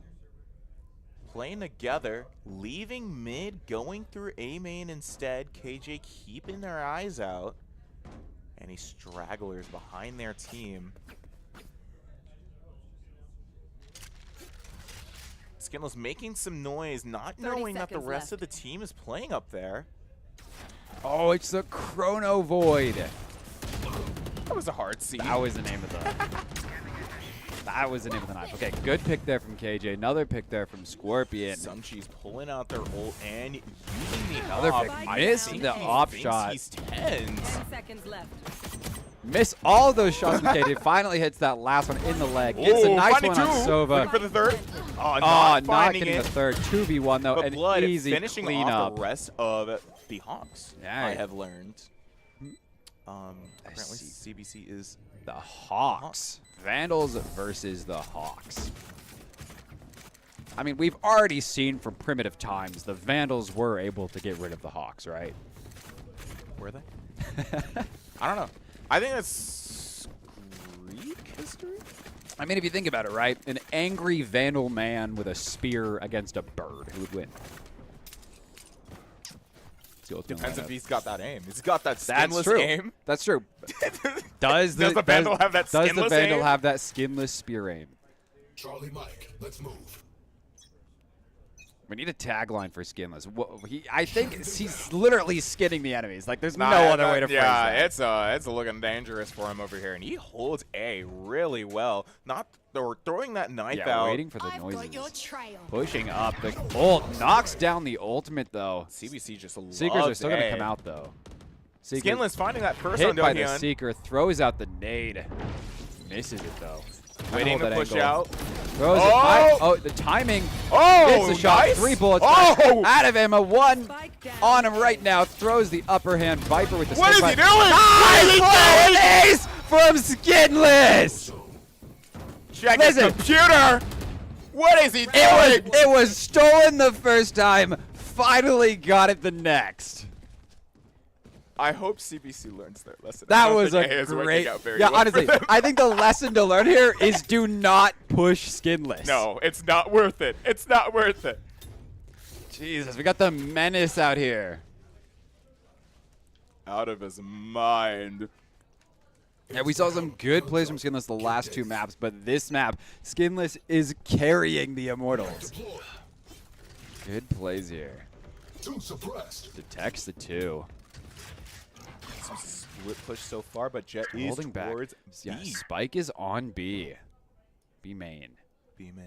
Playing together, leaving mid, going through A main instead. KJ keeping their eyes out. Any stragglers behind their team. Skinless making some noise, not knowing that the rest of the team is playing up there. Oh, it's the Chrono Void. That was a hard scene. That was the name of the... That was the name of the knife. Okay, good pick there from KJ. Another pick there from Scorpion. Sumchi's pulling out their ult and using the Another op. pick. Missed the op shot. He's 10. 10 seconds left. Miss all those shots from KJ. Finally hits that last one in the leg. Gets a nice one on Sova. Looking for the third. Oh, not getting the third. 2v1 though. But An Blood easy finishing cleanup. off the rest of the Hawks. Yeah. I have learned. Apparently CBC is the Hawks. Vandals versus the Hawks. I mean, we've already seen from primitive times the Vandals were able to get rid of the Hawks, right? Were they? I don't know. I think that's Greek history. I mean, if you think about it, right? An angry Vandal man with a spear against a bird, who would win? the ultimate Depends lineup. if he's got that aim. He's got that That's skinless true. aim. That's true. Does the Vandal have that Does skinless the Vandal aim? have that skinless spear aim? Charlie Mike, let's move. We need a tagline for skinless. I think he's literally skinning the enemies. Like, there's Nah, no other way to phrase that. it's looking dangerous for him over here, and he holds A really well. Or throwing that knife out. Waiting for the noises. Pushing up. The ult knocks down the ultimate though. CBC just loves Seekers are still A. gonna come out though. Seeker Skinless finding that first hit on by the Dohyun. Seeker, throws out the nade, misses it though. Waiting to push angle. out. Throws it high. Oh, the timing. Oh, Gets the shot. nice. 3 bullets. Oh! Out of ammo. 1 Spike down. on him right now. Throws the upper hand. Viper with the What is slip he by- doing? Nice What is he play! Ace from Skinless. Check Listen. his computer. What is he doing? It was stolen the first time. Finally got it the next. I hope CBC learns their lesson. I That don't was think a A is working great. out very Yeah, well for honestly, them. I think the lesson to learn here is do not push Skinless. No, it's not worth it. It's not worth it. Jesus, we got the menace out here. Out of his mind. Yeah, we saw some good plays from Skinless the last 2 maps, but this map, Skinless is carrying the Immortals. Good plays here. Two suppressed. Detects the 2. Some split push so far, but Jet is Holding back. towards Yeah, B. Spike is on B. B main. B man.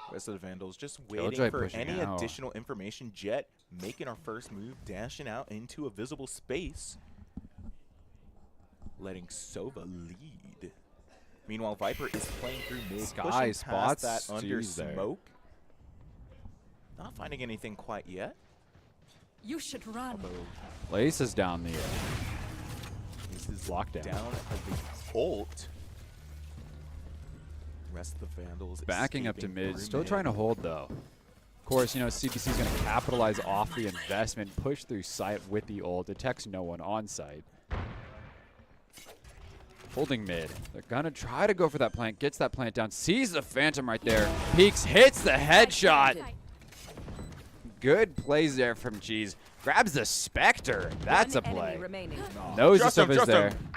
Rest of the Vandals just Killjoy waiting for pushing any out. additional information. Jet making our first move, dashing out into a visible space. Letting Sova lead. Meanwhile, Viper is playing through mid, Sky pushing past spots that under Jeez there. smoke. Not finding anything quite yet. You should run. Place is down the This is lockdown. down at the ult. Rest of the Vandals Backing up to escaping mid. through Still mid. trying to hold though. Of course, you know, CBC is going to capitalize off the investment, push through sight with the ult, detects no one on site. Holding mid. They're going to try to go for that plant, gets that plant down, sees the Phantom right there, peeks, hits the headshot. Good plays there from Cheese. Grabs the Spectre. That's a One enemy play. remaining. Knows the Trust him, stuff is trust there. him.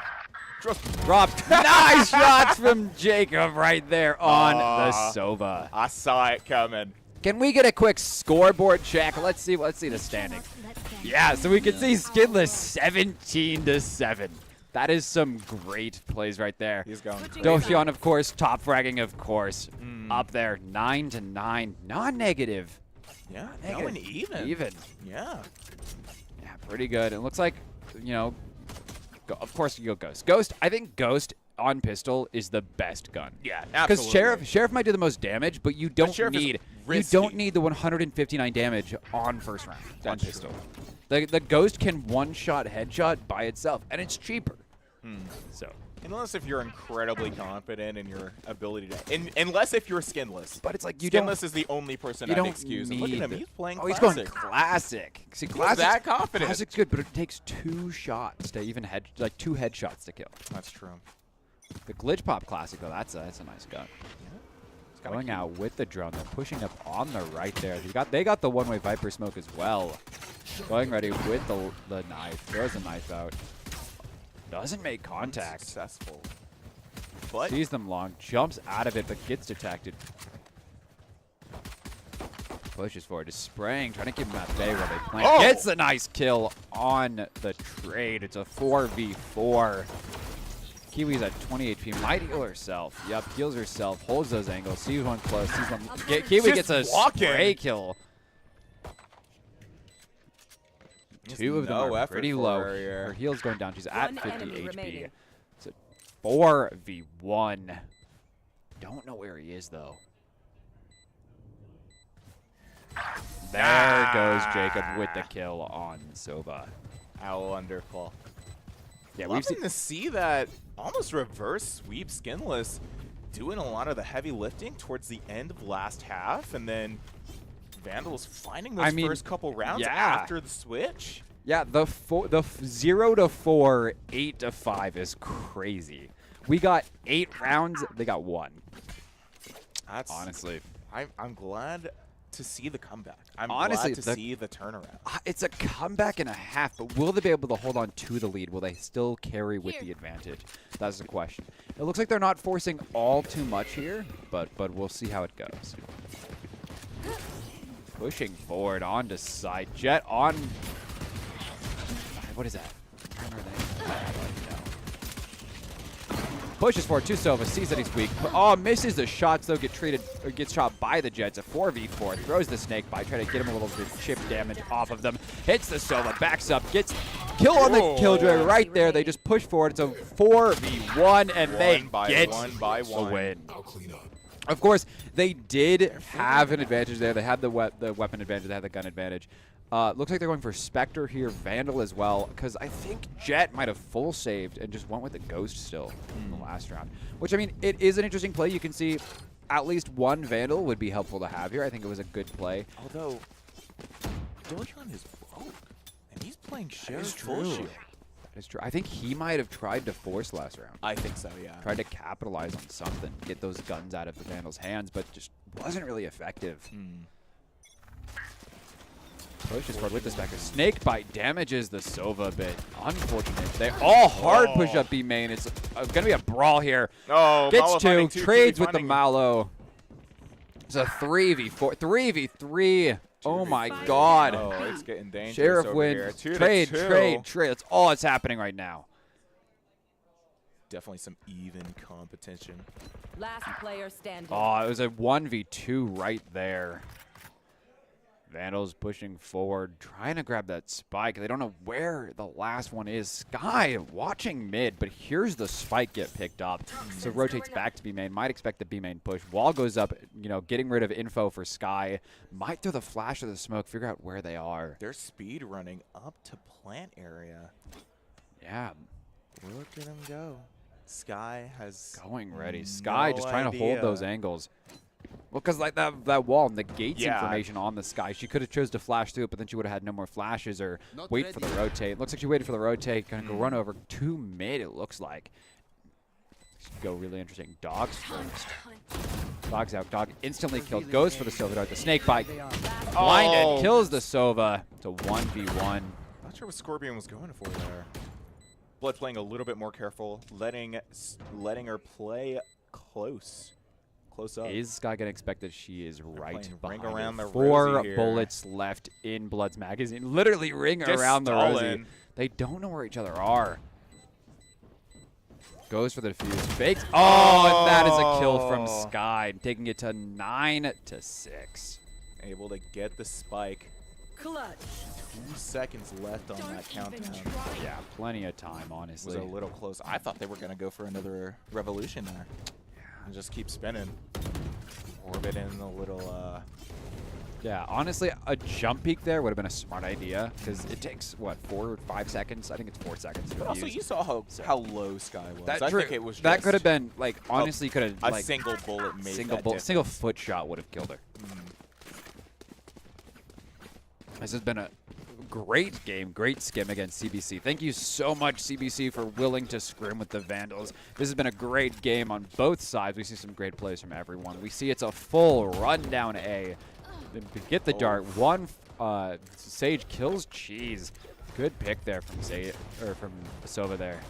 Trust him. Dropped nice shots from Jacob right there on the Sova. I saw it coming. Can we get a quick scoreboard check? Let's see the standing. Yeah, so we can see Skinless 17-7. That is some great plays right there. He's going crazy. Dohyun, of course, top fragging, of course, up there, 9-9, non-negative. Yeah, Negative. going even. Even. Yeah. Yeah, pretty good. It looks like, you know, of course you go Ghost. Ghost, I think Ghost on pistol is the best gun. Yeah, Because absolutely. Sheriff might do the most damage, but you don't Sheriff is need risky. the 159 damage on first round on That's pistol. true. The Ghost can one-shot headshot by itself, and it's cheaper. So, Unless if you're incredibly confident in your ability to, unless if you're skinless. but it's like you Skinless don't. is the only person You I'd don't excuse. And need. look at him, he's playing oh, he's classic. going classic. See, He's classic. that confident. Classic's good, but it takes 2 shots to even like 2 headshots to kill. That's true. The glitch pop classic though, that's a nice gun. It's gotta Going keep- out with the drone, they're pushing up on the right there. They got the one-way Viper smoke as well. Going ready with the knife, throws the knife out. Doesn't make contact. Successful. But Sees them long, jumps out of it, but gets detected. Pushes forward, just spraying, trying to keep him at bay while they plant. Oh! Gets a nice kill on the trade. It's a 4v4. Kiwi's at 20 HP, might heal herself. Yep, heals herself, holds those angles, sees one close, sees one. Kiwi Just gets a walking. spray kill. Just 2 of them no are effort pretty for low. her here. Her heal's going down. She's at One 50 enemy HP. remaining. It's a 4v1. Don't know where he is though. There goes Jacob with the kill on Sova. Owl Underfall. Yeah, we've Loving seen. to see that almost reverse sweep Skinless doing a lot of the heavy lifting towards the end of last half, and then Vandals finding those I mean, first couple rounds yeah. after the switch. Yeah, the 0 to 4, 8 to 5 is crazy. We got 8 rounds. They got 1. That's Honestly, I'm glad to see the comeback. I'm Honestly, glad to see the turnaround. It's a comeback and a half, but will they be able to hold on to the lead? Will they still carry with the advantage? That's the question. It looks like they're not forcing all too much here, but we'll see how it goes. Pushing forward onto side. Jet on. What is that? Where are they? Pushes forward to Sova, sees that he's weak. Oh, misses the shots though, gets shot by the Jets. A 4v4, throws the snake bite, try to get him a little bit of chip damage off of them. Hits the Sova, backs up, gets kill on the Killjoy right there. They just push forward. It's a 4v1 and they get the win. Of course, they did have an advantage there. They had the weapon advantage, they had the gun advantage. Looks like they're going for Spectre here, Vandal as well, because I think Jet might have full saved and just went with the Ghost still in the last round. Which, I mean, it is an interesting play. You can see at least one Vandal would be helpful to have here. I think it was a good play. Although, Dorian is broke, and he's playing Sheriff full shield. That is true. I think he might have tried to force last round. I think so, yeah. Tried to capitalize on something, get those guns out of the Vandal's hands, but just wasn't really effective. Pushes forward with the Spectre. Snake Bite damages the Sova a bit. Unfortunate. They all hard push up B main. It's going to be a brawl here. Oh, gets two, trades with the Malo. It's a 3v4, 3v3. Oh my God. Oh, it's getting dangerous. Sheriff over wins. Here. Trade. That's all that's happening right now. Definitely some even competition. Last player standing. Oh, it was a 1v2 right there. Vandals pushing forward, trying to grab that spike. They don't know where the last one is. Sky watching mid, but here's the spike get picked up. So rotates back to B main. Might expect the B main push. Wall goes up, you know, getting rid of info for Sky. Might throw the flash of the smoke, figure out where they are. They're speed running up to plant area. Yeah. Look at him go. Sky has going ready. Sky just trying to hold those angles. Well, because like that wall negates information on the Sky. She could have chose to flash through it, but then she would have had no more flashes or wait for the rotate. Looks like she waited for the rotate. Gonna go run over to mid, it looks like. Should go really interesting. Dogs first. Dogs out. Dog instantly killed. Goes for the Sova Dart. The Snake Bite. Blinded. Kills the Sova. It's a 1v1. Not sure what Scorpion was going for there. Blood playing a little bit more careful. Letting her play close. Close up. Is Sky gonna expect that she is right behind ring around the 4 bullets left in Blood's magazine. Literally ring around the Rosie. They don't know where each other are. Goes for the defuse. Fakes. Oh, and that is a kill from Sky, taking it to 9-6. Able to get the spike. Clutch. 2 seconds left on that countdown. Yeah, plenty of time, honestly. It was a little close. I thought they were gonna go for another revolution there. And just keep spinning. Orbit in a little, Yeah, honestly, a jump peek there would have been a smart idea because it takes, what, 4 or 5 seconds? I think it's 4 seconds. But also, you saw how low Sky was. I think it was that could have been, like, honestly, could have, a single bullet made single foot shot would have killed her. This has been a great game, great skim against CBC. Thank you so much, CBC, for willing to scrim with the Vandals. This has been a great game on both sides. We see some great plays from everyone. We see it's a full rundown A. Then we get the dart. One Sage kills Cheese. Good pick there from from Sova there.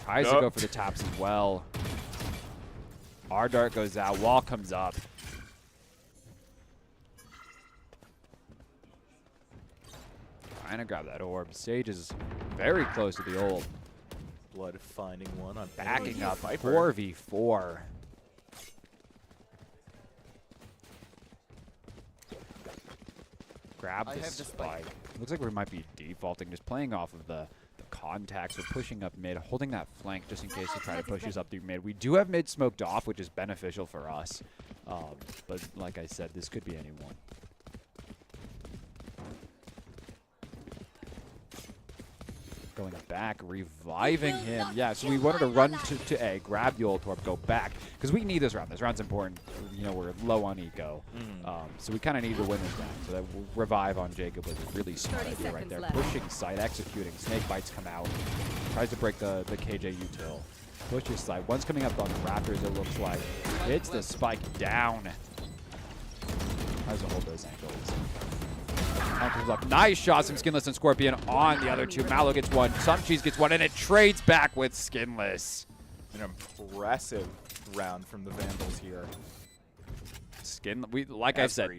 Tries to go for the taps as well. Our dart goes out. Wall comes up. Trying to grab that orb. Sage is very close to the ult. Blood finding one on backing up. 4v4. Grab the spike. Looks like we might be defaulting, just playing off of the contacts. We're pushing up mid, holding that flank just in case they try to push us up through mid. We do have mid smoked off, which is beneficial for us. But like I said, this could be anyone. Going back, reviving him. Yeah, so we wanted to run to A, grab the ult orb, go back. Because we need this round. This round's important. You know, we're low on eco. So we kind of need to win this round. So that revive on Jacob was a really smart idea right there. Pushing side, executing. Snake bites come out. Tries to break the KJ util. Pushes side. One's coming up on the Raptors, it looks like. Hits the spike down. Tries to hold those angles. Comes up. Nice shots from Skinless and Scorpion on the other two. Mallow gets one. Some Cheese gets one, and it trades back with Skinless. An impressive round from the Vandals here. Like I said,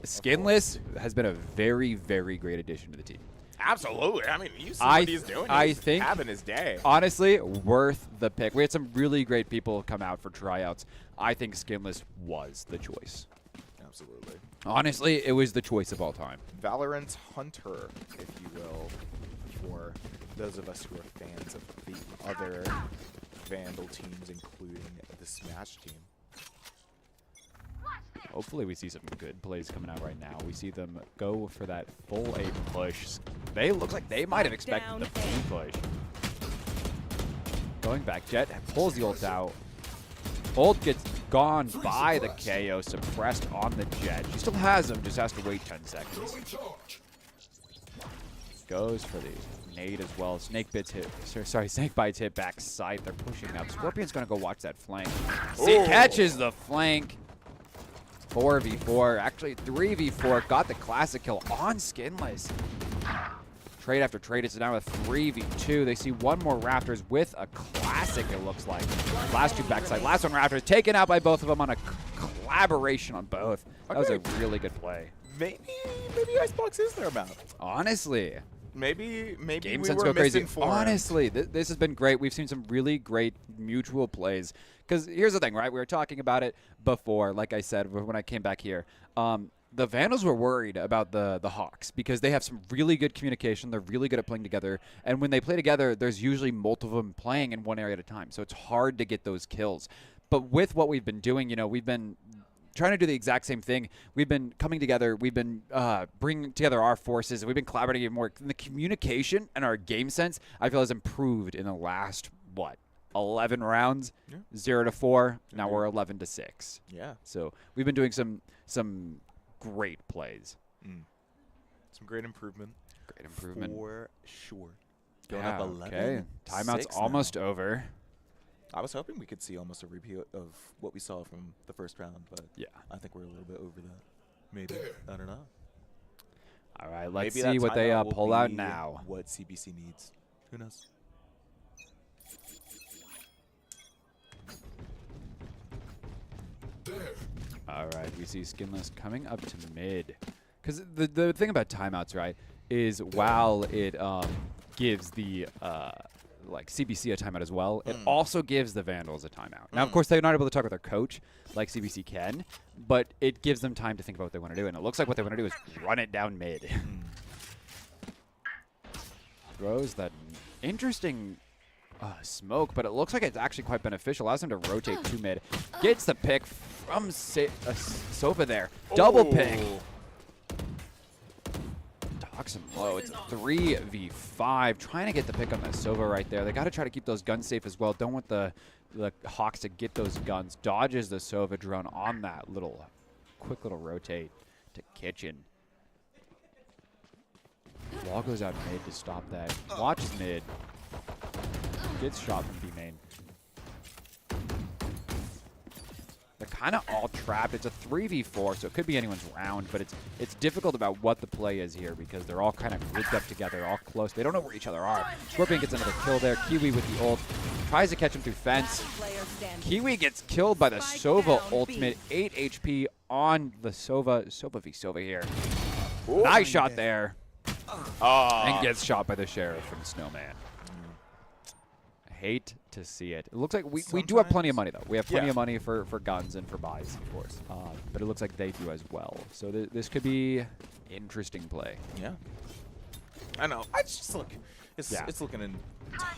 Skinless has been a very, very great addition to the team. Absolutely. I mean, you see what he's doing. He's having his day. Honestly, worth the pick. We had some really great people come out for tryouts. I think Skinless was the choice. Absolutely. Honestly, it was the choice of all time. Valorant's Hunter, if you will, for those of us who are fans of the other Vandal teams, including the Smash team. Hopefully we see some good plays coming out right now. We see them go for that full A push. They look like they might have expected the B push. Going back, Jet pulls the ult out. Ult gets gone by the KO, suppressed on the Jet. She still has him, just has to wait 10 seconds. Goes for the nade as well. Snake bites hit backside. They're pushing up. Scorpion's gonna go watch that flank. He catches the flank. 4v4, actually 3v4, got the classic kill on Skinless. Trade after trade, it's now a 3v2. They see one more Raptors with a classic, it looks like. Last two backside, last one Raptors, taken out by both of them on a collaboration on both. That was a really good play. Maybe Icebox is their map. Honestly. Maybe Game we sense were go crazy. misinformed. Honestly, this has been great. We've seen some really great mutual plays. Because here's the thing, right? We were talking about it before, like I said, when I came back here. The Vandals were worried about the Hawks because they have some really good communication. They're really good at playing together. And when they play together, there's usually multiple of them playing in one area at a time. So it's hard to get those kills. But with what we've been doing, you know, we've been trying to do the exact same thing. We've been coming together. We've been bringing together our forces. And we've been collaborating even more. And the communication and our game sense, I feel, has improved in the last, 11 rounds, 0-4. Now we're 11-6. Yeah. So we've been doing some great plays. Some great improvement. Great improvement. For sure. Going up 11. Okay. Timeout's almost over. I was hoping we could see almost a repeat of what we saw from the first round, but yeah, I think we're a little bit over that. Maybe. I don't know. All right, let's see what they pull out now. What CBC needs. Who knows? All right, we see Skinless coming up to mid. Because the thing about timeouts, right, is while it gives the CBC a timeout as well, it also gives the Vandals a timeout. Now, of course, they're not able to talk with their coach like CBC can, but it gives them time to think about what they want to do. And it looks like what they want to do is run it down mid. Throws that interesting smoke, but it looks like it's actually quite beneficial. Allows him to rotate to mid. Gets the pick from Sova there. Double pick. Docks him low. It's a 3v5. Trying to get the pick on that Sova right there. They got to try to keep those guns safe as well. Don't want the Hawks to get those guns. Dodges the Sova drone on that quick little rotate to Kitchen. Wall goes out mid to stop that. Watches mid. Gets shot from B main. They're kind of all trapped. It's a 3v4, so it could be anyone's round, but it's difficult about what the play is here because they're all kind of grouped up together, all close. They don't know where each other are. Scorpion gets another kill there. Kiwi with the ult. Tries to catch him through fence. Kiwi gets killed by the Sova ultimate. 8 HP on the Sova. Sova v Sova here. Ooh, nice shot there. And gets shot by the Sheriff from Snowman. Hate to see it. It looks like we do have plenty of money, though. We have plenty of money for guns and for buys, of course. But it looks like they do as well. So this could be interesting play. Yeah. I know. It's looking a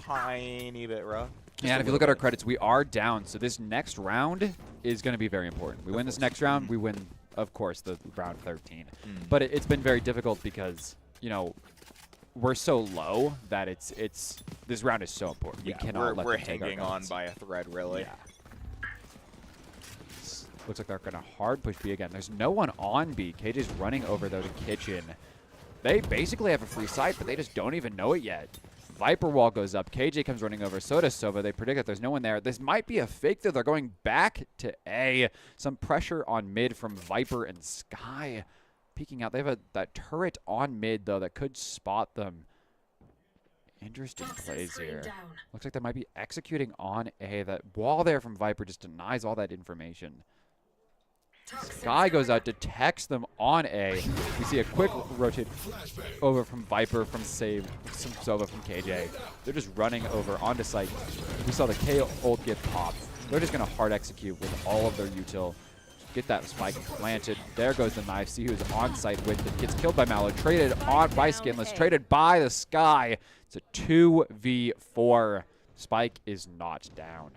tiny bit rough. Yeah, and if you look at our credits, we are down. So this next round is going to be very important. We win this next round, we win, of course, the round 13. But it's been very difficult because, you know, we're so low that this round is so important. We cannot let them take our guns. We're hanging on by a thread, really. Yeah. Looks like they're going to hard push B again. There's no one on B. KJ's running over, though, to Kitchen. They basically have a free site, but they just don't even know it yet. Viper wall goes up. KJ comes running over. So does Sova. They predict that there's no one there. This might be a fake, though. They're going back to A. Some pressure on mid from Viper and Sky. Peeking out. They have that turret on mid, though, that could spot them. Interesting plays here. Looks like they might be executing on A. That wall there from Viper just denies all that information. Sky goes out, detects them on A. We see a quick rotate over from Viper, from Save, some Sova from KJ. They're just running over onto site. We saw the K ult get popped. They're just going to hard execute with all of their util. Get that spike planted. There goes the knife. See who's on site with it. Gets killed by Mallow. Traded on by Skinless. Traded by the Sky. It's a 2v4. Spike is not down.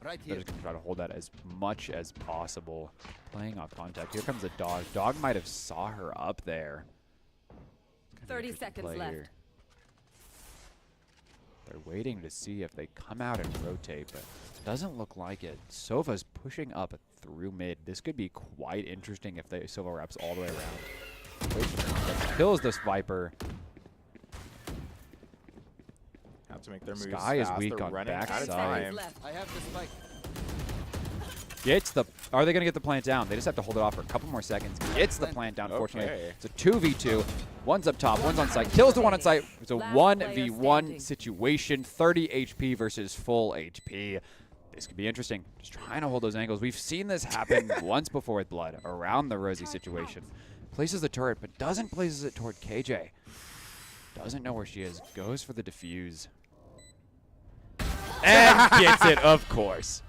Right They're here. just going to try to hold that as much as possible. Playing off contact. Here comes the dog. Dog might have saw her up there. 30 seconds left. Here. They're waiting to see if they come out and rotate, but doesn't look like it. Sova's pushing up through mid. This could be quite interesting if Sova wraps all the way around. Kills this Viper. Have to make their moves Sky is fast. weak They're on running out of backside. time. I have the spike. Gets the. Are they going to get the plant down? They just have to hold it off for a couple more seconds. Gets the plant down, fortunately. Okay. It's a 2v2. One's up top, one's on site. Kills the one on site. It's a 1v1 situation. 30 HP versus full HP. This could be interesting. Just trying to hold those angles. We've seen this happen once before with Blood around the Rosie situation. Places the turret, but doesn't places it toward KJ. Doesn't know where she is. Goes for the defuse. And gets it, of course.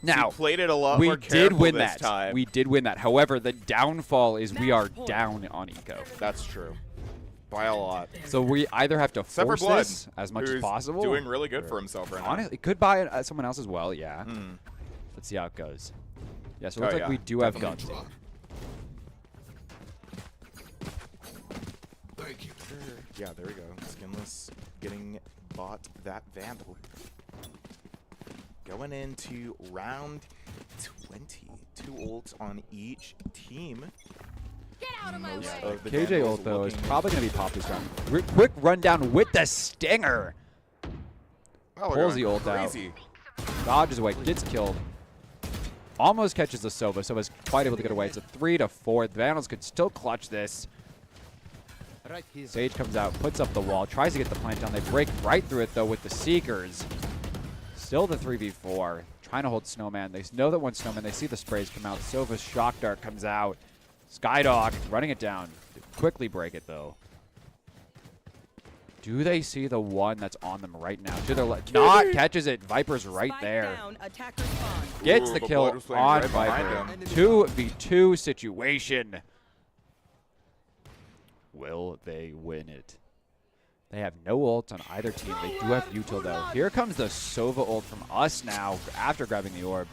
Now, He played it a lot we more did careful win this that. time. We did win that. However, the downfall is we are down on eco. That's true. By a lot. So we either have to Except for force Blood, this as much as who's possible. doing really good for himself right now. Honestly, it could buy someone else as well, yeah. Mm. Let's see how it goes. Yeah, so it Oh, looks like yeah, we do have definitely. guns. Yeah, there we go. Skinless getting bought that Vandal. Going into round 20. 2 ults on each team. Get out of my Most way. of the KJ Vandals ult, though, is looking- probably going to be popped this round. Quick rundown with the Stinger. Oh, we're Pulls going the ult out. crazy. Dodges away, gets killed. Almost catches the Sova. Sova's quite able to get away. It's a 3-4. The Vandals could still clutch this. Right here. Sage comes out, puts up the wall, tries to get the plant down. They break right through it, though, with the Seekers. Still the 3v4. Trying to hold Snowman. They know that one Snowman, they see the sprays come out. Sova's Shock Dart comes out. Skydog running it down. They quickly break it, though. Do they see the one that's on them right now? To their left. Not catches it. Viper's right Spike there. down, attacker spawn. Gets Ooh, the but kill Blood was playing on right behind Viper. him. 2v2 situation. Will they win it? They have no ult on either team. They do have util, though. Here comes the Sova ult from us now after grabbing the orb.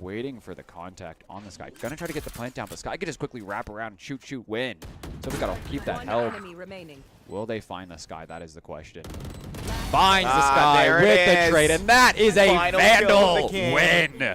Waiting for the contact on the Sky. Gonna try to get the plant down, but Sky can just quickly wrap around and shoot, win. Sova's got to keep that One health. enemy remaining. Will they find the Sky? That is the question. Finds the Ah, Sky there it with the is. trade, and that is a Final kill of Vandal the game. win. Only in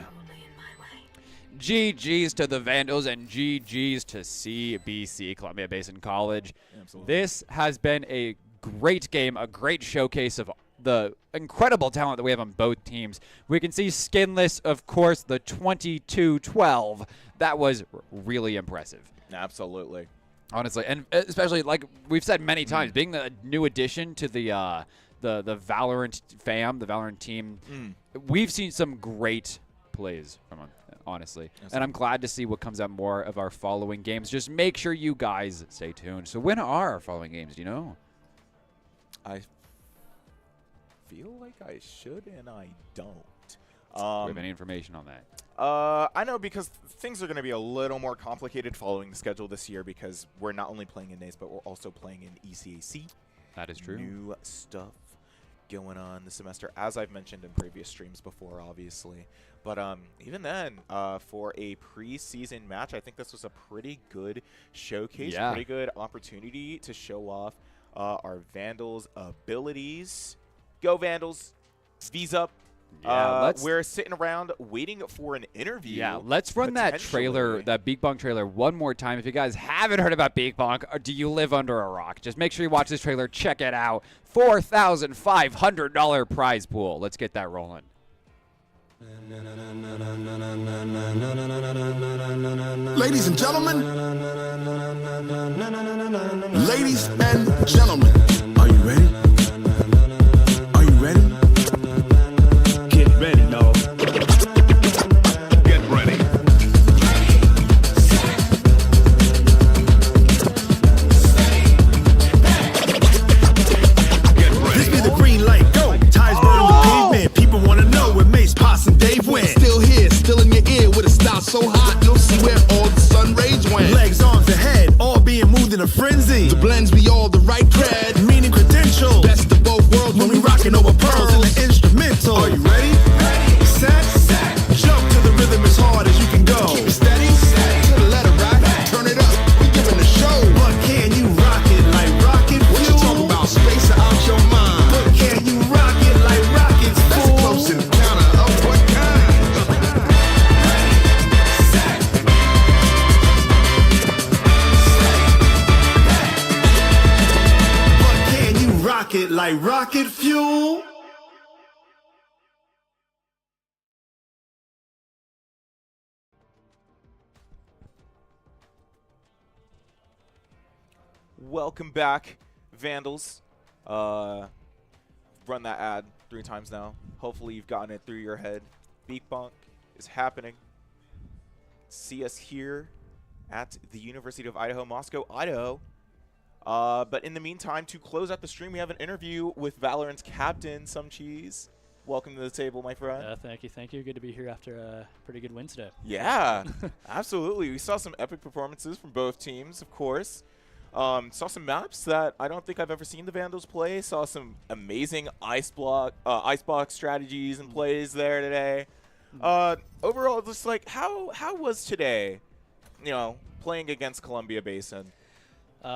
my way. GG's to the Vandals and GG's to CBC, Columbia Basin College. Absolutely. This has been a great game, a great showcase of the incredible talent that we have on both teams. We can see Skinless, of course, the 22-12. That was really impressive. Absolutely. Honestly, and especially like we've said many times, being the new addition to the Valorant fam, the Valorant team, we've seen some great plays from them, honestly. Yes, and I'm glad to see what comes out more of our following games. Just make sure you guys stay tuned. So when are our following games? Do you know? I feel like I should and I don't. Do we have any information on that? I know because things are going to be a little more complicated following the schedule this year because we're not only playing in NAs, but we're also playing in ECAC. That is true. New stuff going on this semester, as I've mentioned in previous streams before, obviously. But even then, for a preseason match, I think this was a pretty good showcase, Yeah. pretty good opportunity to show off our Vandals' abilities. Go Vandals! V's up! Yeah, we're sitting around waiting for an interview. Yeah, let's run that trailer, that Beak Bonk trailer, one more time. If you guys haven't heard about Beak Bonk, or do you live under a rock? Just make sure you watch this trailer. Check it out. $4,500 prize pool. Let's get that rolling. Ladies and gentlemen, ladies and gentlemen, are you ready? Are you ready? Get ready, dog. Get ready. This be the green light, go. Ties burning the pavement. People wanna know where Mace, Poss, and Dave went. Still here, still in your ear with a style so hot, you'll see where all the sun rays went. Legs, arms, and head, all being moved in a frenzy. The blends be all the right cred, meaning credentials. Best of both worlds when we rockin' over pearls in the instrumental. Are you ready? Set, jump to the rhythm as hard as you can go. Keep it steady, to the letter right. Turn it up, we giving a show. But can you rock it like rocket fuel? What you talking about, space out your mind? But can you rock it like rockets? That's a close encounter of what kind? But can you rock it like rocket fuel? Welcome back, Vandals. Run that ad 3 times now. Hopefully you've gotten it through your head. Beak Bonk is happening. See us here at the University of Idaho, Moscow, Idaho. But in the meantime, to close out the stream, we have an interview with Valorant's captain, Some Cheese. Welcome to the table, my friend. Thank you. Good to be here after a pretty good win today. Yeah, absolutely. We saw some epic performances from both teams, of course. Saw some maps that I don't think I've ever seen the Vandals play. Saw some amazing icebox strategies and plays there today. Overall, just like how was today? You know, playing against Columbia Basin.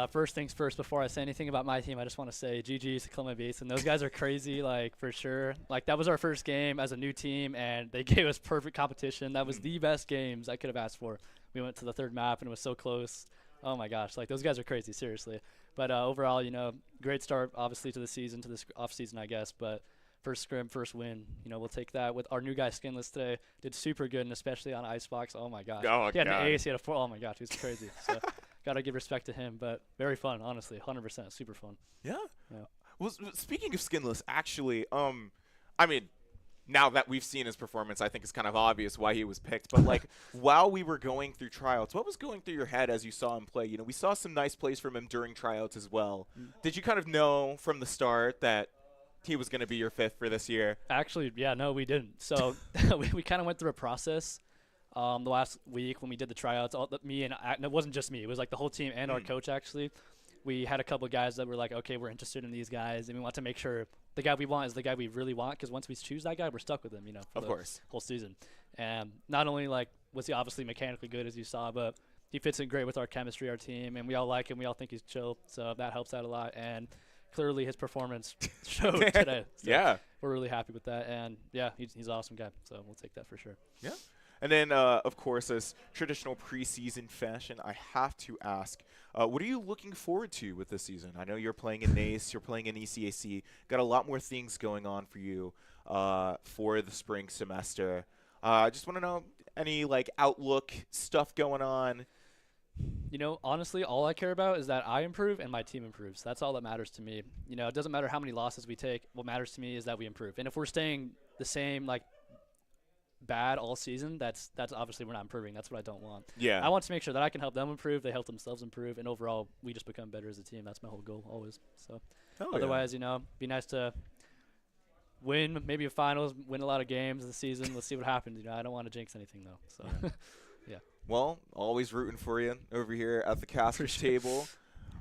First things first, before I say anything about my team, I just want to say GG's to Columbia Basin. Those guys are crazy, like, for sure. Like, that was our first game as a new team, and they gave us perfect competition. That was the best games I could have asked for. We went to the 3rd map, and it was so close. Oh, my gosh. Like, those guys are crazy, seriously. But overall, you know, great start, obviously, to the season, to this off-season, I guess. But first scrim, first win. You know, we'll take that. With our new guy, Skinless, today, did super good, and especially on Icebox. Oh, my gosh. Oh, he had an ace. He had a 4. Oh, my gosh. He was crazy. So, got to give respect to him. But very fun, honestly. 100%. Super fun. Yeah. Well, speaking of Skinless, actually, I mean, now that we've seen his performance, I think it's kind of obvious why he was picked. But, like, while we were going through tryouts, what was going through your head as you saw him play? You know, we saw some nice plays from him during tryouts as well. Did you kind of know from the start that he was going to be your 5th for this year? Actually, yeah, no, we didn't. So we kind of went through a process the last week when we did the tryouts. Me and it wasn't just me. It was like the whole team and our coach, actually. We had a couple of guys that were like, okay, we're interested in these guys, and we want to make sure the guy we want is the guy we really want, because once we choose that guy, we're stuck with him, you know, for the whole season. And not only, like, was he obviously mechanically good, as you saw, but he fits in great with our chemistry, our team, and we all like him. We all think he's chill, so that helps out a lot. And clearly his performance showed today. So yeah. We're really happy with that. And, yeah, he's an awesome guy, so we'll take that for sure. Yeah. And then, of course, as traditional preseason fashion, I have to ask, what are you looking forward to with this season? I know you're playing in NACE, you're playing in ECAC, got a lot more things going on for you for the spring semester. I just want to know any, like, outlook stuff going on. You know, honestly, all I care about is that I improve and my team improves. That's all that matters to me. You know, it doesn't matter how many losses we take. What matters to me is that we improve. And if we're staying the same, like, bad all season, that's obviously we're not improving. That's what I don't want. Yeah. I want to make sure that I can help them improve, they help themselves improve, and overall we just become better as a team. That's my whole goal always. So otherwise, you know, be nice to win maybe a finals, win a lot of games this season. Let's see what happens. You know, I don't want to jinx anything though. So yeah. Well, always rooting for you over here at the casters table.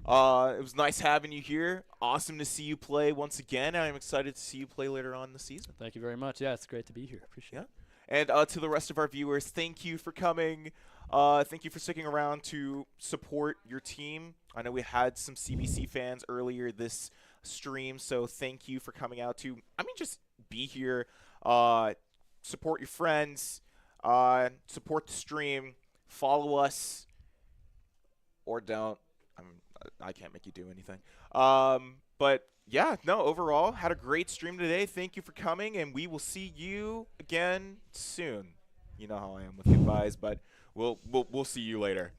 It was nice having you here. Awesome to see you play once again. I'm excited to see you play later on in the season. Thank you very much. Yeah, it's great to be here. Appreciate it. And to the rest of our viewers, thank you for coming. Thank you for sticking around to support your team. I know we had some CBC fans earlier this stream, so thank you for coming out to, just be here. Support your friends. Support the stream. Follow us. Or don't. I can't make you do anything. But yeah, no, overall, had a great stream today. Thank you for coming, and we will see you again soon. You know how I am with goodbyes, but we'll see you later.